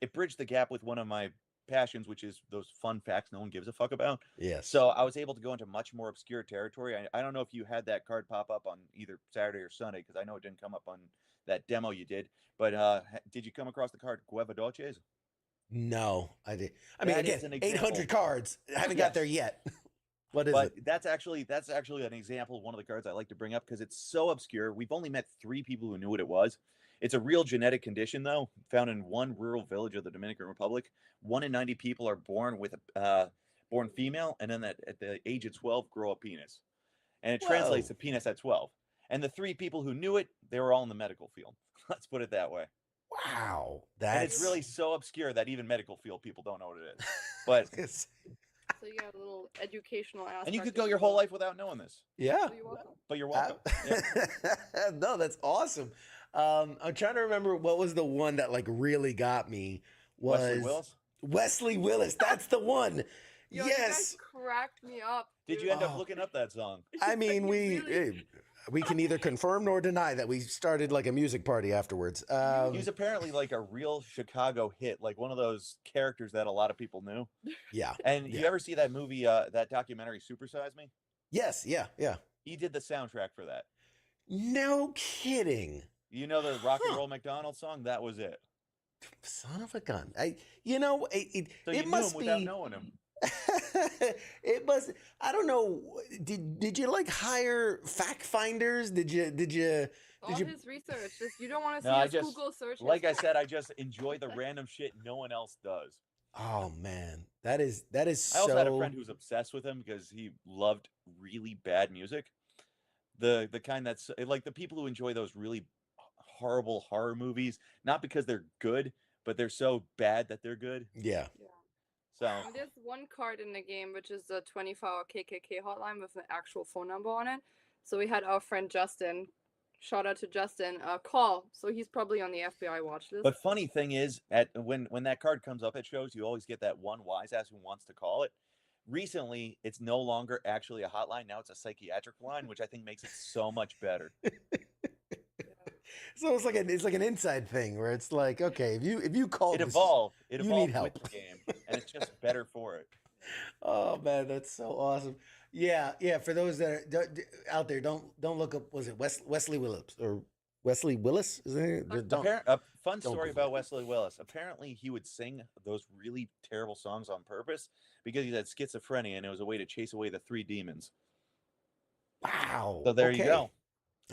it bridged the gap with one of my passions, which is those fun facts no one gives a fuck about. Yes. So I was able to go into much more obscure territory. I don't know if you had that card pop up on either Saturday or Sunday, because I know it didn't come up on that demo you did. But did you come across the card Gueva Dolces? No, I did. I mean, That is again, an 800 example. cards. I haven't got there yet. What is But it? that's actually an example of one of the cards I like to bring up because it's so obscure. We've only met 3 people who knew what it was. It's a real genetic condition, though, found in one rural village of the Dominican Republic. 1 in 90 people are born with born female, and then at the age of 12 grow a penis, and it translates to penis at 12. And the 3 people who knew it, they were all in the medical field. Let's put it that way. Wow, And it's really so obscure that even medical field people don't know what it is. But So you got a little educational aspect. and you could go your whole life without knowing this. Yeah. You're welcome. But you're welcome. No, that's awesome. I'm trying to remember what was the one that like really got me. Was Wesley Willis? Wesley Willis. That's the one. Yo, you yes. guys cracked me up. Did you end up looking up that song? I mean, we can neither confirm nor deny that we started like a music party afterwards. He was apparently like a real Chicago hit, like one of those characters that a lot of people knew. Yeah. And you ever see that movie, that documentary, Super Size Me? Yes. Yeah. Yeah. He did the soundtrack for that. No kidding. You know the Rock and Roll McDonald song? That was it. Son of a gun. It So you it knew must him without be. knowing him. It must. I don't know. Did you like hire fact finders? Did you? All his research. Just you don't want to see No, his Google search. like I said, I just enjoy the random shit no one else does. Oh man, that is I also had a friend who was obsessed with him because he loved really bad music. The kind that's like the people who enjoy those really horrible horror movies, not because they're good, but they're so bad that they're good. Yeah. So And there's one card in the game which is the 24-hour KKK hotline with an actual phone number on it. So we had our friend Justin, shout out to Justin, call. So he's probably on the FBI watch list. But funny thing is, when that card comes up at shows, you always get that one wise ass who wants to call it. Recently, it's no longer actually a hotline. Now it's a psychiatric line, which I think makes it so much better. So it's like an inside thing where it's like, okay, if you call It this, evolved. It you evolved need help. with the game, and it's just better for it. Oh man, that's so awesome. Yeah. For those that are out there, don't look up. Was it Wesley Willis or Wesley Willis? Is there? A fun don't story Google about Wesley Willis. Apparently, he would sing those really terrible songs on purpose because he had schizophrenia, and it was a way to chase away the 3 demons. Wow. So there you okay. go.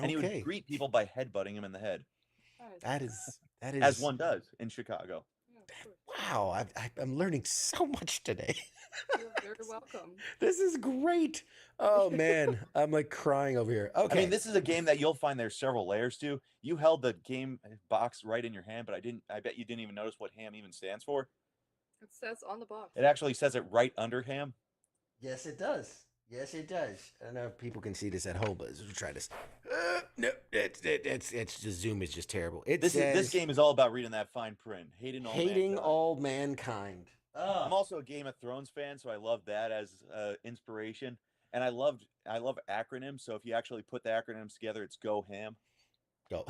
And he Okay. would greet people by headbutting him in the head, That is as one does in Chicago. Wow. I'm learning so much today. You're very welcome. This is great. Oh man, I'm like crying over here. Okay. I mean, this is a game that you'll find there's several layers to. You held the game box right in your hand, but I bet you didn't even notice what ham even stands for. It says on the box. It actually says it right under ham. Yes, it does. Yes, it does. I don't know if people can see this at home, but let's try this. No, it's the Zoom is just terrible. It This says game is all about reading that fine print, hating all mankind. I'm also a Game of Thrones fan, so I love that as inspiration. And I love acronyms. So if you actually put the acronyms together, it's Go Ham. Go.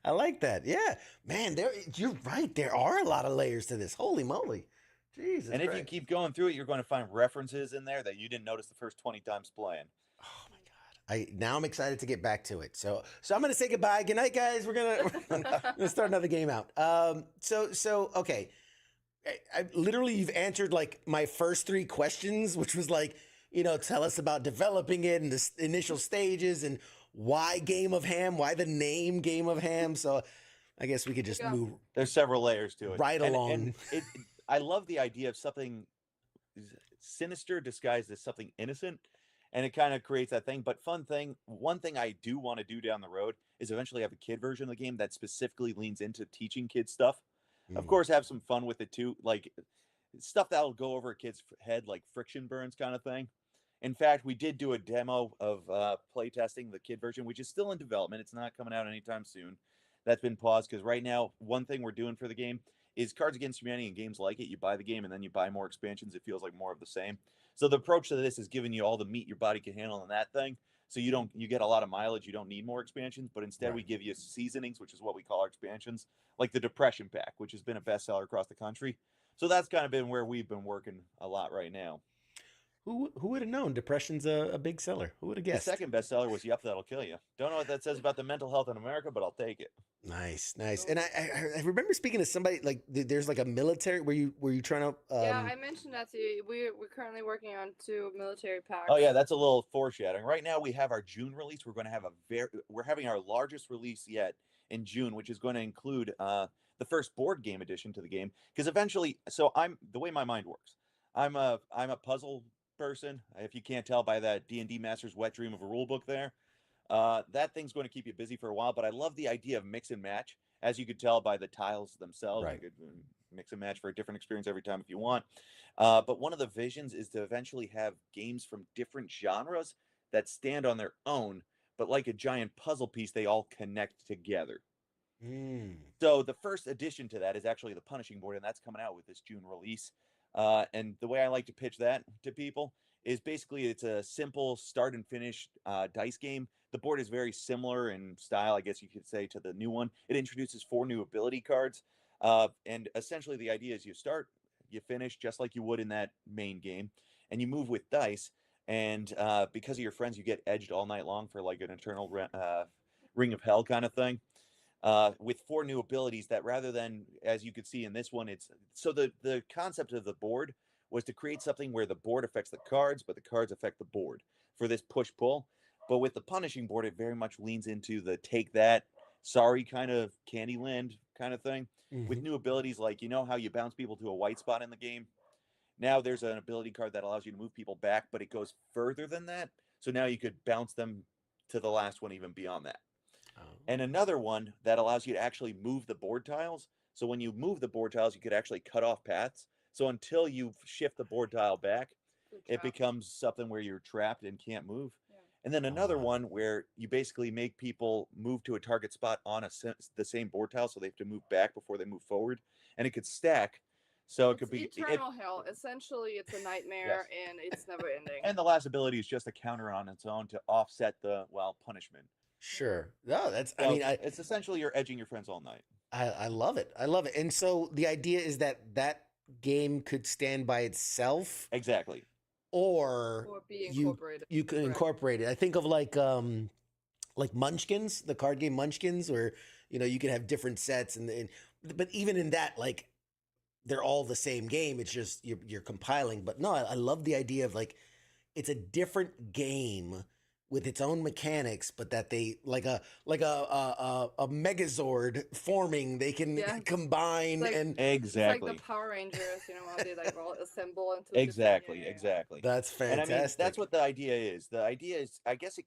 I like that. Yeah, man. You're right. There are a lot of layers to this. Holy moly, Jesus! And if you Christ. keep going through it, you're going to find references in there that you didn't notice the first 20 times playing. Now I'm excited to get back to it. So I'm gonna say goodbye. Good night, guys. We're gonna start another game out. So okay. I literally you've answered like my first 3 questions, which was like, tell us about developing it and the initial stages and why Game of Ham, why the name Game of Ham. So I guess we could just move. There's several layers to it. Right along. And I love the idea of something sinister disguised as something innocent. And it kind of creates that thing. But one thing I do want to do down the road is eventually have a kid version of the game that specifically leans into teaching kids stuff. Of course, have some fun with it too, like stuff that'll go over a kid's head, like friction burns kind of thing. In fact, we did do a demo of playtesting the kid version, which is still in development. It's not coming out anytime soon. That's been paused because right now, one thing we're doing for the game is Cards Against Humanity and games like it. You buy the game and then you buy more expansions. It feels like more of the same. So the approach to this is giving you all the meat your body can handle in that thing. So you get a lot of mileage. You don't need more expansions, but instead we give you seasonings, which is what we call our expansions, like the Depression Pack, which has been a bestseller across the country. So that's kind of been where we've been working a lot right now. Who would have known Depression's a big seller? Who would have guessed? The second bestseller was Yup, That'll Kill You. Don't know what that says about the mental health in America, but I'll take it. Nice. And I remember speaking to somebody like there's like a military where you trying to yeah, I mentioned that to you. We're currently working on 2 military packs. Oh yeah, that's a little foreshadowing. Right now we have our June release. We're going to have we're having our largest release yet in June, which is going to include the first board game addition to the game. Because eventually, so the way my mind works, I'm a puzzle person. If you can't tell by that D&D Masters wet dream of a rule book there, that thing's going to keep you busy for a while. But I love the idea of mix and match, as you could tell by the tiles themselves. Right. You could mix and match for a different experience every time if you want. But one of the visions is to eventually have games from different genres that stand on their own, but like a giant puzzle piece, they all connect together. So the first addition to that is actually the Punishing Board, and that's coming out with this June release. And the way I like to pitch that to people is basically it's a simple start and finish dice game. The board is very similar in style, I guess you could say, to the new one. It introduces 4 new ability cards. And essentially the idea is you start, you finish just like you would in that main game, and you move with dice. And because of your friends, you get edged all night long for like an eternal ring of hell kind of thing. With 4 new abilities that rather than, as you could see in this one, it's so the concept of the board was to create something where the board affects the cards, but the cards affect the board for this push-pull. But with the Punishing Board, it very much leans into the take that, sorry kind of Candyland kind of thing, with new abilities like, you know how you bounce people to a white spot in the game? Now there's an ability card that allows you to move people back, but it goes further than that. So now you could bounce them to the last one even beyond that. And another one that allows you to actually move the board tiles. So when you move the board tiles, you could actually cut off paths. So until you shift the board tile back, it becomes something where you're trapped and can't move. Yeah. And then another one where you basically make people move to a target spot on the same board tile, so they have to move back before they move forward. And it could stack. So it could be eternal hell. Essentially, it's a nightmare, and it's never ending. And the last ability is just a counter on its own to offset the punishment. Sure. No, that's. So I mean, it's essentially you're edging your friends all night. I love it. I love it. And so the idea is that game could stand by itself. Exactly. Or be incorporated. You could incorporate it. I think of like like Munchkins, the card game Munchkins, where you can have different sets, but even in that, like, they're all the same game. It's just you're compiling. But no, I love the idea of like it's a different game with its own mechanics, but that they like a Megazord forming. They can combine and exactly. It's like the Power Rangers, how they like all assemble into Exactly. That's fantastic. And I mean, that's what the idea is. The idea is, I guess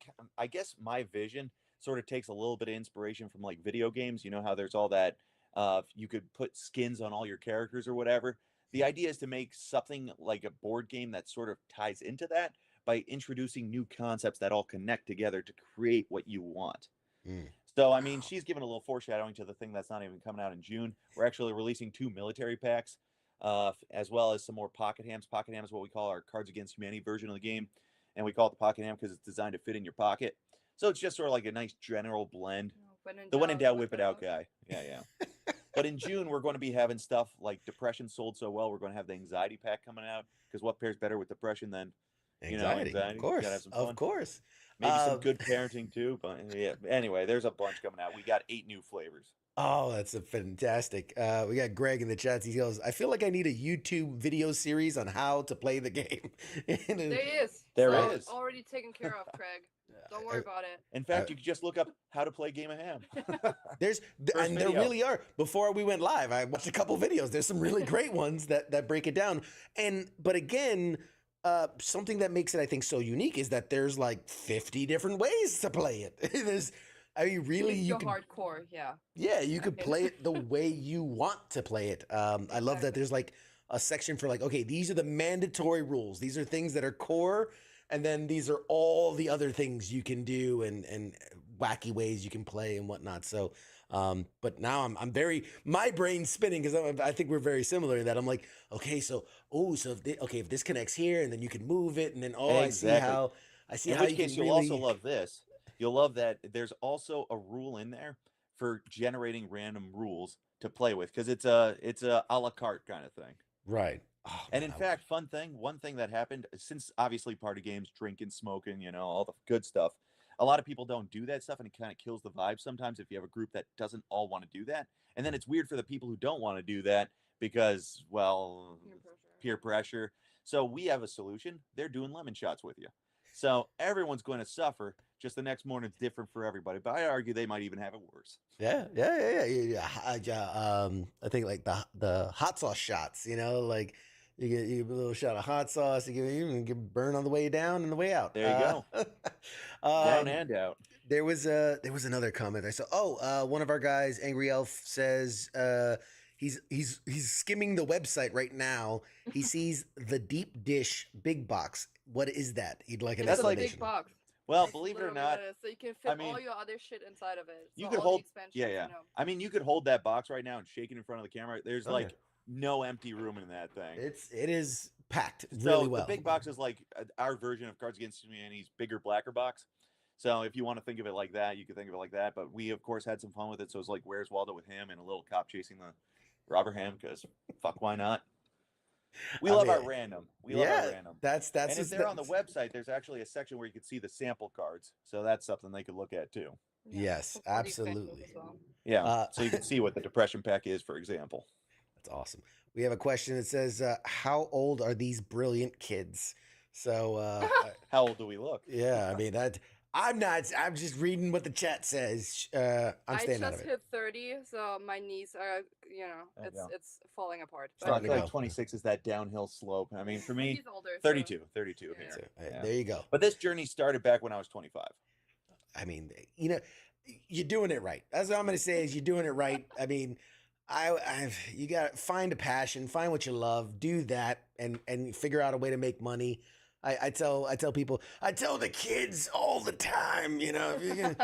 my vision sort of takes a little bit of inspiration from like video games. You know how there's all that you could put skins on all your characters or whatever. The idea is to make something like a board game that sort of ties into that by introducing new concepts that all connect together to create what you want. So, I mean, she's given a little foreshadowing to the thing that's not even coming out in June. We're actually releasing 2 military packs, as well as some more Pocket Hams. Pocket Ham is what we call our Cards Against Humanity version of the game, and we call it the Pocket Ham because it's designed to fit in your pocket. So it's just sort of like a nice general blend. The when in doubt, whip it out guy. Yeah. But in June, we're going to be having stuff like Depression sold so well. We're going to have the Anxiety pack coming out, because what pairs better with Depression than anxiety? Of course, gotta have some fun. of course. Maybe some good parenting too. But yeah, anyway, there's a bunch coming out. We got 8 new flavors. Oh, that's a fantastic. We got Greg in the chat. He goes, I feel like I need a YouTube video series on how to play the game. There is already taken care of, Craig. Don't worry about it. In fact, you could just look up how to play Game of Ham. There really are. Before we went live, I watched a couple videos. There's some really great ones that break it down. But again, something that makes it, I think, so unique is that there's like 50 different ways to play it. You can hardcore, yeah. Yeah, you could play it the way you want to play it. I love that there's like a section for like, okay, these are the mandatory rules. These are things that are core, and then these are all the other things you can do and wacky ways you can play and whatnot. So, but now I'm very, my brain's spinning because I think we're very similar in that. I'm like, okay, if this connects here, and then you can move it, and then Exactly. I see In how which you case, can you'll really. also love this. You'll love that there's also a rule in there for generating random rules to play with, because it's a la carte kind of thing. Right. And in fact, one thing that happened, since obviously party games, drinking, smoking, all the good stuff, a lot of people don't do that stuff, and it kind of kills the vibe sometimes if you have a group that doesn't all want to do that. And then it's weird for the people who don't want to do that because, well, peer pressure. So we have a solution. They're doing lemon shots with you. So everyone's going to suffer. Just the next morning's different for everybody. But I argue they might even have it worse. Yeah. I think like the hot sauce shots, like you get a little shot of hot sauce, you get burn on the way down and the way out. There you go. Down and out. There was another comment I saw. One of our guys, Angry Elf, says he's skimming the website right now. He sees the deep dish big box. What is that? He'd like an That's like explanation. big box. Well, believe it or not, so you can fit all your other shit inside of it. You So could all hold. the expansions, Yeah. I mean, you could hold that box right now and shake it in front of the camera. There's no empty room in that thing. It is packed So really well. the big box is like our version of Cards Against Humanity's bigger, blacker box. So if you want to think of it like that, you could think of it like that. But we, of course, had some fun with it. So it's like Where's Waldo with him and a little cop chasing the robber ham, because fuck, why not? We love our random. We love our random. That's and if they're on the website, there's actually a section where you can see the sample cards. So that's something they could look at too. Yes, absolutely. Yeah. So you can see what the Depression pack is, for example. That's awesome. We have a question that says, how old are these brilliant kids? So how old do we look? Yeah, I mean I'm just reading what the chat says. I'm staying out of I just it. hit 30, so my knees are, it's falling apart. So I feel like 26 is that downhill slope. I mean, for me, He's older, 32 here. There you go. But this journey started back when I was 25. I mean, you're doing it right. That's what I'm going to say is you're doing it right. I mean, you got to find a passion, find what you love, do that, and figure out a way to make money. I tell people, I tell the kids all the time, if you can,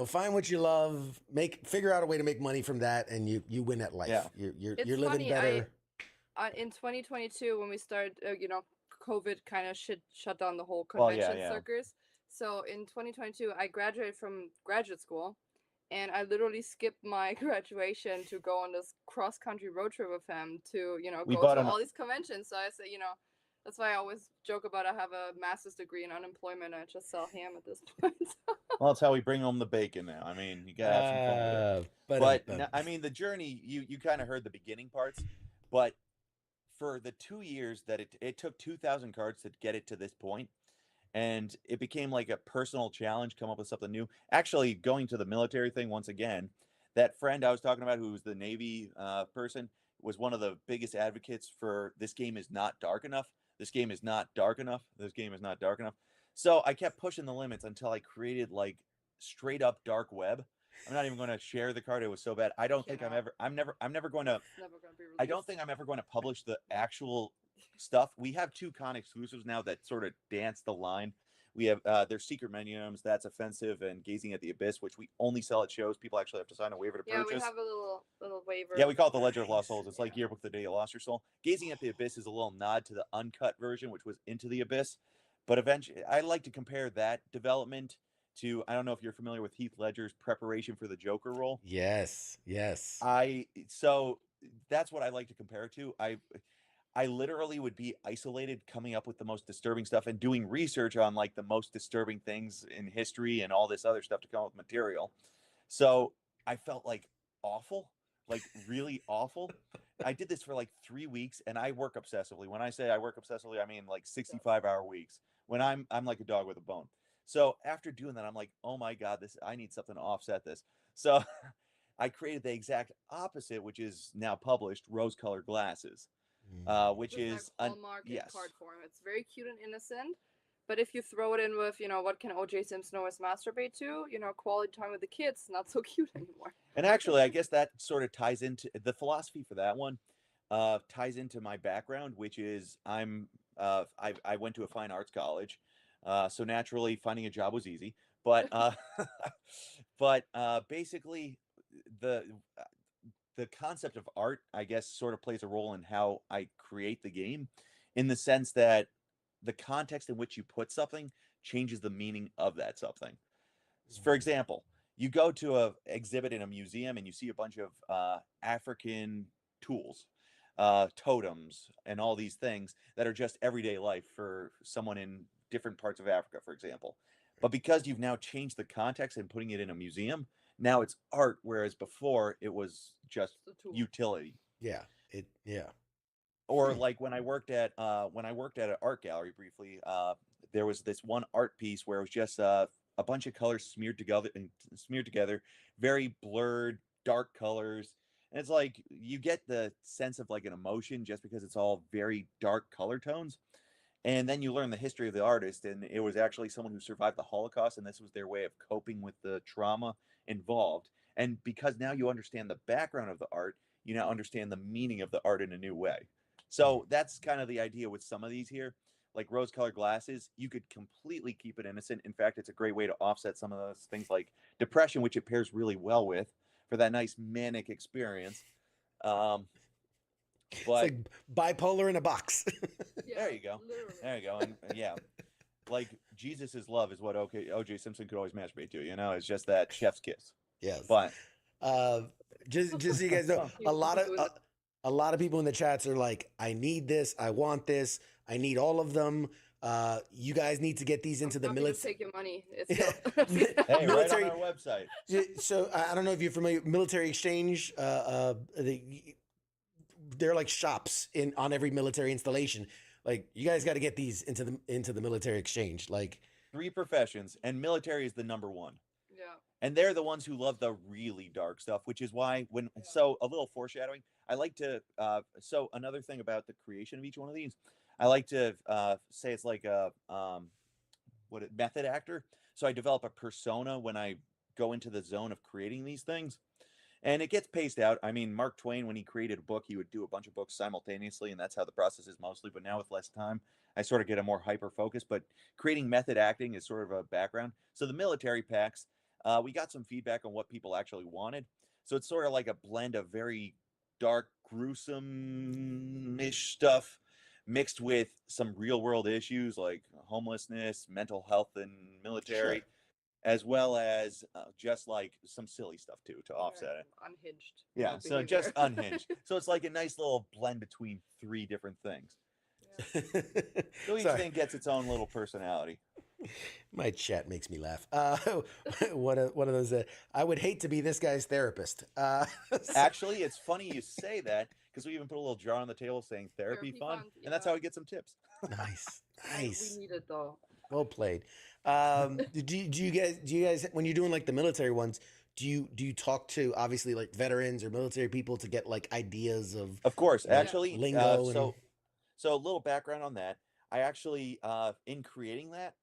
find what you love, figure out a way to make money from that, and you win at life. Yeah. You're living better. In 2022, when we started, COVID kind of shut down the whole convention circus. So in 2022, I graduated from graduate school, and I literally skipped my graduation to go on this cross-country road trip with him to, go to all these conventions. So I said, That's why I always joke about I have a master's degree in unemployment. I just sell ham at this point. Well, that's how we bring home the bacon now. I mean, you gotta have some fun with it. But I mean, the journey, you kind of heard the beginning parts, but for the 2 years that it took 2,000 cards to get it to this point, and it became like a personal challenge, come up with something new. Actually, going to the military thing once again, that friend I was talking about, who was the Navy person, was one of the biggest advocates for this game is not dark enough. This game is not dark enough. This game is not dark enough. So I kept pushing the limits until I created like straight up dark web. I'm not even going to share the card. It was so bad. I don't think I'm never going to. I don't think I'm ever going to publish the actual stuff. We have 2 con exclusives now that sort of dance the line. We have their secret menus, That's Offensive, and Gazing at the Abyss, which we only sell at shows. People actually have to sign a waiver to purchase. Yeah, we have a little waiver. Yeah, we call it the Ledger of Lost Souls. It's like Yearbook the Day You Lost Your Soul. Gazing at the Abyss is a little nod to the uncut version, which was Into the Abyss. But eventually, I like to compare that development to, I don't know if you're familiar with Heath Ledger's preparation for the Joker role. Yes. So that's what I like to compare it to. I literally would be isolated coming up with the most disturbing stuff and doing research on like the most disturbing things in history and all this other stuff to come up with material. So I felt like awful, like really awful. I did this for like 3 weeks, and I work obsessively. When I say I work obsessively, I mean like 65-hour weeks. When I'm like a dog with a bone. So after doing that, I'm like, oh my God, I need something to offset this. So I created the exact opposite, which is now published, Rose-Colored Glasses. Which is Hallmark in card form. It's very cute and innocent, but if you throw it in with, what can O.J. Simpson always masturbate to, quality time with the kids, not so cute anymore. And actually, I guess that sort of ties into the philosophy for that one. Ties into my background, which is I went to a fine arts college, so naturally finding a job was easy. But basically the concept of art, I guess, sort of plays a role in how I create the game, in the sense that the context in which you put something changes the meaning of that something. For example, you go to a exhibit in a museum and you see a bunch of African tools, totems, and all these things that are just everyday life for someone in different parts of Africa, for example. But because you've now changed the context and putting it in a museum, now it's art, whereas before it was just utility. Yeah. Or like when I worked at an art gallery briefly, there was this one art piece where it was just a bunch of colors smeared together, very blurred, dark colors. And it's like you get the sense of like an emotion just because it's all very dark color tones. And then you learn the history of the artist, and it was actually someone who survived the Holocaust, and this was their way of coping with the trauma involved. And because now you understand the background of the art, you now understand the meaning of the art in a new way. So that's kind of the idea with some of these here. Like Rose-Colored Glasses, you could completely keep it innocent. In fact, it's a great way to offset some of those things like depression, which it pairs really well with for that nice manic experience. But it's like bipolar in a box. There you go. There you go. And yeah, like Jesus' love is what O.J. Simpson could always masturbate to. It's just that chef's kiss. Yes. But just so you guys know, a lot of people in the chats are like, I need this, I want this, I need all of them. You guys need to get these into the military. Take your money. Hey, military, right on our website. So I don't know if you're familiar. Military Exchange. They're like shops on every military installation. Like, you guys got to get these into the Military Exchange. Like 3 professions, and military is the number 1. Yeah. And they're the ones who love the really dark stuff, which is why so a little foreshadowing. I like to so another thing about the creation of each one of these, I like to say it's like a method actor. So I develop a persona when I go into the zone of creating these things. And it gets paced out. I mean, Mark Twain, when he created a book, he would do a bunch of books simultaneously, and that's how the process is mostly. But now with less time, I sort of get a more hyper focus. But creating method acting is sort of a background. So the military packs, we got some feedback on what people actually wanted. So it's sort of like a blend of very dark, gruesome-ish stuff mixed with some real-world issues like homelessness, mental health, and military. Sure. As well as just like some silly stuff too to offset it. Unhinged. Yeah, so just unhinged. So it's like a nice little blend between 3 different things. So each Sorry. thing gets its own little personality. My chat makes me laugh. One of those. I would hate to be this guy's therapist. Actually, it's funny you say that because we even put a little jar on the table saying therapy fund, and that's how we get some tips. Nice, We nice. need it though. Well played. Do you guys when you're doing like the military ones? Do you talk to obviously like veterans or military people to get like ideas of? Of course, like, actually, lingo so a little background on that. I actually, in creating that,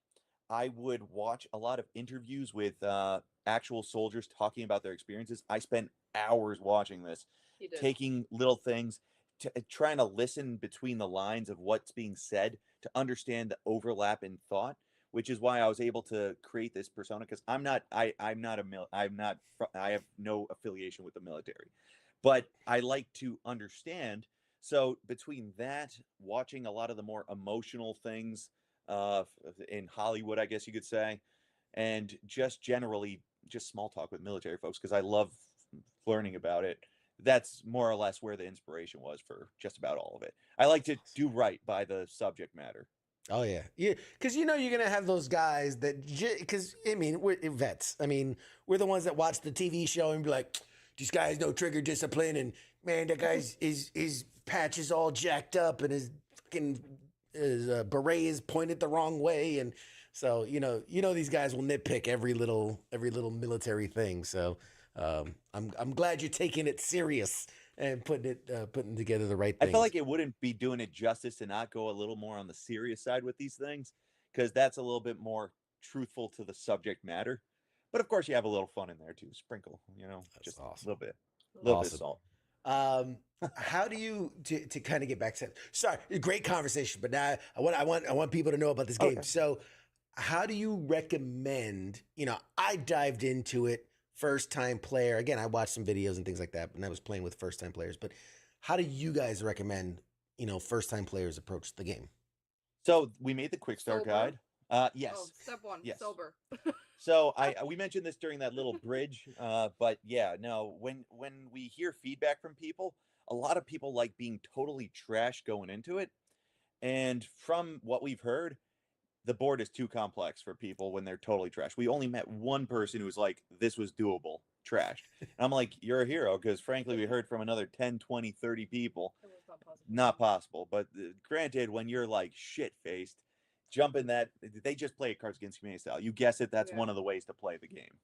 I would watch a lot of interviews with actual soldiers talking about their experiences. I spent hours watching this, He did. taking little things, trying to listen between the lines of what's being said to understand the overlap in thought, which is why I was able to create this persona. Because I'm not I have no affiliation with the military, but I like to understand. So between that, watching a lot of the more emotional things in Hollywood, I guess you could say, and just generally just small talk with military folks because I love learning about it. That's more or less where the inspiration was for just about all of it. I like to do right by the subject matter. Oh yeah, because you're gonna have those guys that because I mean we're vets. I mean we're the ones that watch the TV show and be like, these guys no trigger discipline, and man, that guy's his patch is all jacked up and his fucking beret is pointed the wrong way, and so these guys will nitpick every little military thing. So I'm glad you're taking it serious and putting together the right I things. feel like it wouldn't be doing it justice to not go a little more on the serious side with these things, because that's a little bit more truthful to the subject matter. But of course, you have a little fun in there too. Sprinkle, That's just awesome. a little bit of salt. How do you to kind of get back to sorry, great conversation, but now I want people to know about this game. Okay. So how do you recommend, I dived into it first time player. Again, I watched some videos and things like that, and I was playing with first time players, but how do you guys recommend, first time players approach the game? So we made the quick start Sober? guide. Yes. Oh, step one, Yes. sober. So we mentioned this during that little bridge, but yeah, no. When we hear feedback from people, a lot of people like being totally trash going into it, and from what we've heard, the board is too complex for people when they're totally trash. We only met one person who was like, this was doable, trashed. And I'm like, you're a hero, because frankly, we heard from another 10, 20, 30 people, It was not possible. not possible. But granted, when you're like shit-faced, jump in that, they just play Cards Against Humanity style. You guess it, that's Yeah. one of the ways to play the game.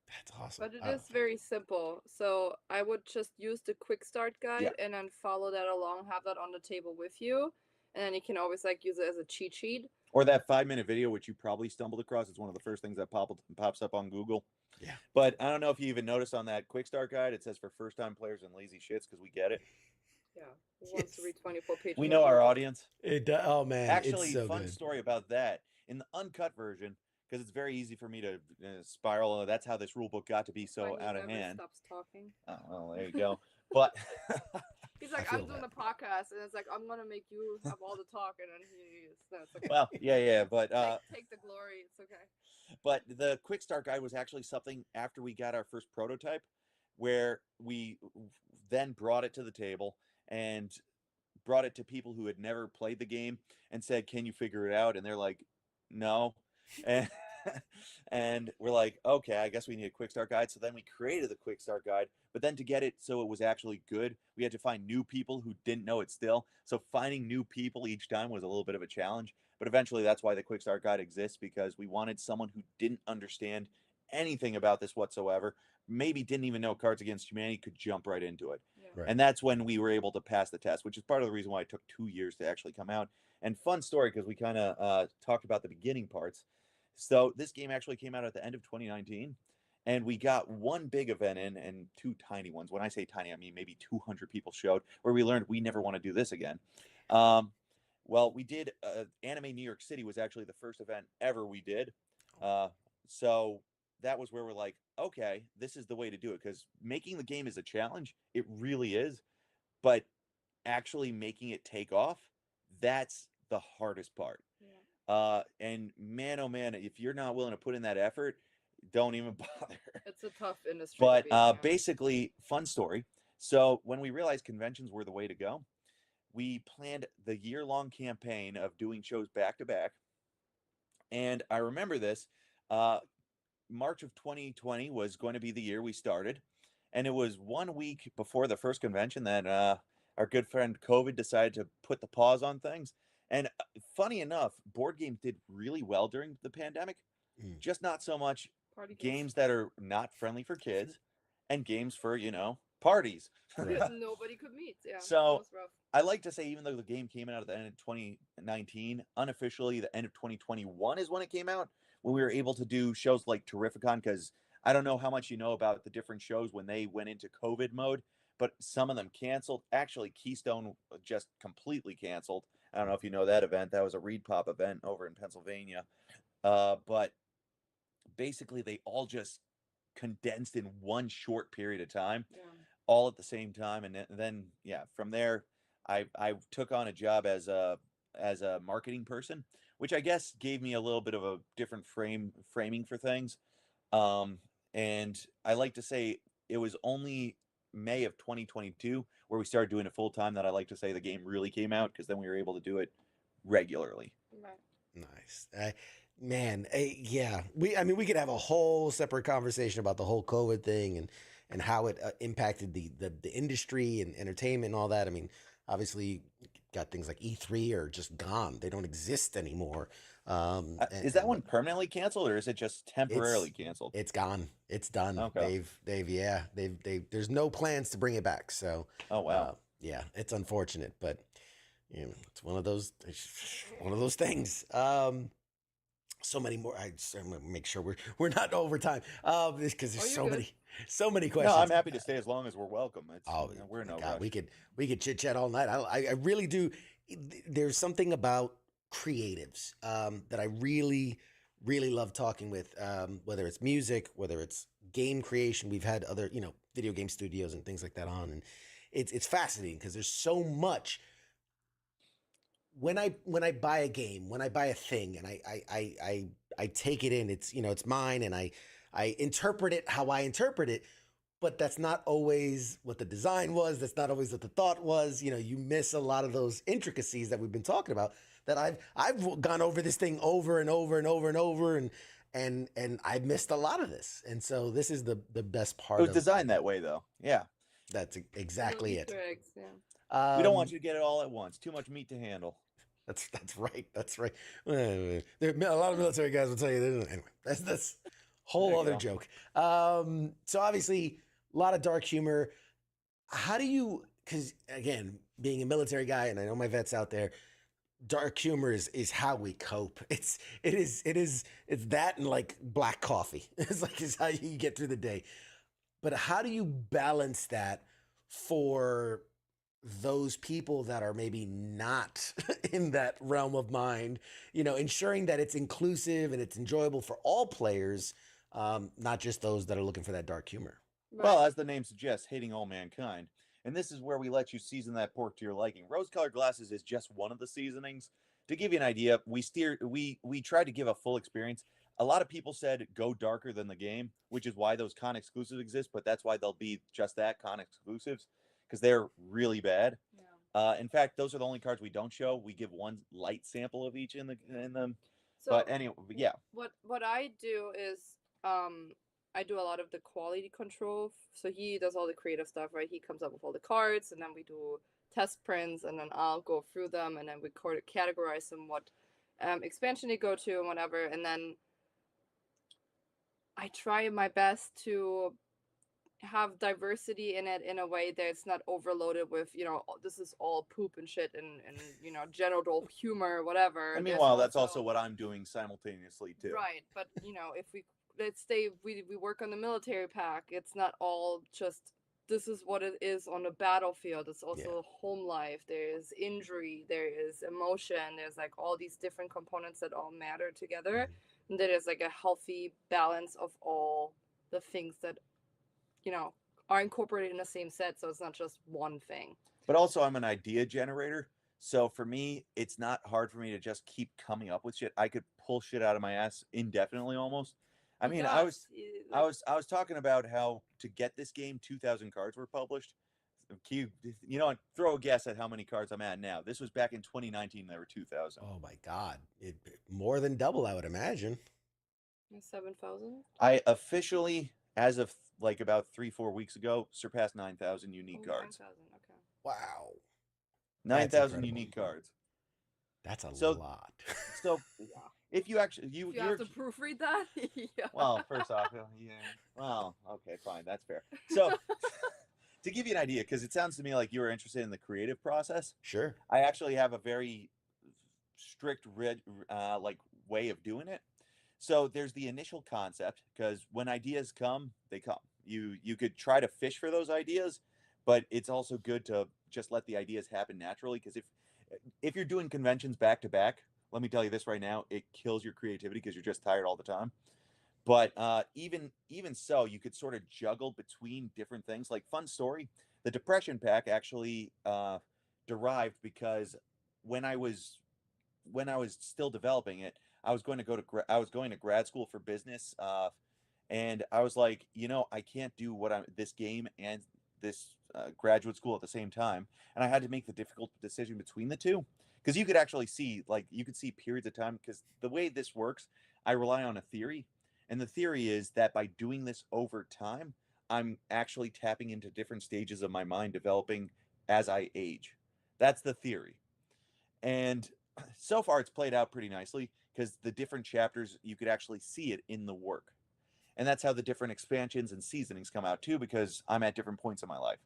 That's awesome. But it is very simple. So I would just use the quick start guide and then follow that along, have that on the table with you. And then you can always use it as a cheat sheet. Or that 5-minute video, which you probably stumbled across. It's one of the first things that pops up on Google. Yeah. But I don't know if you even noticed on that quick start guide, it says for first-time players and lazy shits, because we get it. Yeah. Who wants to read 24 pages? We of know our Google? audience. Oh man, Actually, it's so fun good. story about that. In the uncut version, because it's very easy for me to spiral. That's how this rule book got to be so When he out of never hand. stops talking. Oh, well, there you go. But He's like, I'm doing the podcast, and it's like, I'm gonna make you have all the talk, and then it's okay. well, yeah, but take the glory. It's okay. But the quick start guide was actually something after we got our first prototype, where we then brought it to the table and brought it to people who had never played the game and said, can you figure it out? And they're like, no. And, and we're like, okay, I guess we need a quick start guide. So then we created the quick start guide, but then to get it so it was actually good, we had to find new people who didn't know it still. So finding new people each time was a little bit of a challenge, but eventually that's why the quick start guide exists, because we wanted someone who didn't understand anything about this whatsoever, maybe didn't even know Cards Against Humanity, could jump right into it. Yeah. Right. And that's when we were able to pass the test, which is part of the reason why it took 2 years to actually come out. And fun story, because we kind of talked about the beginning parts. So this game actually came out at the end of 2019, and we got one big event in and 2 tiny ones. When I say tiny, I mean maybe 200 people showed, where we learned we never want to do this again. Well, we did Anime New York City was actually the first event ever we did. So that was where we're like, okay, this is the way to do it, because making the game is a challenge. It really is. But actually making it take off, that's the hardest part. Yeah. And man, oh man, if you're not willing to put in that effort, don't even bother. It's a tough industry. But basically, fun story. So when we realized conventions were the way to go, we planned the year-long campaign of doing shows back to back. And I remember this. March of 2020 was going to be the year we started, and it was 1 week before the first convention that our good friend COVID decided to put the pause on things. And funny enough, board games did really well during the pandemic, just not so much Party games. games that are not friendly for kids and games for, you know, parties. Because nobody could meet. Yeah. that So was rough. I like to say, even though the game came out at the end of 2019, unofficially the end of 2021 is when it came out, when we were able to do shows like Terrificon, because I don't know how much you know about the different shows when they went into COVID mode, but some of them canceled. Actually, Keystone just completely canceled. I don't know if you know that event. That was a Reed Pop event over in Pennsylvania. But basically, they all just condensed in one short period of time, all at the same time. And then yeah, from there, I took on a job as a marketing person, which I guess gave me a little bit of a different framing for things. And I like to say it was only May of 2022 where we started doing it full time that I like to say the game really came out, because then we were able to do it regularly. Nice. Man, yeah. I mean, we could have a whole separate conversation about the whole COVID thing and how it impacted the industry and entertainment and all that. I mean, obviously, got things like E3 are just gone; they don't exist anymore. Is that one permanently canceled, or is it just temporarily canceled? It's gone. It's done. Okay. They've there's no plans to bring it back. So, oh wow, yeah, it's unfortunate, but you know, it's one of those things. So many more. I'm gonna make sure we're not over time. Because there's so many questions. No, I'm happy to stay as long as we're welcome. We're in no God, rush. we could chit chat all night. I really do. There's something about creatives that I really love talking with. Whether it's music, whether it's game creation, we've had other video game studios and things like that on, and it's fascinating because there's so much. When I buy a game, when I buy a thing, and I take it in, it's mine, and I interpret it how I interpret it, but that's not always what the design was. That's not always what the thought was. You miss a lot of those intricacies that we've been talking about. That I've gone over this thing over and over and over and over, and I missed a lot of this. And so this is the best part. It was designed that way, though. Yeah, that's exactly it. Eggs, yeah. We don't want you to get it all at once. Too much meat to handle. That's right. That's right. A lot of military guys will tell you that. Anyway, that's whole other joke. So obviously a lot of dark humor. How do you? Because again, being a military guy, and I know my vets out there, dark humor is how we cope. It's that and like black coffee. It's how you get through the day. But how do you balance that for those people that are maybe not in that realm of mind, ensuring that it's inclusive and it's enjoyable for all players, not just those that are looking for that dark humor? Well, as the name suggests, hating all mankind. And this is where we let you season that pork to your liking. Rose-colored glasses is just one of the seasonings. To give you an idea, we tried to give a full experience. A lot of people said go darker than the game, which is why those con exclusives exist, but that's why they'll be just that, con exclusives, because they're really bad. Yeah. In fact, those are the only cards we don't show. We give one light sample of each in them. So, but anyway, yeah. What I do is I do a lot of the quality control. So he does all the creative stuff, right? He comes up with all the cards, and then we do test prints, and then I'll go through them, and then we categorize them, what expansion they go to and whatever. And then I try my best to have diversity in it in a way that it's not overloaded with, this is all poop and shit and genital humor, whatever. And meanwhile, that's also what I'm doing simultaneously too. Right, but if we work on the military pack, it's not all just this is what it is on the battlefield. It's also home life. There's injury, there is emotion, there's like all these different components that all matter together. And there is like a healthy balance of all the things that are incorporated in the same set, so it's not just one thing. But also, I'm an idea generator, so for me, it's not hard for me to just keep coming up with shit. I could pull shit out of my ass indefinitely, almost. I mean, I was talking about how to get this game, 2,000 cards were published. You know, throw a guess at how many cards I'm at now. This was back in 2019. There were 2,000. Oh my God, more than double, I would imagine. 7,000. I officially, as of like about 3-4 weeks ago, surpassed 9,000 unique cards. 9,000. Okay. Wow, 9,000 unique cards. That's a So- lot. So if you actually You have to proofread that. Yeah. well, first off, yeah. Well, okay, fine, that's fair. So to give you an idea, because it sounds to me like you were interested in the creative process. Sure. I actually have a very strict like way of doing it. So there's the initial concept, because when ideas come, they come. You could try to fish for those ideas, but it's also good to just let the ideas happen naturally. Because if you're doing conventions back to back, let me tell you this right now, it kills your creativity because you're just tired all the time. But even so, you could sort of juggle between different things. Like, fun story, the Depression pack actually derived because when I was still developing it, I was going to grad school for business, and I was like, I can't do this game and this graduate school at the same time, and I had to make the difficult decision between the two, because you could actually see, you could see periods of time, because the way this works, I rely on a theory, and the theory is that by doing this over time, I'm actually tapping into different stages of my mind developing as I age. That's the theory. And so far it's played out pretty nicely, because the different chapters, you could actually see it in the work. And that's how the different expansions and seasonings come out too, because I'm at different points in my life.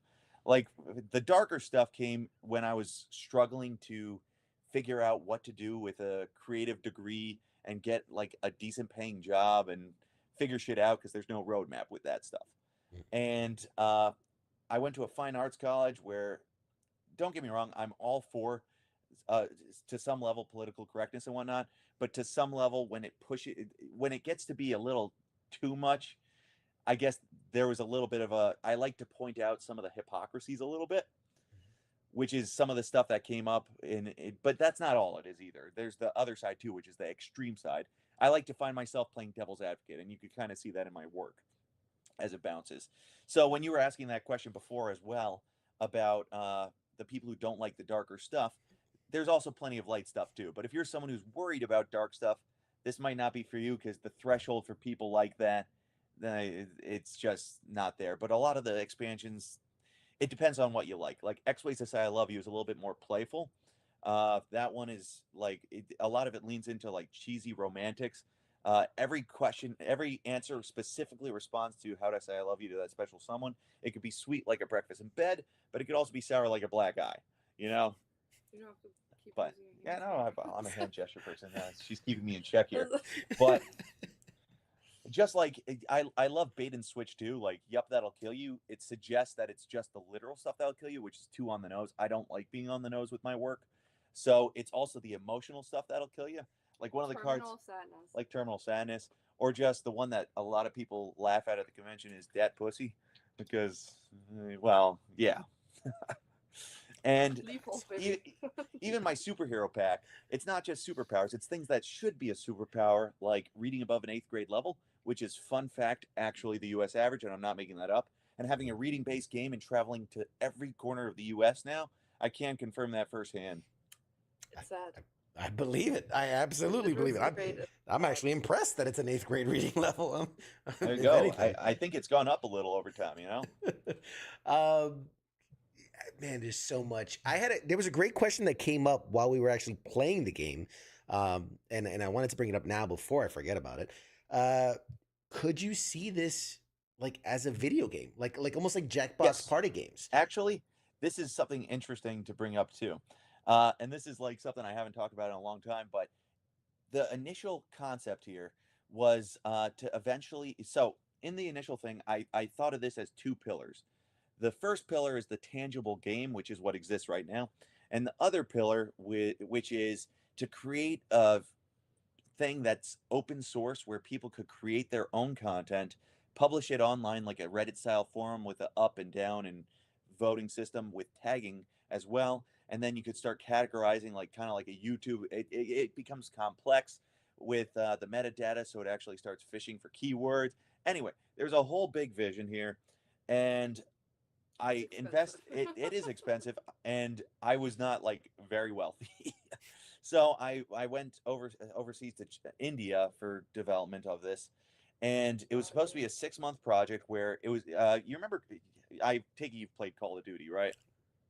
Like, the darker stuff came when I was struggling to figure out what to do with a creative degree and get like a decent paying job and figure shit out, because there's no roadmap with that stuff. And I went to a fine arts college where, don't get me wrong, I'm all for to some level political correctness and whatnot, but to some level, when it gets to be a little too much, I guess there was a little bit of I like to point out some of the hypocrisies a little bit, which is some of the stuff that came up in it, but that's not all it is either. There's the other side too, which is the extreme side. I like to find myself playing devil's advocate, and you could kind of see that in my work as it bounces. So when you were asking that question before as well about the people who don't like the darker stuff, there's also plenty of light stuff too. But if you're someone who's worried about dark stuff, this might not be for you, because the threshold for people like that, it's just not there. But a lot of the expansions, it depends on what you like. Like, X-Ways to Say I Love You is a little bit more playful. That one is like, a lot of it leans into like cheesy romantics. Every answer specifically responds to how to say I love you to that special someone. It could be sweet like a breakfast in bed, but it could also be sour like a black eye, You don't have to keep But using yeah, it. no, I'm a hand gesture person. She's keeping me in check here. But just like I love bait and switch too. Like, yup, that'll kill you. It suggests that it's just the literal stuff that'll kill you, which is too on the nose. I don't like being on the nose with my work. So it's also the emotional stuff that'll kill you. Like one of the cards, Sadness. like Terminal Sadness, or just the one that a lot of people laugh at the convention is Dat Pussy, because, well, yeah. And Lethal, baby. even my superhero pack, it's not just superpowers, it's things that should be a superpower, like reading above an 8th grade level, which is, fun fact, actually the US average, and I'm not making that up, and having a reading based game and traveling to every corner of the US now. I can confirm that firsthand. It's sad. I believe it. I absolutely believe it. I'm actually impressed that it's an 8th grade reading level. There you if go. anything. I think it's gone up a little over time, Man, there's so much. There was a great question that came up while we were actually playing the game, and I wanted to bring it up now before I forget about it. Could you see this like as a video game, like almost like Jackbox Yes. party games? Actually, this is something interesting to bring up too. And this is like something I haven't talked about in a long time, but the initial concept here was to eventually, so in the initial thing, I thought of this as 2 pillars. The first pillar is the tangible game, which is what exists right now. And the other pillar, which is to create a thing that's open source, where people could create their own content, publish it online like a Reddit style forum with an up and down and voting system with tagging as well. And then you could start categorizing, like kind of like a YouTube. It becomes complex with the metadata, so it actually starts fishing for keywords. Anyway, there's a whole big vision here, and I invest. It is expensive, and I was not like very wealthy. So I went overseas to India for development of this, and it was supposed to be a 6-month project where it was. You remember? I take it you've played Call of Duty, right?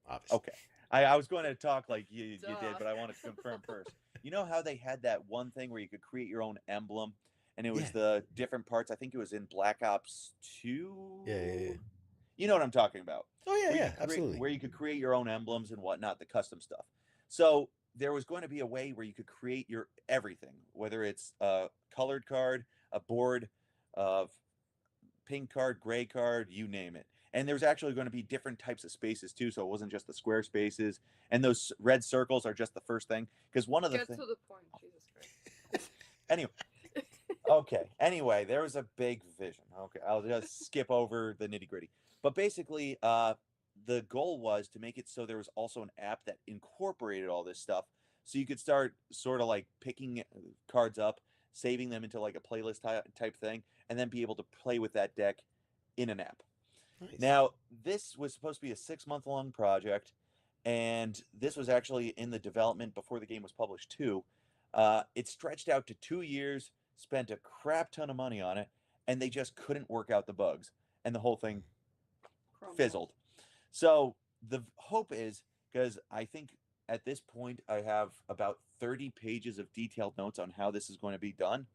Obviously. Okay. I was going to talk like you did, Duh. but I wanted to confirm first. You know how they had that one thing where you could create your own emblem, and it was Yeah. the different parts. I think it was in Black Ops 2. Yeah. You know what I'm talking about. Oh yeah, Where you yeah, could create- absolutely. Where you could create your own emblems and whatnot, the custom stuff. So there was going to be a way where you could create your everything, whether it's a colored card, a board, a pink card, gray card, you name it. And there's actually going to be different types of spaces too, so it wasn't just the square spaces. And those red circles are just the first thing, because one of the Get things. to the point, Jesus Christ. Anyway, okay. Anyway, there was a big vision. Okay, I'll just skip over the nitty gritty. But basically, the goal was to make it so there was also an app that incorporated all this stuff, so you could start sort of like picking cards up, saving them into like a playlist type thing, and then be able to play with that deck in an app. Nice. Now, this was supposed to be a 6-month-long project, and this was actually in the development before the game was published too. It stretched out to 2 years, spent a crap ton of money on it, and they just couldn't work out the bugs, and the whole thing fizzled. So the hope is, because I think at this point I have about 30 pages of detailed notes on how this is going to be done.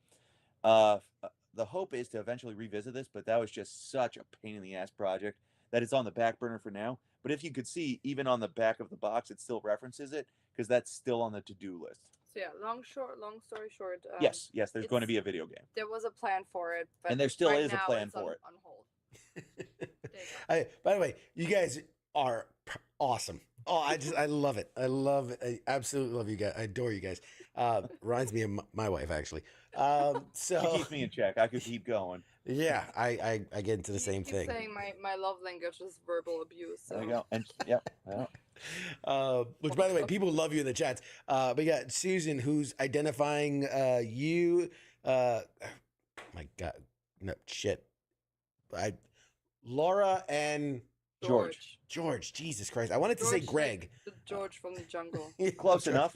The hope is to eventually revisit this, but that was just such a pain in the ass project that it's on the back burner for now. But if you could see, even on the back of the box, it still references it, because that's still on the to-do list. So yeah, long story short. Yes, there's going to be a video game. There was a plan for it, but And there still right is a now plan it's for it. on hold. There you go. By the way, you guys are awesome. Oh, I love it. I love it. I absolutely love you guys. I adore you guys. Reminds me of my wife, actually. So She keeps me in check. I could keep going. yeah, I get into the same Keep thing. saying my love language is verbal abuse. So. There you go. And yep. Which, by the way, people love you in the chats. But yeah, Susan, who's identifying you. My God, no shit. Laura and George, Jesus Christ! I wanted to say George, Greg. The George from the jungle. Close enough.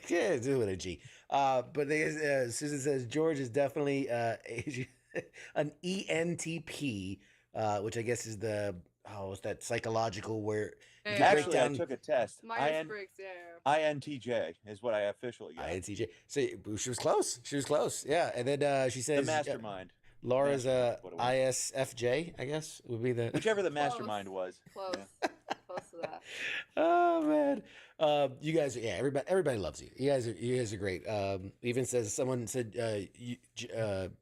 Yeah, do it a G. But Susan says George is definitely an ENTP, which I guess is it's that psychological where you break Actually, I down took a test. Myers-Briggs, yeah. INTJ is what I officially got. INTJ. So she was close. She was close. Yeah, and then she says The mastermind. Laura's Mastermind, what it was. ISFJ, I guess would be the Whichever the mastermind was. Close. Close to that. Oh man, you guys, yeah, everybody loves you. You guys are great. Even someone said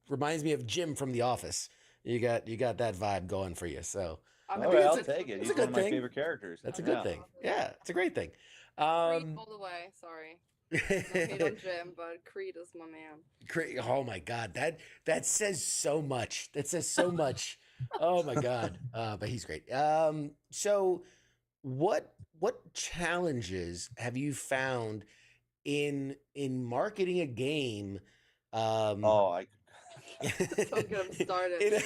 reminds me of Jim from The Office. You got that vibe going for you. So I'm All a right, big I'll fan. take it. it's He's a one good of my thing. favorite characters. That's a good thing. Yeah, it's a great thing. Creed all the way. Sorry. No hate on Jim, but Creed is my man. Oh my God, that says so much. That says so much. Oh my God, but he's great. So what challenges have you found in marketing a game? I Don't get him started.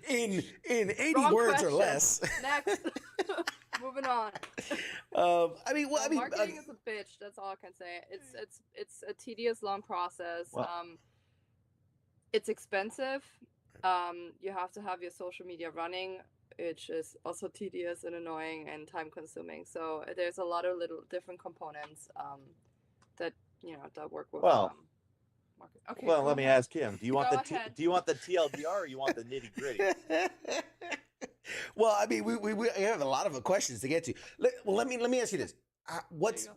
in 80 Wrong words or question. less. Next. Moving on. Marketing is a bitch. That's all I can say. It's a tedious, long process. Well- It's expensive. You have to have your social media running, which is also tedious and annoying and time consuming. So there's a lot of little different components that that work with. Well, market. Okay. well, go let me ahead. ask him. Do you want Go the ahead. do you want the TLDR or you want the nitty gritty? Well, I mean, we have a lot of questions to get to. Let me ask you this: what's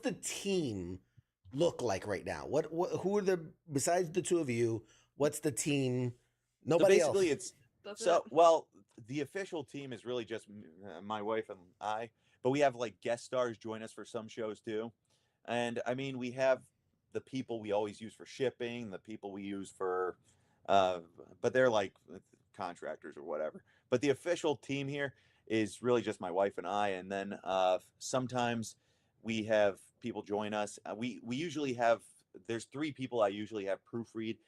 the team look like right now? What who are besides the two of you? What's the team? Nobody so basically, else. That's so it. well, the official team is really just my wife and I, but we have like guest stars join us for some shows too. And I mean, we have the people we always use for shipping, the people we use for, but they're like contractors or whatever. But the official team here is really just my wife and I, and then sometimes we have people join us. We usually have. There's 3 people I usually have proofread.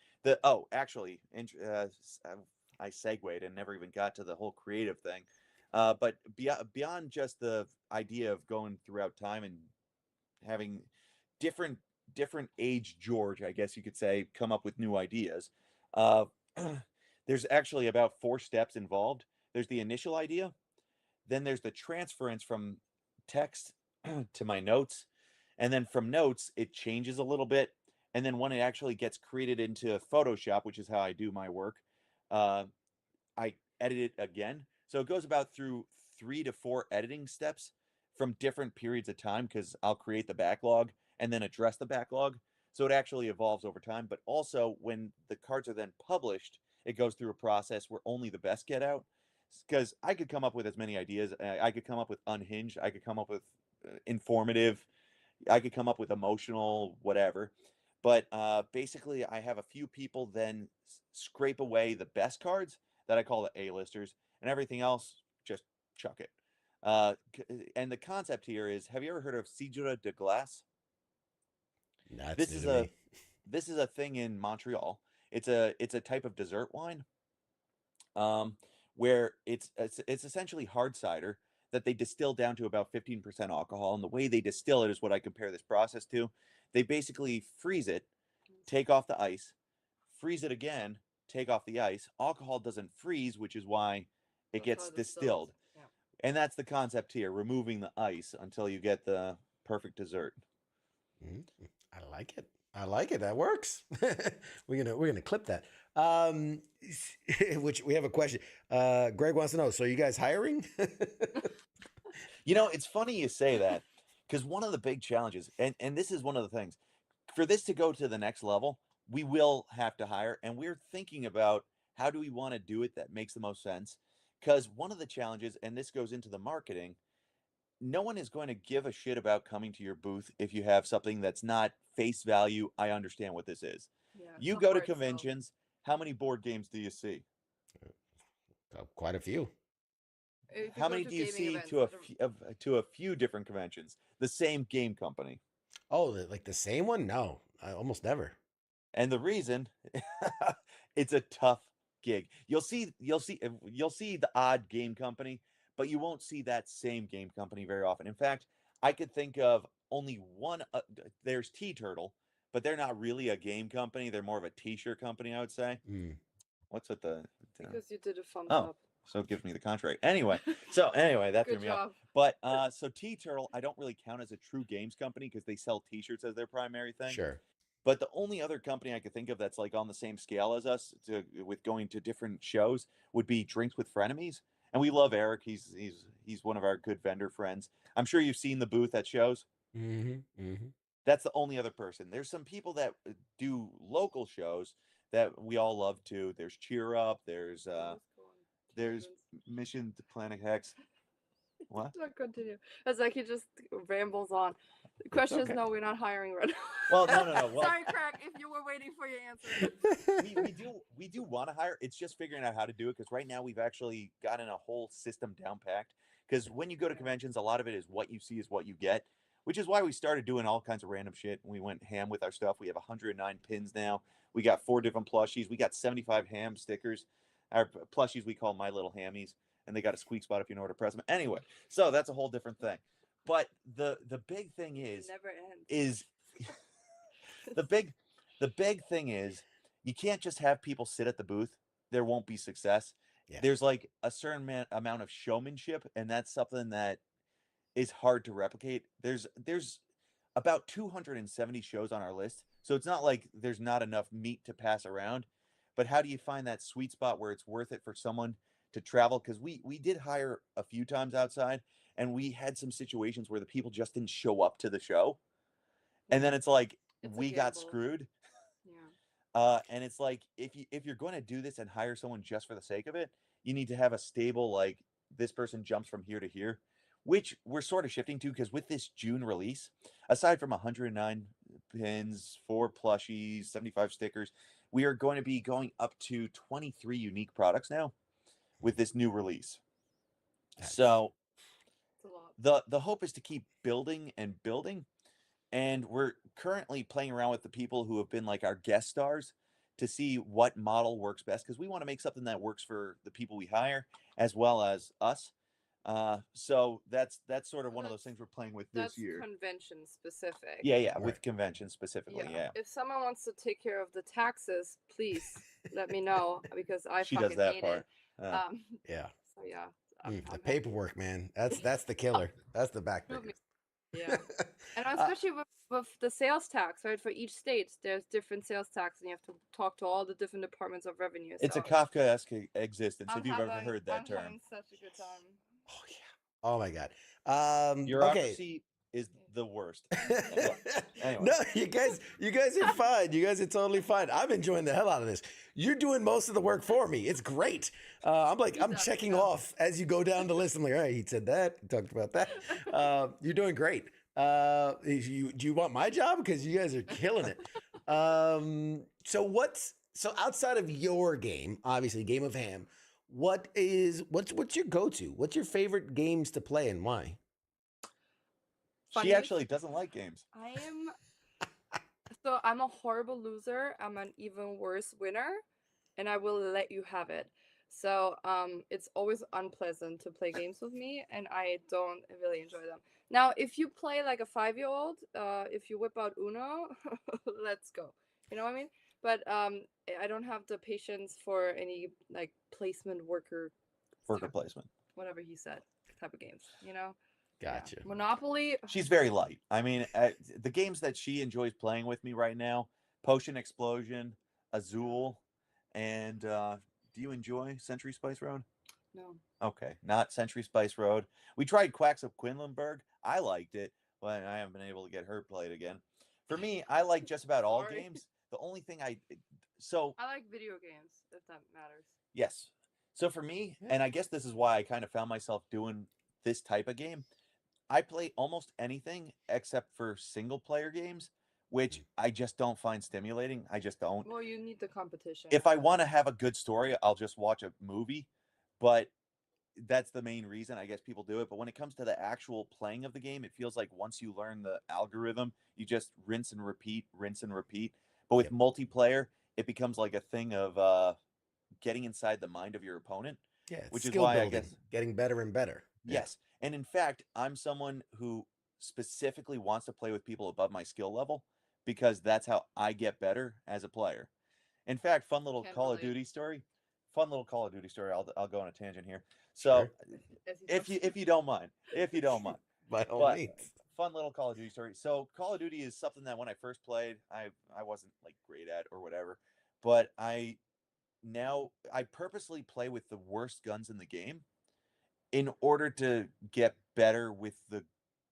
I segued and never even got to the whole creative thing. But beyond just the idea of going throughout time and having different age George, I guess you could say, come up with new ideas. Uh, there's actually about 4 steps involved. There's the initial idea, then there's the transference from text to my notes, and then from notes it changes a little bit, and then when it actually gets created into Photoshop, which is how I do my work, uh, I edit it again. So it goes about through 3 to 4 editing steps from different periods of time, because I'll create the backlog and then address the backlog. So it actually evolves over time. But also, when the cards are then published, it goes through a process where only the best get out. Because I could come up with as many ideas. I could come up with unhinged. I could come up with informative. I could come up with emotional, whatever. But basically, I have a few people then scrape away the best cards that I call the A-listers, and everything else, just chuck it. And the concept here is, have you ever heard of Cidre de Glace? That's This new is to me. this is a thing in Montreal. It's a type of dessert wine, where it's essentially hard cider that they distill down to about 15% alcohol. And the way they distill it is what I compare this process to. They basically freeze it, take off the ice, freeze it again, take off the ice. Alcohol doesn't freeze, which is why it gets distilled. And that's the concept here, removing the ice until you get the perfect dessert. I like it. I like it. That works. we're gonna clip that. Which we have a question. Greg wants to know. So, are you guys hiring? You know, it's funny you say that, because one of the big challenges, and this is one of the things, for this to go to the next level, we will have to hire, and we're thinking about how do we want to do it that makes the most sense. Because one of the challenges, and this goes into the marketing, no one is going to give a shit about coming to your booth if you have something that's not face value. I understand what this is. Yeah, You go to conventions. How many board games do you see? Quite a few. How many do you see to a few different conventions? The same game company. Oh, like the same one? No, almost never. And the reason, it's a tough gig. You'll see the odd game company, but you won't see that same game company very often. In fact, I could think of only one. There's T-Turtle, but they're not really a game company. They're more of a T-shirt company, I would say. What's with the? Because you did a thumbs Oh, up. so it gives me the contrary. Anyway, that Good threw me off. job. But so T-Turtle, I don't really count as a true games company because they sell T-shirts as their primary thing. Sure. But the only other company I could think of that's like on the same scale as us with going to different shows would be Drinks with Frenemies. And we love Eric. He's one of our good vendor friends. I'm sure you've seen the booth at shows. That's the only other person. There's some people that do local shows that we all love too. There's Cheer Up. There's Mission to Planet Hex. What? Not continue. It's like he just rambles on. The question is, okay. no, we're not hiring right now. Well, no. Well, Sorry, Craig, if you were waiting for your answer. we do want to hire. It's just figuring out how to do it, because right now we've actually gotten a whole system down packed. Because when you go to conventions, a lot of it is what you see is what you get, which is why we started doing all kinds of random shit. We went ham with our stuff. We have 109 pins now. We got 4 different plushies. We got 75 ham stickers. Our plushies we call My Little Hammies, and they got a squeak spot if you know where to press them. Anyway, so that's a whole different thing. But the big thing is the big thing is you can't just have people sit at the booth. There won't be success. Yeah. There's like a certain amount of showmanship, and that's something that is hard to replicate. There's about 270 shows on our list, so it's not like there's not enough meat to pass around. But how do you find that sweet spot where it's worth it for someone to travel? Because we did hire a few times outside, and we had some situations where the people just didn't show up to the show, and then it's like we got screwed. And it's like if you're going to do this and hire someone just for the sake of it, you need to have a stable, like, this person jumps from here to here, which we're sort of shifting to, because with this June release, aside from 109 pins, 4 plushies, 75 stickers, we are going to be going up to 23 unique products now with this new release. So the hope is to keep building and building. And we're currently playing around with the people who have been like our guest stars to see what model works best, because we want to make something that works for the people we hire as well as us. So that's sort of one of those things we're playing with this That's year. convention specific. Yeah, with convention specifically. Yeah. If someone wants to take care of the taxes, please let me know because I She fucking does that hate part. it. Yeah. So yeah. The paperwork, man. That's the killer. That's the backbreaker. Yeah. And especially with the sales tax, right? For each state, there's different sales tax, and you have to talk to all the different departments of revenue. It's a so Kafkaesque existence, I'm if you've ever having- heard that I'm term. having such a good time. Oh my god. Okay. Bureaucracy is the worst. Anyway. No, you guys are fine. You guys are totally fine. I'm enjoying the hell out of this. You're doing most of the work for me. It's great. I'm checking off as you go down the list. I'm like, all right, he said that. He talked about that. You're doing great. Do you want my job? Because you guys are killing it. So outside of your game, obviously Game of Ham, what's your go-to? What's your favorite games to play and why? Funny. She actually doesn't like games. I'm a horrible loser. I'm an even worse winner, and I will let you have it. So it's always unpleasant to play games with me, and I don't really enjoy them. Now, if you play like a 5-year-old, if you whip out Uno, let's go. You know what I mean? But I don't have the patience for any like placement worker placement. whatever he said, type of games. You know? Gotcha. Yeah. Monopoly. She's very light. I mean, the games that she enjoys playing with me right now: Potion Explosion, Azul, and do you enjoy Century Spice Road? No. Okay, not Century Spice Road. We tried Quacks of Quinlanburg. I liked it, but I haven't been able to get her played again. For me, I like just about all games. The only thing I like video games, if that matters. Yes. So for me, and I guess this is why I kind of found myself doing this type of game, I play almost anything except for single player games, which I just don't find stimulating. I just don't. Well, you need the competition. If I want to have a good story, I'll just watch a movie, but that's the main reason I guess people do it. But when it comes to the actual playing of the game, it feels like once you learn the algorithm, you just rinse and repeat. But with multiplayer, it becomes like a thing of getting inside the mind of your opponent. Yeah, which is skill why building, I guess getting better and better. yes. And in fact, I'm someone who specifically wants to play with people above my skill level because that's how I get better as a player. In fact, fun little Call of Duty story. I'll go on a tangent here. So, if you don't mind, by all means. Fun little Call of Duty story. So Call of Duty is something that when I first played, I wasn't like great at or whatever, but I purposely play with the worst guns in the game in order to get better with the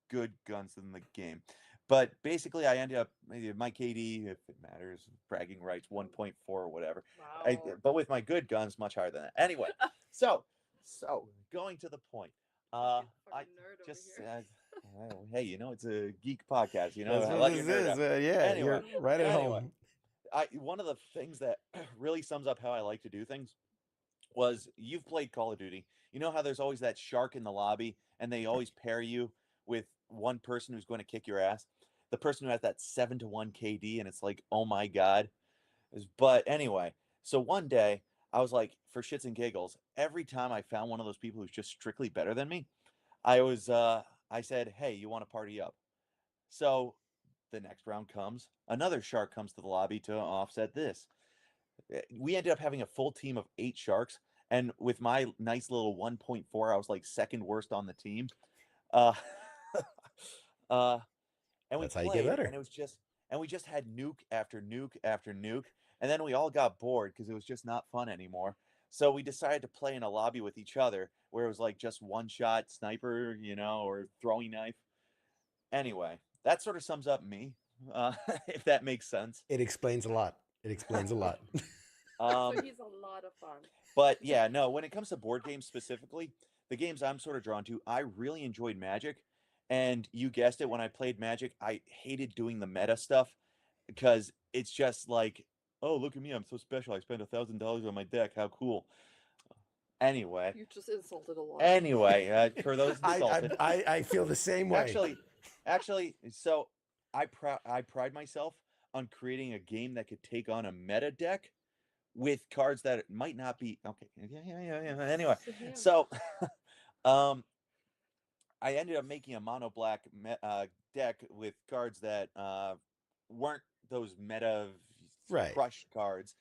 good guns in the game. But basically, I ended up my KD, if it matters, bragging rights 1.4 or whatever. Wow. But with my good guns, much higher than that. Anyway, so going to the point. I just hey, it's a geek podcast. That's I what let this you nerd is. out. Yeah, Anyway, you're right at home. One of the things that really sums up how I like to do things was you've played Call of Duty. You know how there's always that shark in the lobby, and they always pair you with one person who's going to kick your ass. The person who has that 7-1 KD, and it's like, oh my god. But anyway, so one day I was like, for shits and giggles, every time I found one of those people who's just strictly better than me, I said, hey, you want to party up? So the next round comes, another shark comes to the lobby to offset this. We ended up having a full team of 8 sharks, and with my nice little 1.4, I was like second worst on the team. And we That's how played, you get better. and it was just, and we just had nuke after nuke after nuke, and then we all got bored because it was just not fun anymore. So we decided to play in a lobby with each other where it was like just one shot sniper, or throwing knife. Anyway, that sort of sums up me, if that makes sense. It explains a lot. So he's a lot of fun. But yeah, no, when it comes to board games specifically, the games I'm sort of drawn to, I really enjoyed Magic. And you guessed it, when I played Magic, I hated doing the meta stuff because it's just like, oh, look at me, I'm so special. I spent $1,000 on my deck. How cool. Anyway. You just insulted a lot. Anyway, for those insulted. I feel the same way. Actually, so I pride myself on creating a game that could take on a meta deck with cards that might not be okay. Yeah. Anyway, so I ended up making a mono black deck with cards that weren't those meta Right. crush cards,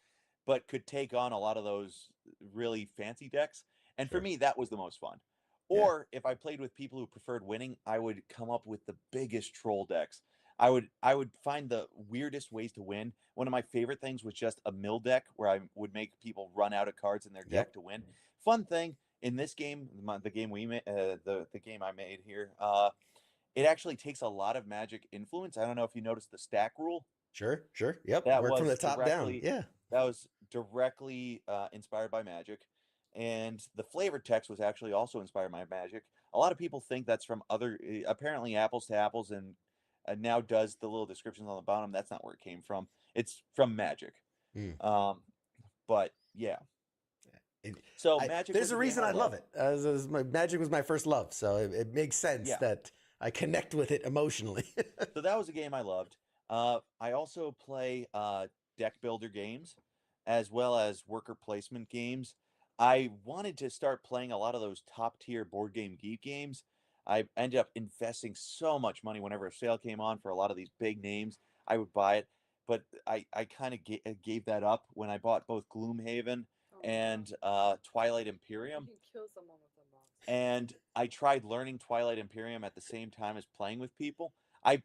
but could take on a lot of those really fancy decks. And for Sure. me, that was the most fun. Yeah. Or if I played with people who preferred winning, I would come up with the biggest troll decks. I would find the weirdest ways to win. One of my favorite things was just a mill deck where I would make people run out of cards in their deck Yep. to win. Fun thing in this game, the game we made, the game I made here, it actually takes a lot of Magic influence. I don't know if you noticed the stack rule. Sure. Yep. That Work from the was top down. Yeah. That was directly inspired by Magic, and the flavor text was actually also inspired by Magic. A lot of people think that's from other, apparently Apples to Apples, and now does the little descriptions on the bottom. That's not where it came from. It's from Magic. But yeah. So Magic. There's was a game reason I love it. Magic was my first love, so it makes sense that I connect with it emotionally. So that was a game I loved. I also play deck builder games as well as worker placement games. I wanted to start playing a lot of those top tier Board Game Geek games. I ended up investing so much money whenever a sale came on for a lot of these big names. I would buy it, but I kind of gave that up when I bought both Gloomhaven and Twilight Imperium. You can kill someone with a box. And I tried learning Twilight Imperium at the same time as playing with people.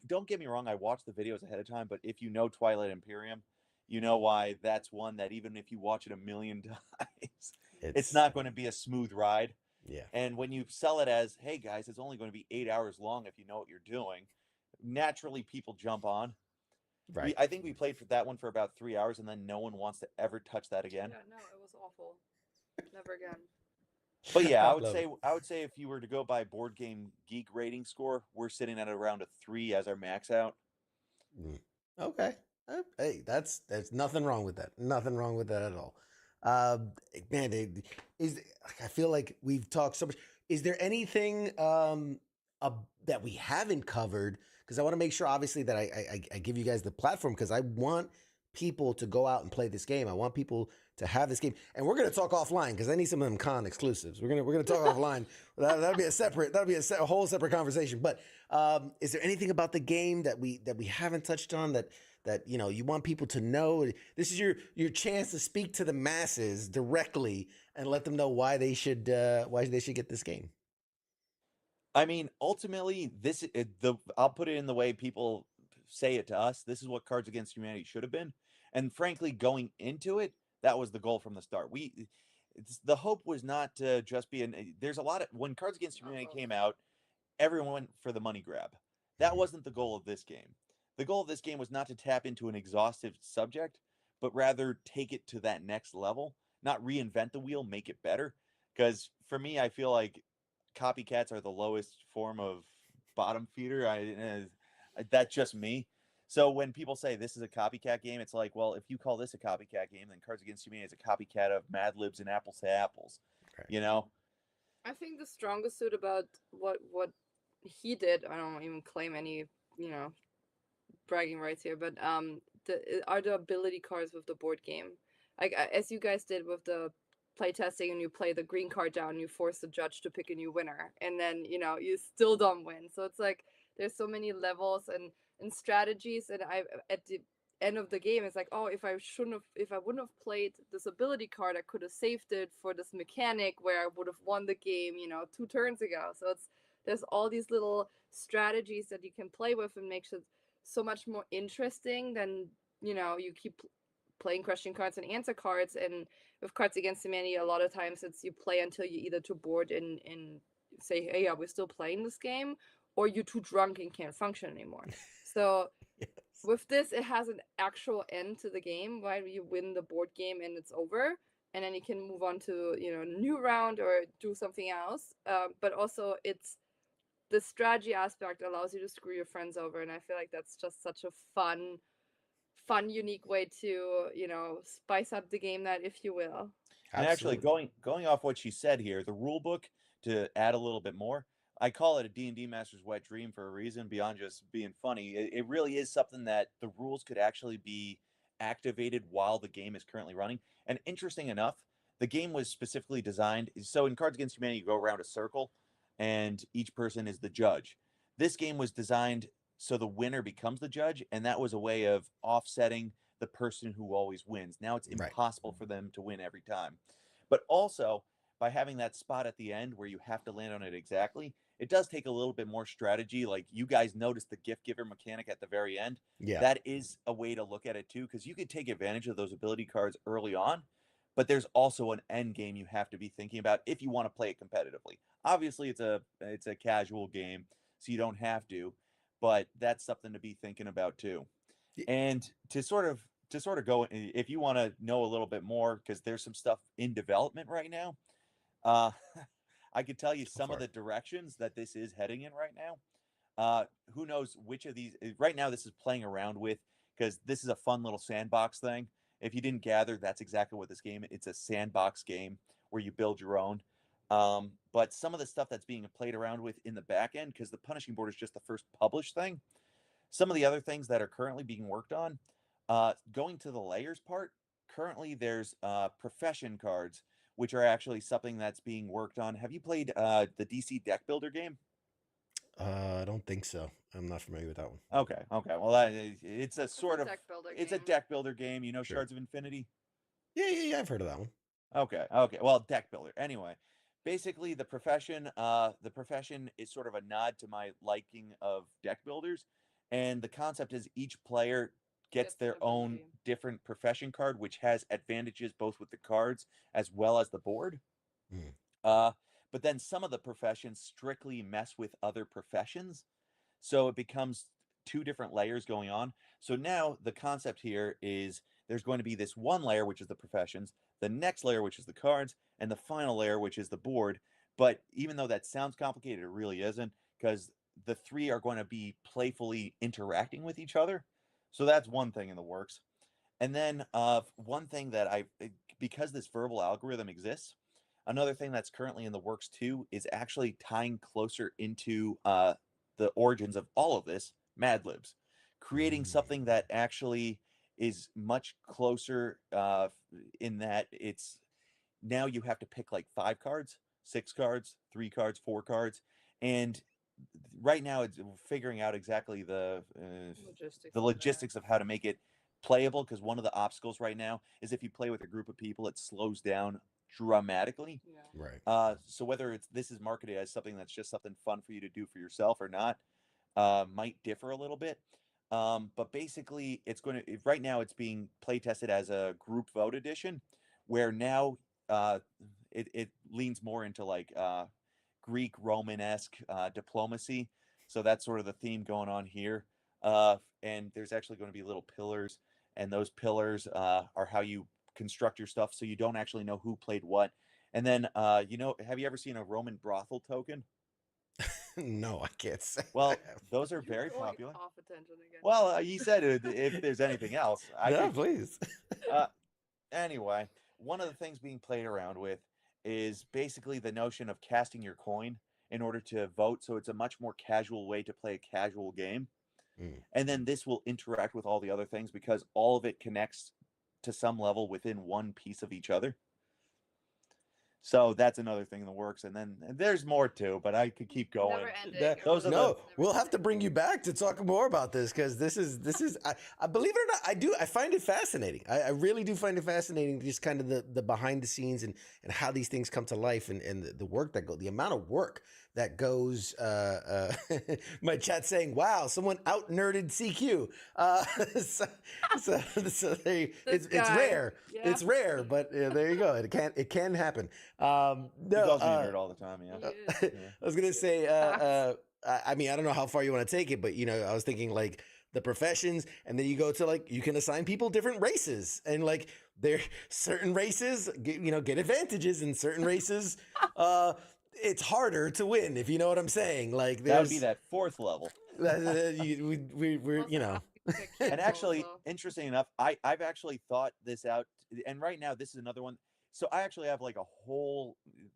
Don't get me wrong, I watched the videos ahead of time, but if you know Twilight Imperium, you know why that's one that even if you watch it a million times, it's not going to be a smooth ride. Yeah. And when you sell it as, hey guys, it's only going to be 8 hours long if you know what you're doing, naturally people jump on. Right. I think we played for that one for about 3 hours, and then no one wants to ever touch that again. Yeah, no, it was awful. Never again. But yeah, I I would say if you were to go by Board Game Geek rating score, we're sitting at around a 3 as our max out. Okay. Hey, that's nothing wrong with that. Nothing wrong with that at all. Man, I feel like we've talked so much. Is there anything that we haven't covered? Because I want to make sure, obviously, that I give you guys the platform, because I want people to go out and play this game. I want people to have this game, and we're going to talk offline because I need some of them con exclusives. We're gonna talk offline. That'll be a whole separate conversation. But is there anything about the game that we haven't touched on that you want people to know? This is your chance to speak to the masses directly and let them know why they should get this game. I mean, ultimately, I'll put it in the way people say it to us. This is what Cards Against Humanity should have been, and frankly, going into it, that was the goal from the start. The hope was not to just be there's a lot of, when Cards Against Humanity came out, everyone went for the money grab. That wasn't the goal of this game. The goal of this game was not to tap into an exhaustive subject, but rather take it to that next level, not reinvent the wheel, make it better. Because for me, I feel like copycats are the lowest form of bottom feeder. That's just me. So when people say this is a copycat game, it's like, well, if you call this a copycat game, then Cards Against Humanity is a copycat of Mad Libs and Apples to Apples. Right. You know? I think the strongest suit about what he did, I don't even claim any, bragging rights here, but are the ability cards with the board game. Like as you guys did with the playtesting, and you play the green card down, you force the judge to pick a new winner, and then you still don't win. So it's like there's so many levels and strategies, and at the end of the game, it's like, oh, if I wouldn't have played this ability card, I could have saved it for this mechanic where I would have won the game 2 turns ago. So there's all these little strategies that you can play with, and makes it so much more interesting than you keep playing question cards and answer cards. And with Cards Against Humanity, a lot of times it's you play until you either too bored and say, hey, yeah, we're still playing this game, or you're too drunk and can't function anymore. So yes. With this, it has an actual end to the game, right? You win the board game and it's over, and then you can move on to a new round or do something else. But also, it's the strategy aspect allows you to screw your friends over, and I feel like that's just such a fun, unique way to spice up the game, that if you will. And actually, going off what she said here, the rule book, to add a little bit more, I call it a D&D Master's wet dream for a reason beyond just being funny. It really is something that the rules could actually be activated while the game is currently running. And interesting enough, the game was specifically designed. So in Cards Against Humanity, you go around a circle. and each person is the judge. This game was designed so the winner becomes the judge, and that was a way of offsetting the person who always wins. Now it's Right. impossible for them to win every time. But also, by having that spot at the end where you have to land on it exactly, it does take a little bit more strategy. Like you guys noticed the gift giver mechanic at the very end. Yeah. That is a way to look at it too, because you could take advantage of those ability cards early on, but there's also an end game you have to be thinking about if you want to play it competitively. Obviously, it's a casual game, so you don't have to, but that's something to be thinking about too. And to sort of go, if you want to know a little bit more, because there's some stuff in development right now. I could tell you some of the directions that this is heading in right now. Who knows which of these? Right now, this is playing around with, because this is a fun little sandbox thing. If you didn't gather, that's exactly what this game. It's a sandbox game where you build your own. But some of the stuff that's being played around with in the back end, because the Punishing Board is just the first published thing. Some of the other things that are currently being worked on, going to the layers part. Currently, there's profession cards, which are actually something that's being worked on. Have you played the DC Deck Builder game? I don't think so. I'm not familiar with that one. Okay. Well, it's a sort of deck builder it's a game. deck builder game. You know, Sure. Shards of Infinity. Yeah. I've heard of that one. Okay. Well, deck builder. Anyway, basically, the profession is sort of a nod to my liking of deck builders, and the concept is each player gets their own different profession card, which has advantages both with the cards as well as the board. But then some of the professions strictly mess with other professions, so it becomes two different layers going on. So now the concept here is there's going to be this one layer, which is the professions, the next layer, which is the cards, and the final layer, which is the board. But even though that sounds complicated, it really isn't, because the three are going to be playfully interacting with each other. So that's one thing in the works. And then one thing that because this verbal algorithm exists, another thing that's currently in the works too is actually tying closer into the origins of all of this, Mad Libs, creating something that actually is much closer in that it's now you have to pick like 5 cards, 6 cards, 3 cards, 4 cards, and right now it's figuring out exactly the logistics of how to make it playable, because one of the obstacles right now is if you play with a group of people, it slows down dramatically. Right. So whether this is marketed as something that's just something fun for you to do for yourself or not, might differ a little bit. But basically, right now it's being play tested as a group vote edition, where now it leans more into like Greek Romanesque diplomacy. So that's sort of the theme going on here. And there's actually going to be little pillars, and those pillars are how you construct your stuff, so you don't actually know who played what. And then have you ever seen a Roman brothel token? No, I can't say. Well, those are very popular. Off attention again. Well, you said if there's anything else, please. Anyway, one of the things being played around with is basically the notion of casting your coin in order to vote. So it's a much more casual way to play a casual game. And then this will interact with all the other things because all of it connects to some level within one piece of each other. So that's another thing in the works, and then there's more too, but I could keep going. We'll have to bring you back to talk more about this, because this is I believe it or not, I find it fascinating. I really do find it fascinating, just kind of the behind the scenes and how these things come to life, and the work the amount of work that goes. My chat saying, "Wow, someone out nerded CQ." It's rare. Yeah. It's rare, but there you go. It can happen. He calls me a nerd all the time. Yeah. I was gonna say. I mean, I don't know how far you want to take it, but I was thinking like the professions, and then you go to like you can assign people different races, and like there certain races get advantages, and certain races it's harder to win, if you know what I'm saying. Like that would be that 4th level. We're And actually, interesting enough, I've actually thought this out, and right now this is another one. So I actually have like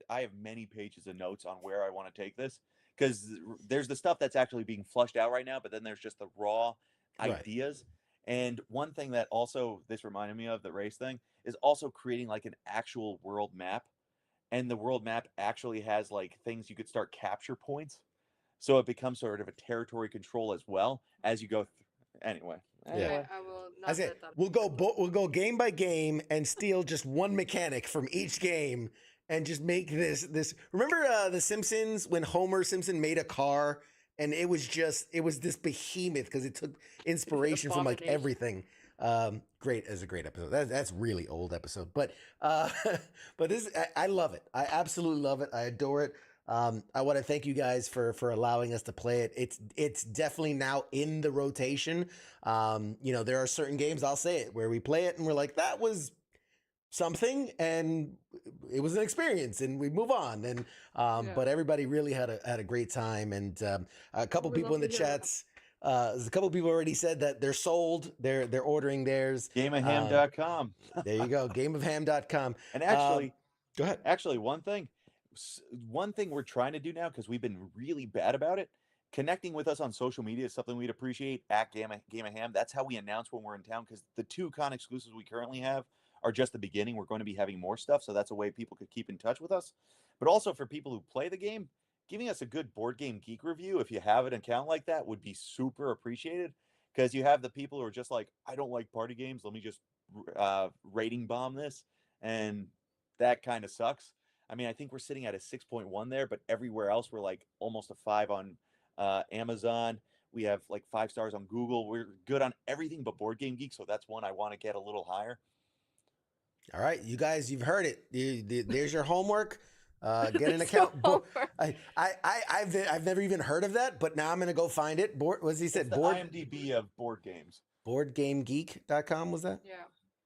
I have many pages of notes on where I want to take this, because there's the stuff that's actually being flushed out right now, but then there's just the raw ideas. And one thing that also this reminded me of, the race thing, is also creating like an actual world map. and the world map actually has like things you could start capture points, so it becomes sort of a territory control as well as you go. Anyway, Okay, I will not I said let that. we'll go game by game and steal just one mechanic from each game and just make this. Remember the Simpsons when Homer Simpson made a car and it was this behemoth because it took inspiration from like Abomination. everything. Great as a great episode. That's really old episode, but this I love it. I absolutely love it. I adore it. I want to thank you guys for allowing us to play it. It's definitely now in the rotation. There are certain games, I'll say it, where we play it and we're like, that was something and it was an experience and we move on. And but everybody really had a great time. And a couple people in the chats. There's a couple people already said that they're sold. They're ordering theirs. Gameofham.com. There you go. Gameofham.com. And actually, go ahead. Actually, one thing we're trying to do now, because we've been really bad about it, connecting with us on social media is something we'd appreciate. At Game of Ham. That's how we announce when we're in town, because the 2 con exclusives we currently have are just the beginning. We're going to be having more stuff, so that's a way people could keep in touch with us. But also for people who play the game, giving us a good Board Game Geek review, if you have an account like that, would be super appreciated, because you have the people who are just like, I don't like party games, let me just rating bomb this, and that kind of sucks. I mean, I think we're sitting at a 6.1 there, but everywhere else we're like almost a 5 on Amazon. We have like 5 stars on Google. We're good on everything but Board Game Geek, so that's one I want to get a little higher. All right, you guys, you've heard it. There's your homework. Get an account. I've never even heard of that, but now I'm gonna go find it. What's he said? It's the IMDb of board games. BoardGameGeek.com was that? Yeah.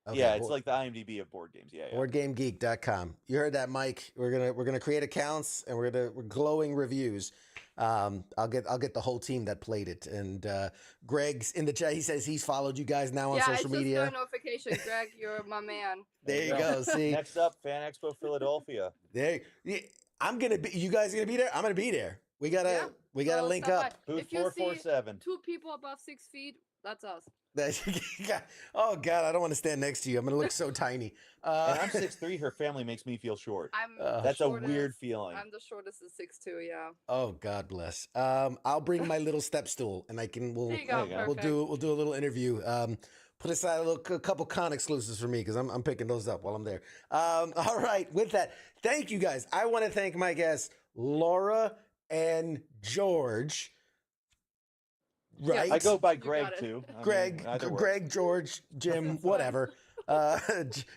Okay, yeah, it's like the IMDb of board games. Yeah. BoardGameGeek.com. You heard that, Mike. We're gonna create accounts and we're glowing reviews. I'll get the whole team that played it. And Greg's in the chat. He says he's followed you guys now on social media. Yeah, I just got a notification. Greg, you're my man. There you go. See, next up, Fan Expo Philadelphia. There, I'm gonna be. You guys gonna be there? I'm gonna be there. We gotta link up. Booth 447. 2 people above 6 feet, that's us. Oh God, I don't want to stand next to you. I'm gonna look so tiny. And I'm 6'3". Her family makes me feel short. That's a weird feeling. I'm the shortest at 6'2". Yeah. Oh, God bless. I'll bring my little step stool, and we'll do a little interview. Put aside a couple con exclusives for me, because I'm picking those up while I'm there. All right, with that, thank you guys. I want to thank my guests, Laura and George. Right, I go by Greg too. Greg, George, Jim, whatever.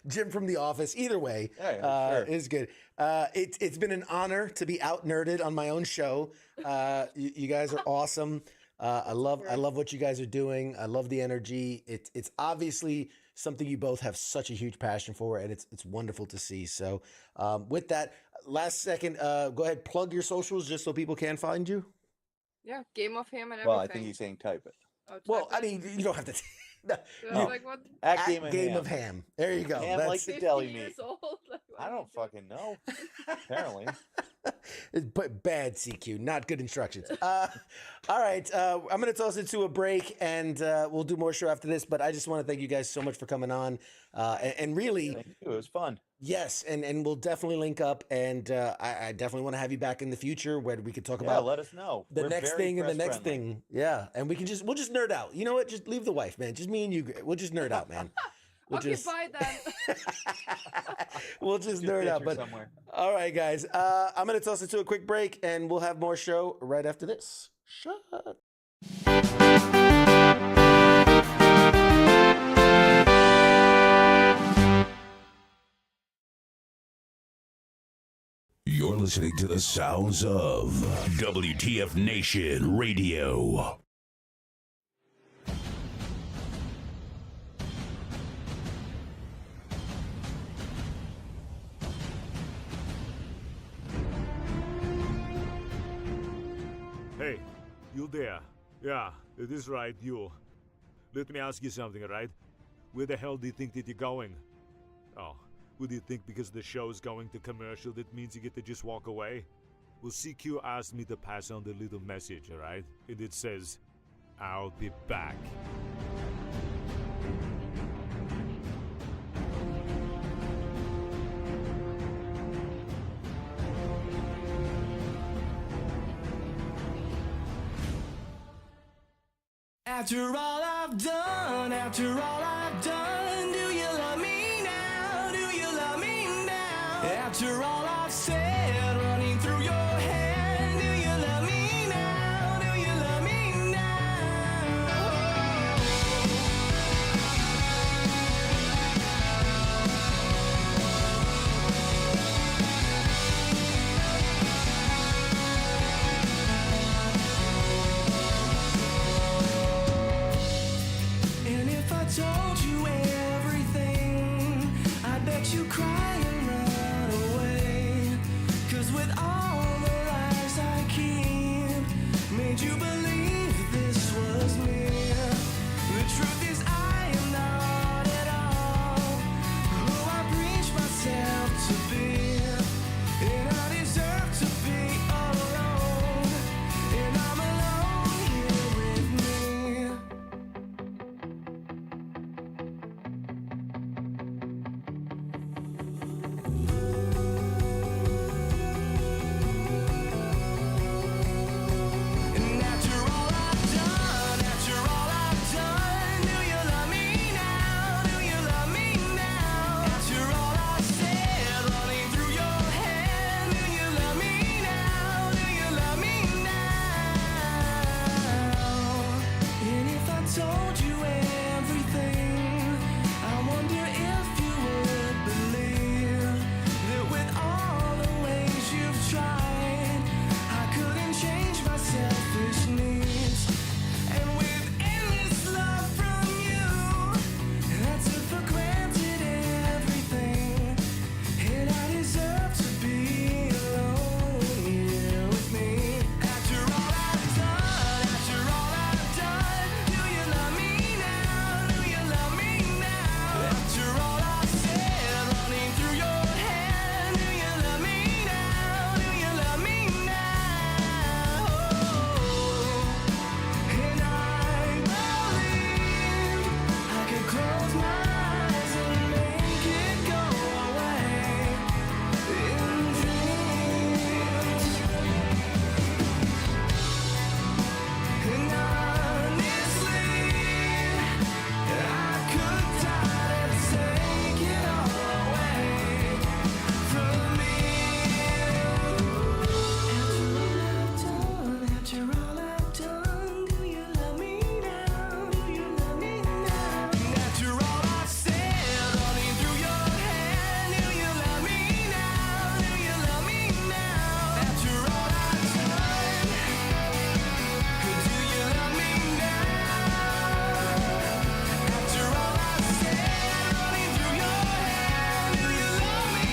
Jim from The Office. Either way, is good. It's been an honor to be out nerded on my own show. You guys are awesome. I love what you guys are doing. I love the energy. It's obviously something you both have such a huge passion for, and it's wonderful to see. So, with that, last second, go ahead, plug your socials just so people can find you. Yeah, Game of Ham and everything. Well, I think he's saying type it. Well, I mean, you don't have to. Like what? At Game of Ham. There you go. Ham like the deli meat. Like, I don't fucking know. Apparently. But bad CQ, not good instructions. All right, I'm going to toss it to a break, and we'll do more show after this. But I just want to thank you guys so much for coming on, and really, thank you. It was fun. Yes, and we'll definitely link up, and I definitely want to have you back in the future where we could talk about. Let us know the next thing and the next thing. Yeah, and we'll just nerd out. You know what? Just leave the wife, man. Just me and you. We'll just nerd out, man. Okay, bye then. We'll just nerd out. But somewhere. All right, guys. I'm gonna toss it to a quick break, and we'll have more show right after this. Shut. You're listening to the sounds of WTF Nation Radio. Hey, you there? Yeah, it is right, you. Let me ask you something, right? Where the hell do you think that you're going? Oh, would you think because the show's going to commercial that means you get to just walk away? Well, CQ asked me to pass on the little message, alright? And it says, I'll be back. After all I've done, do you love me now? Do you love me now? After all I've said, running through your head, do you love me now? Do you love me And if I told you everything, I bet you cry and run away. 'Cause with all the lies I keep, made you believe this was me. The truth is I am not at all who I preach myself to be. And I deserve to be alone, and I'm alone here with me. And after all I've done, do you love me now? Do you love me now? After all I've said, running through your head, do you love me now? Do you love me now? And if I told you everything, I wonder if you would believe that with all the ways you've tried, I couldn't change my selfish needs. And with endless love from you, I took for granted everything. And I deserve to be alone here with me. After all I've done, do you love me now? Do you love me now? After all I've said, running through your head, do you love me now? Do you love me now? And I believe I could close my eyes and make it go away in dreams. And honestly, I could die to take it all away from me. After all I've done, do you love me now? Do you love me now? And after all I've said, running through your head, do you love me now? Do you love me now? After all I've done, do you love me now? After all I've said, running through your head, do you love me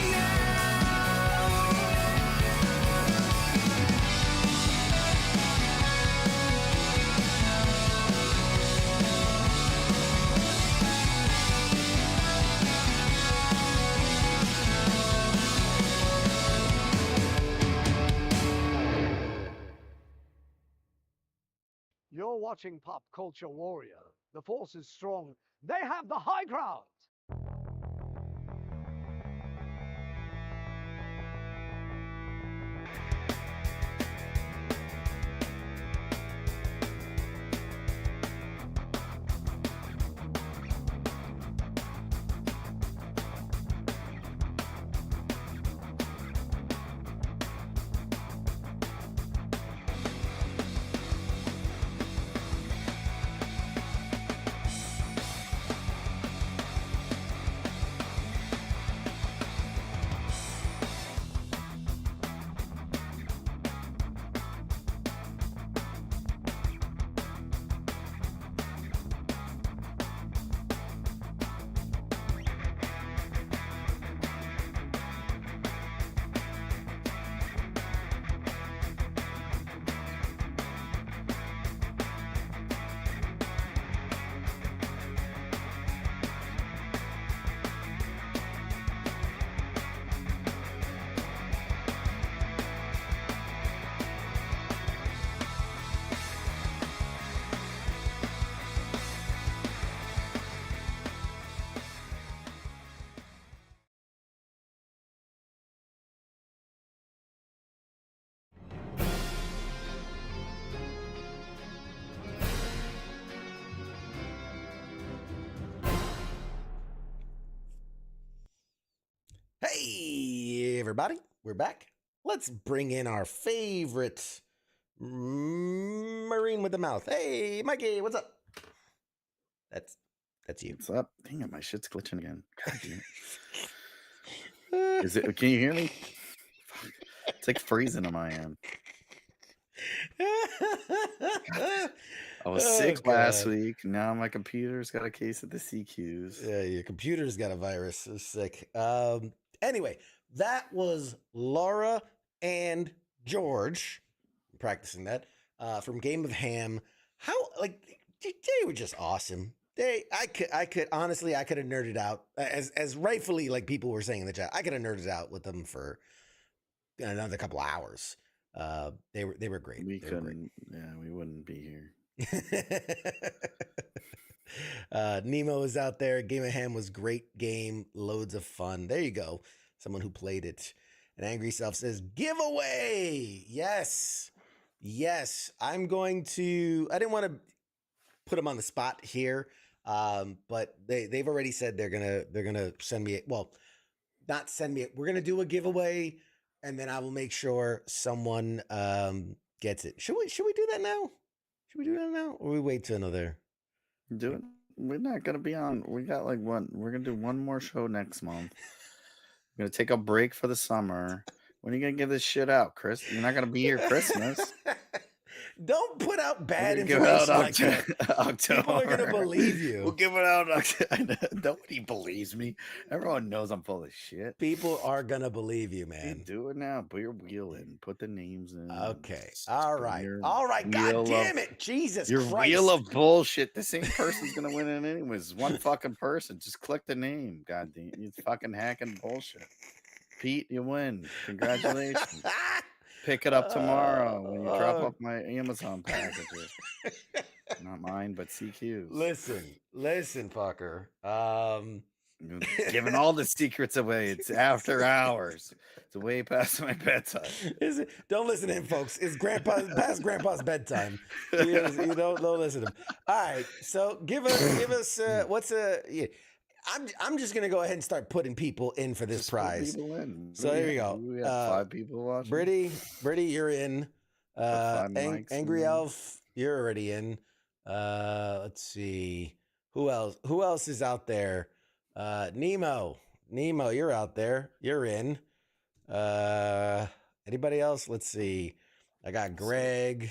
You're watching Pop Culture Warrior. The force is strong. They have the high ground. Hey, everybody, we're back. Let's bring in our favorite Marine with the mouth. Hey, Mikey, what's up? That's you. What's up? Dang it, my shit's glitching again. God damn it. Is it? Can you hear me? Fuck. It's like freezing on my end. I was sick last week. Now my computer's got a case of the CQs. Yeah, your computer's got a virus. It's sick. Anyway, that was Laura and George practicing that from Game of Ham. How they were just awesome. I could honestly, I could have nerded out as rightfully like people were saying in the chat. I could have nerded out with them for another couple hours. They were great. We couldn't. Yeah, we wouldn't be here. Nemo is out there. Game of Ham was great game, loads of fun. There you go. Someone who played it. And Angry Self says giveaway. Yes. I'm going to. I didn't want to put them on the spot here, but they've already said they're gonna send me. Well, not send me. We're gonna do a giveaway, and then I will make sure someone gets it. Should we do that now? Should we do that now, or we wait till another? Do it. We're not gonna be on. We got like one. We're gonna do one more show next month. We're gonna take a break for the summer. When are you gonna get this shit out, Chris? You're not gonna be here Christmas. Don't put out bad information like that. October. People are gonna believe you. We'll give it out. Nobody believes me. Everyone knows I'm full of shit. People are gonna believe you, man. Do it now. Put your wheel in. Put the names in. Okay. All right. God damn it. Jesus your Christ. Wheel of bullshit. The same person's gonna win it anyways. One fucking person. Just click the name. God damn. You fucking hacking bullshit. Pete, you win. Congratulations. Pick it up tomorrow when you drop off my Amazon packages. Not mine, but CQ's. Listen, fucker. Giving all the secrets away. It's after hours. It's way past my bedtime. Is it? Don't listen to him, folks. It's past Grandpa's bedtime. You don't listen to him. All right. So give us what's a. Yeah. I'm just gonna go ahead and start putting people in for this Just prize. put people in. So there you go. We have 5 people watching. Britty, you're in. Angry Elf, you're already in. Let's see. Who else is out there? Nemo, you're out there. You're in. Anybody else? Let's see. I got Greg.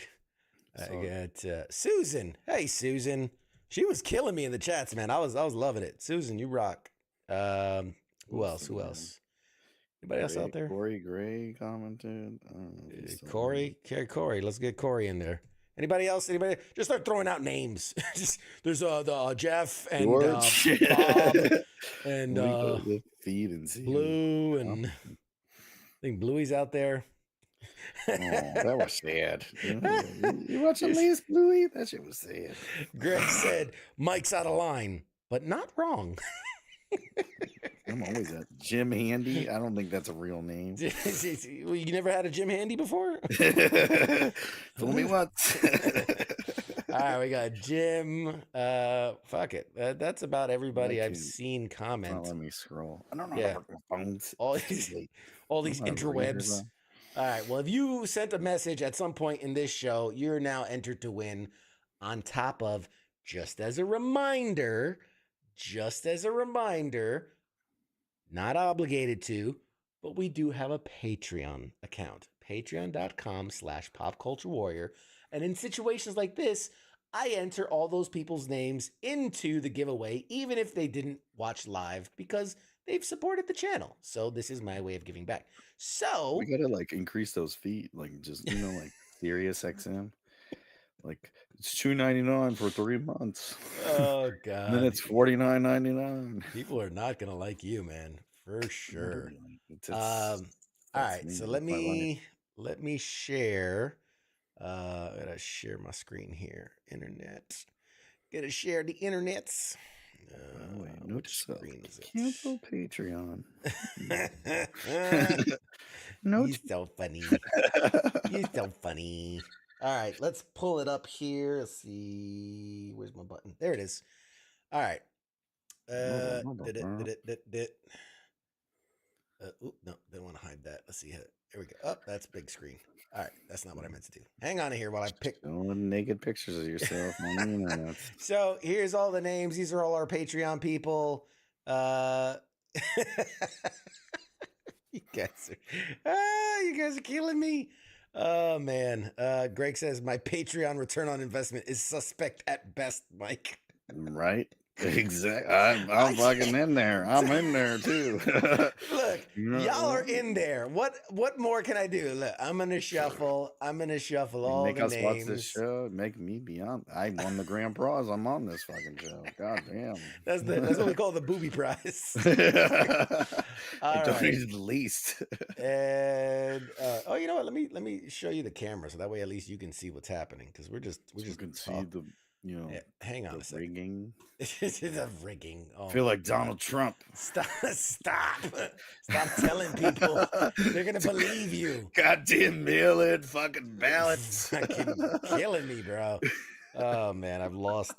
I got Susan. Hey, Susan. She was killing me in the chats, man. I was loving it. Susan, you rock. Who else? Anybody else out there? Corey Gray commented. Corey. Let's get Corey in there. Anybody else? Anybody? Just start throwing out names. There's the Jeff and Bob and the feed and see Blue and I think Bluey's out there. Oh, that was sad. You watching Lee's Bluey? That shit was sad. Greg said Mike's out of line, but not wrong. I'm always at Jim Handy. I don't think that's a real name. You never had a Jim Handy before? Fool me once. All right, we got Jim. Fuck it. That's about everybody I've seen comment. Let me scroll. I don't know how to work my phones. All these interwebs. All right. Well, if you sent a message at some point in this show, you're now entered to win. On top of, just as a reminder, not obligated to, but we do have a Patreon account, patreon.com/popculturewarrior. And in situations like this, I enter all those people's names into the giveaway, even if they didn't watch live, because they've supported the channel. So this is my way of giving back. So we gotta like increase those feet, like just like Sirius XM. Like it's $2.99 for 3 months. Oh god. And then it's $49.99. People are not gonna like you, man, for sure. All right, so let me share. I gotta share my screen here. Internet. Gotta share the internets. Which screen is it? Cancel Patreon. You're so funny. You're so funny. All right, let's pull it up here. Let's see. Where's my button? There it is. All right. No, didn't want to hide that. Let's see. Here we go. Oh, that's big screen. All right, that's not what I meant to do. Hang on here while I pick. Showing naked pictures of yourself on the internet. So here's all the names. These are all our Patreon people. You guys are killing me. Oh man. Greg says my Patreon return on investment is suspect at best, Mike. Right? Exactly. I'm fucking in there. I'm in there too. Look, y'all are in there. What more can I do? Look, I'm gonna shuffle all Make the us watch this names. show. Make me be on. I won the grand prize. I'm on this fucking show. God damn. That's what we call the booby prize. I All donated right. the least. And oh, you know what? Let me show you the camera so that way at least you can see what's happening because we're just can see the Yeah, hang on a second. rigging. The rigging. Oh, I feel like Donald Trump. Stop telling people. They're gonna believe you. Goddamn mail-in fucking ballots. Fucking killing me, bro. Oh man, I've lost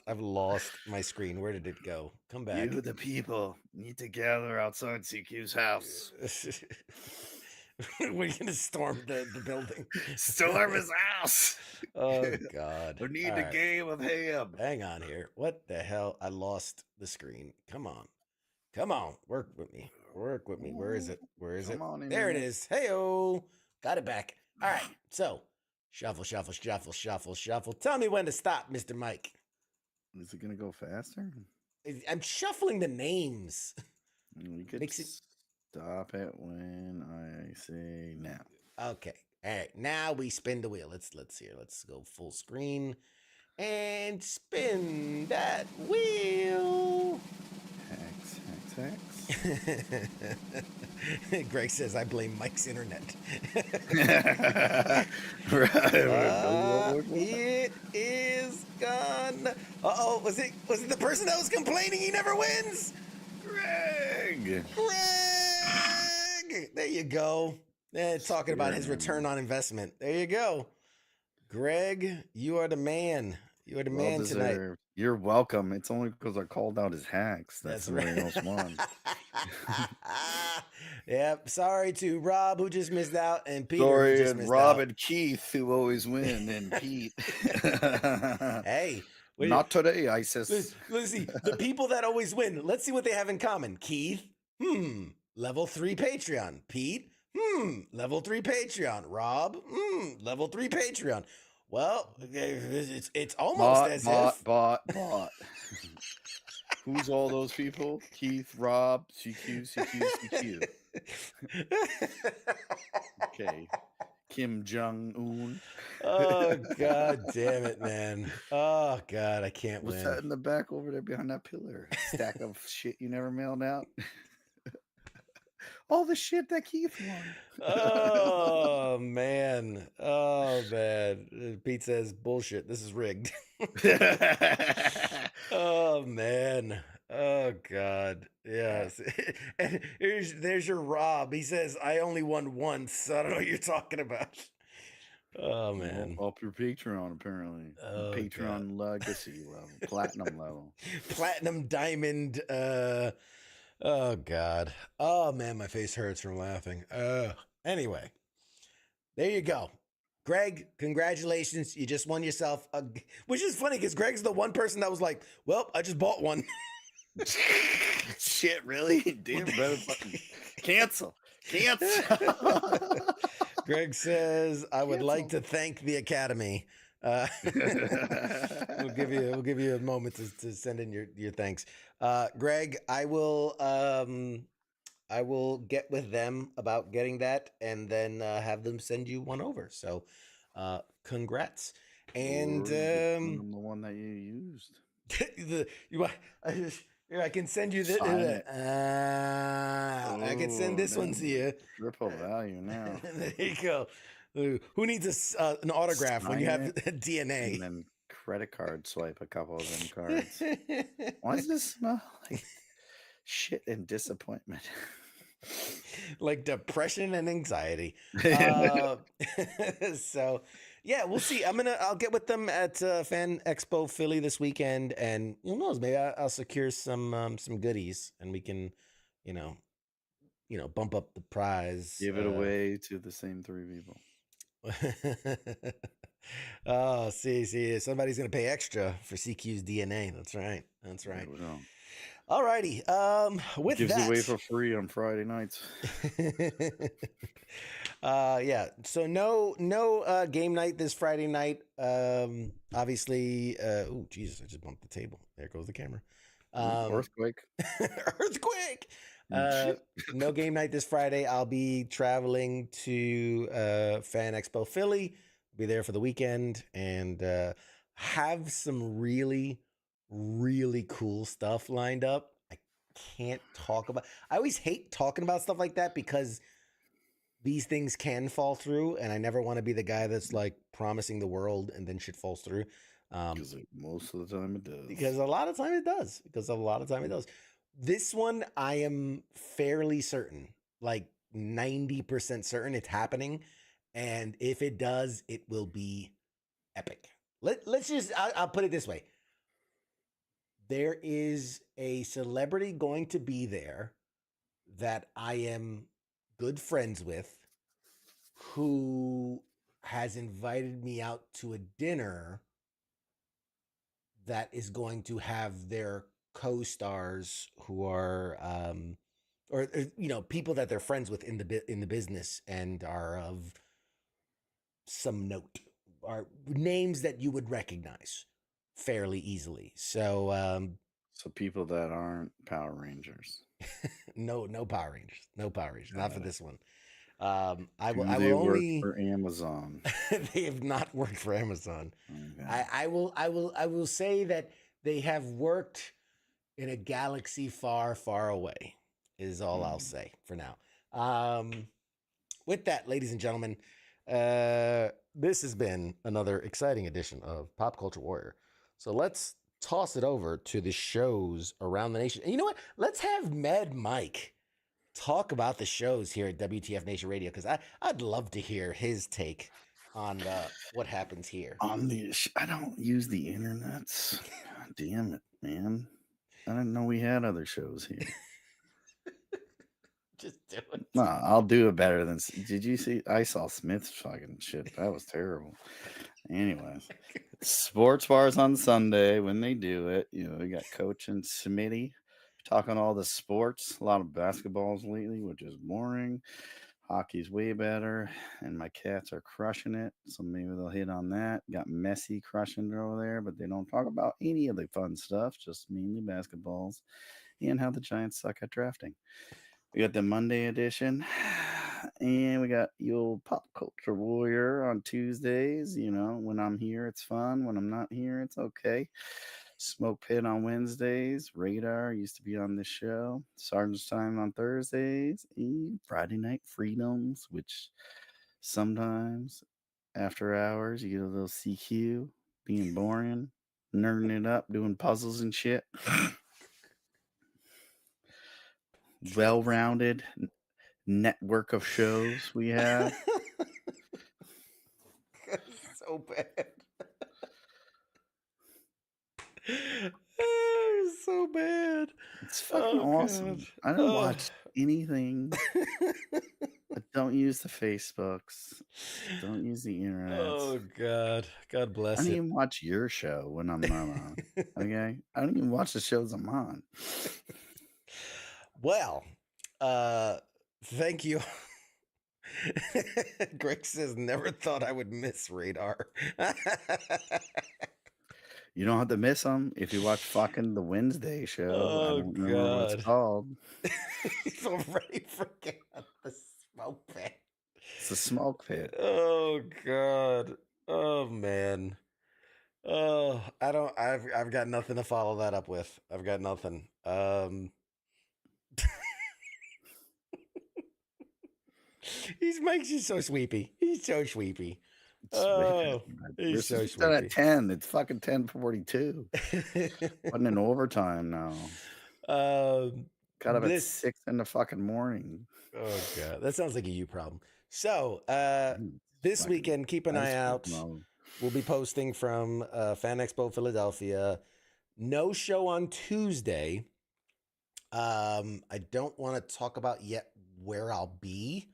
my screen. Where did it go? Come back. You, the people, need to gather outside CQ's house. We're gonna storm the building. Storm his house. Oh God. We need All a right. game of ham. Hang on here. What the hell? I lost the screen. Come on. Work with me. Where is it? Come on, There it internet. is. Heyo. Got it back. All right. So shuffle. Tell me when to stop, Mr. Mike. Is it gonna go faster? I'm shuffling the names. You could Makes it- stop it when I say now. Okay. All right. Now we spin the wheel. Let's hear. Let's go full screen and spin that wheel. Hex. Greg says I blame Mike's internet. It is gone. Uh-oh, was it the person that was complaining he never wins? Greg. There you go. Talking about his return on investment. There you go. Greg, you are the man. You are the man tonight. Deserved. You're welcome. It's only because I called out his hacks. That's somebody else won. Yep. Sorry to Rob who just missed out and Peter who Sorry, just and missed Rob out. and Keith who always win, and Pete. Hey. what do Not today, ISIS. Let's see. The people that always win. Let's see what they have in common. Keith. Level 3 Patreon. Pete. Level 3 Patreon. Rob. Level 3 Patreon. Well, it's almost bot. Who's all those people? Keith, Rob, CQ. Okay. Kim Jong-un. Oh, God damn it, man. Oh, God, I can't What's win. that in the back over there behind that pillar? Stack of shit you never mailed out? All the shit that Keith won. Oh, man. Oh, man. Pete says, bullshit. This is rigged. Oh, man. Oh, God. Yes. And there's your Rob. He says, I only won once, so I don't know what you're talking about. Oh, man. Up your Patreon, apparently. Oh, Patreon legacy level. Platinum level. Platinum diamond. Oh, God. Oh, man, my face hurts from laughing. Anyway, there you go. Greg, congratulations. You just won yourself a... Which is funny because Greg's the one person that was like, well, I just bought one. Shit, really? Damn, brother. Fucking cancel. Greg says, I would like to thank the Academy. We'll give you a moment to send in your thanks. Greg, I will get with them about getting that and then have them send you one over. So congrats. And I'm the one that you used. I can send you this. I can send this one to you. Triple value now. There you go. Who needs an autograph when you have DNA? And then credit card swipe a couple of them cards. Why does this smell like shit and disappointment? Like depression and anxiety. So yeah, we'll see. I'll get with them at Fan Expo Philly this weekend, and who knows, maybe I'll secure some goodies, and we can, bump up the prize. Give it away to the same 3 people. Oh, see, somebody's gonna pay extra for CQ's DNA. That's right. All righty. With Gives that, it away for free on Friday nights. yeah. So no game night this Friday night. Obviously. Oh, Jesus! I just bumped the table. There goes the camera. Earthquake. Earthquake. No game night this Friday. I'll be traveling to Fan Expo Philly. Be there for the weekend and have some really, really cool stuff lined up. I can't talk about. I always hate talking about stuff like that because these things can fall through, and I never want to be the guy that's like promising the world and then shit falls through. Because most of the time it does. Because a lot of time it does. This one, I am fairly certain, like 90% certain it's happening. And if it does, it will be epic. Let's just, I'll put it this way. There is a celebrity going to be there that I am good friends with who has invited me out to a dinner that is going to have their co-stars who are, or people that they're friends with in the business and are of some note, are names that you would recognize fairly easily. So, so people that aren't Power Rangers. no Power Rangers, not for this one. I will only work for Amazon. They have not worked for Amazon. Okay. I will say that they have worked in a galaxy far, far away. Is all I'll say for now. With that, ladies and gentlemen, this has been another exciting edition of Pop Culture Warrior. So let's toss it over to the shows around the nation. And you know what? Let's have Mad Mike talk about the shows here at WTF Nation Radio, because I'd love to hear his take on what happens here. I don't use the internet. God damn it, man. I didn't know we had other shows here. Just do it. No, I'll do it better than. Did you see? I saw Smith's fucking shit. That was terrible. Anyways, sports bars on Sunday when they do it. We got Coach and Smitty talking all the sports. A lot of basketballs lately, which is boring. Hockey's way better, and my cats are crushing it. So maybe they'll hit on that. Got Messi crushing it over there, but they don't talk about any of the fun stuff. Just mainly basketballs and how the Giants suck at drafting. We got the Monday edition, and we got your Pop Culture Warrior on Tuesdays. When I'm here, it's fun. When I'm not here, it's okay. Smoke Pit on Wednesdays. Radar used to be on this show. Sergeant's Time on Thursdays. And Friday Night Freedoms, which sometimes after hours, you get a little CQ, being boring, nerding it up, doing puzzles and shit. Well-rounded network of shows we have. So bad. So bad. It's fucking awesome. God. I don't watch anything. I don't use the Facebooks. Don't use the internet. Oh God. God bless I don't it. even watch your show when I'm not on. Okay? I don't even watch the shows I'm on. Well, thank you. Greg says, never thought I would miss Radar. You don't have to miss them if you watch fucking the Wednesday show. Oh, I don't remember what it's called. He's already forgot the smoke pit. It's the smoke pit. Oh God. Oh man. Oh, I've got nothing to follow that up with. I've got nothing. Mike's just so sweepy. He's so sweepy. Oh, he's so done at 10. It's fucking 10:42. Wasn't in overtime now. Got up at 6 in the fucking morning. Oh God, that sounds like a you problem. So this weekend, keep an eye out. We'll be posting from Fan Expo Philadelphia. No show on Tuesday. I don't want to talk about yet where I'll be,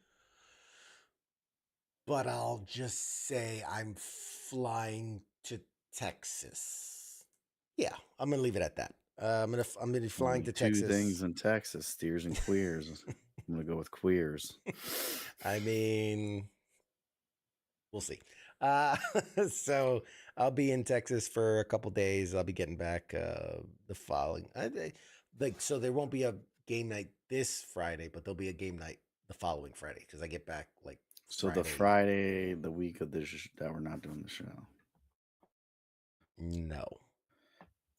but I'll just say I'm flying to Texas. Yeah, I'm gonna leave it at that. I'm gonna be flying to Texas. Two things in Texas: steers and queers. I'm gonna go with queers. I mean, we'll see. So I'll be in Texas for a couple days. I'll be getting back the following. So there won't be a game night this Friday, but there'll be a game night the following Friday because I get back like. So the Friday, the week of this that we're not doing the show. No.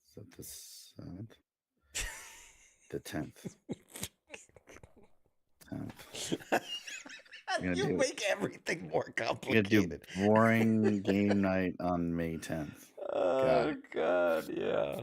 Is that the 7th? The 10th. 10th. You make everything more You're complicated. gonna do boring game night on May 10th. Oh God, yeah.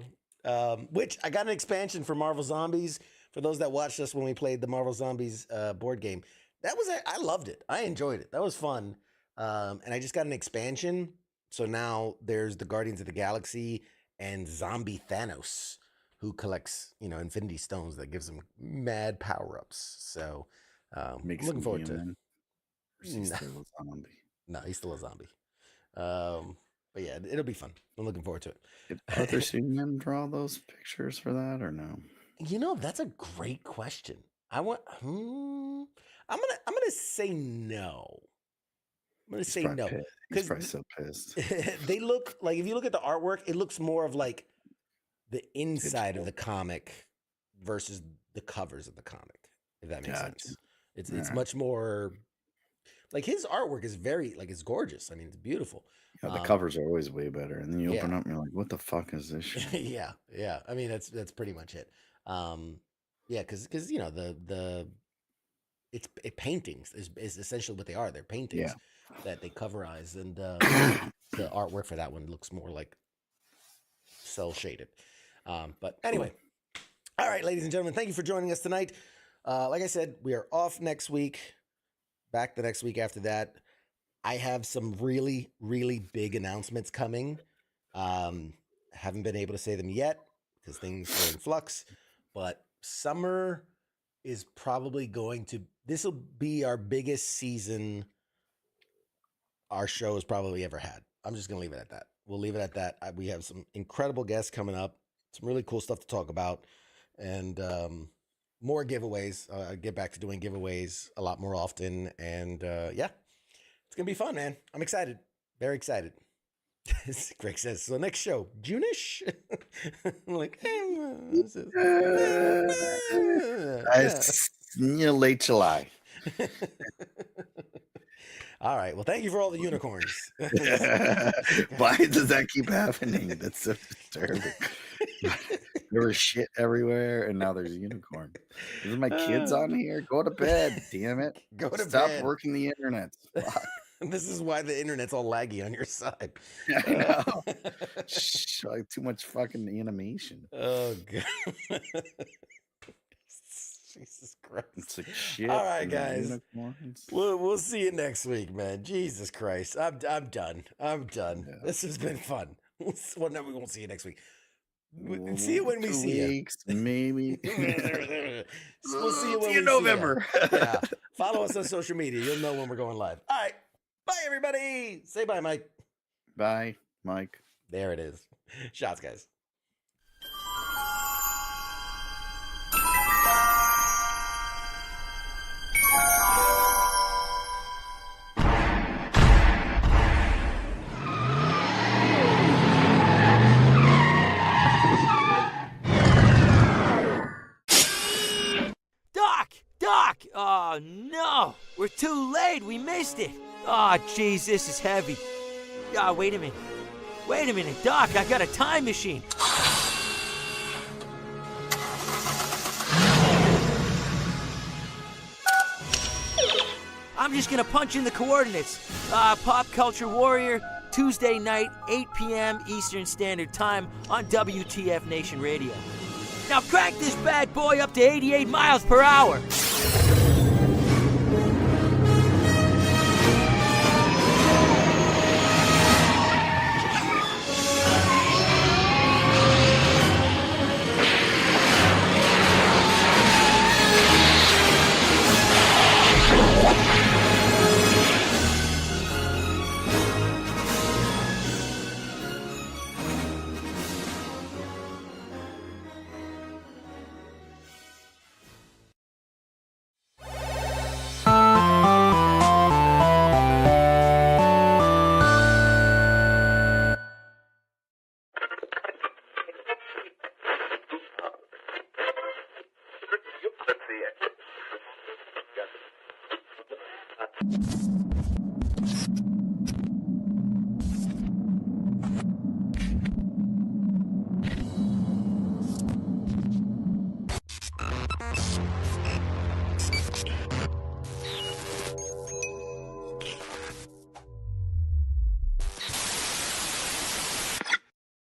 Which I got an expansion for Marvel Zombies. For those that watched us when we played the Marvel Zombies board game, I loved it. I enjoyed it. That was fun. And I just got an expansion. So now there's the Guardians of the Galaxy and Zombie Thanos, who collects, Infinity Stones that gives him mad power-ups. So I'm looking forward to it. He's still a zombie. No, he's still a zombie. But yeah, it'll be fun. I'm looking forward to it. Did Arthur Seaman draw those pictures for that or no? That's a great question. I'm gonna say no. I'm gonna say no. He's probably so pissed. They look like, if you look at the artwork, it looks more of like the inside of the comic versus the covers of the comic, if that makes sense. It's much more like his artwork is very it's gorgeous. I mean, it's beautiful. Yeah, the covers are always way better. And then you open up and you're like, what the fuck is this shit? Yeah. I mean, that's pretty much it. Yeah, because it's paintings is essentially what they are. They're paintings that they coverize, and the artwork for that one looks more like cel shaded. But anyway, all right, ladies and gentlemen, thank you for joining us tonight. Like I said, we are off next week. Back the next week after that. I have some really, really big announcements coming. Haven't been able to say them yet because things are in flux. But summer is probably this will be our biggest season our show has probably ever had. I'm just going to leave it at that. We'll leave it at that. We have some incredible guests coming up, some really cool stuff to talk about, and more giveaways. I get back to doing giveaways a lot more often. And yeah, it's going to be fun, man. I'm excited. Very excited. Greg says, so next show, June-ish? I'm like, late July. All right. Well, thank you for all the unicorns. Why does that keep happening? That's so disturbing. There was shit everywhere, and now there's a unicorn. There's my kids on here. Go to bed, damn it. Stop working the internet. Fuck. This is why the internet's all laggy on your side. I know. Like too much fucking animation. Oh god. Jesus Christ. It's like shit. All right, guys. We'll see you next week, man. Jesus Christ. I'm done. Yeah. This has been fun. Well, no, we won't see you next week. See you when we see you. Maybe. We'll see you when we see you. November. Yeah. Follow us on social media. You'll know when we're going live. All right. Bye, everybody. Say bye, Mike. Bye, Mike. There it is. Shots, guys. Doc! Oh, no! We're too late! We missed it! Oh, jeez, this is heavy. Ah, wait a minute. Wait a minute, Doc, I got a time machine. I'm just gonna punch in the coordinates. Pop Culture Warrior, Tuesday night, 8 p.m. Eastern Standard Time on WTF Nation Radio. Now crank this bad boy up to 88 miles per hour.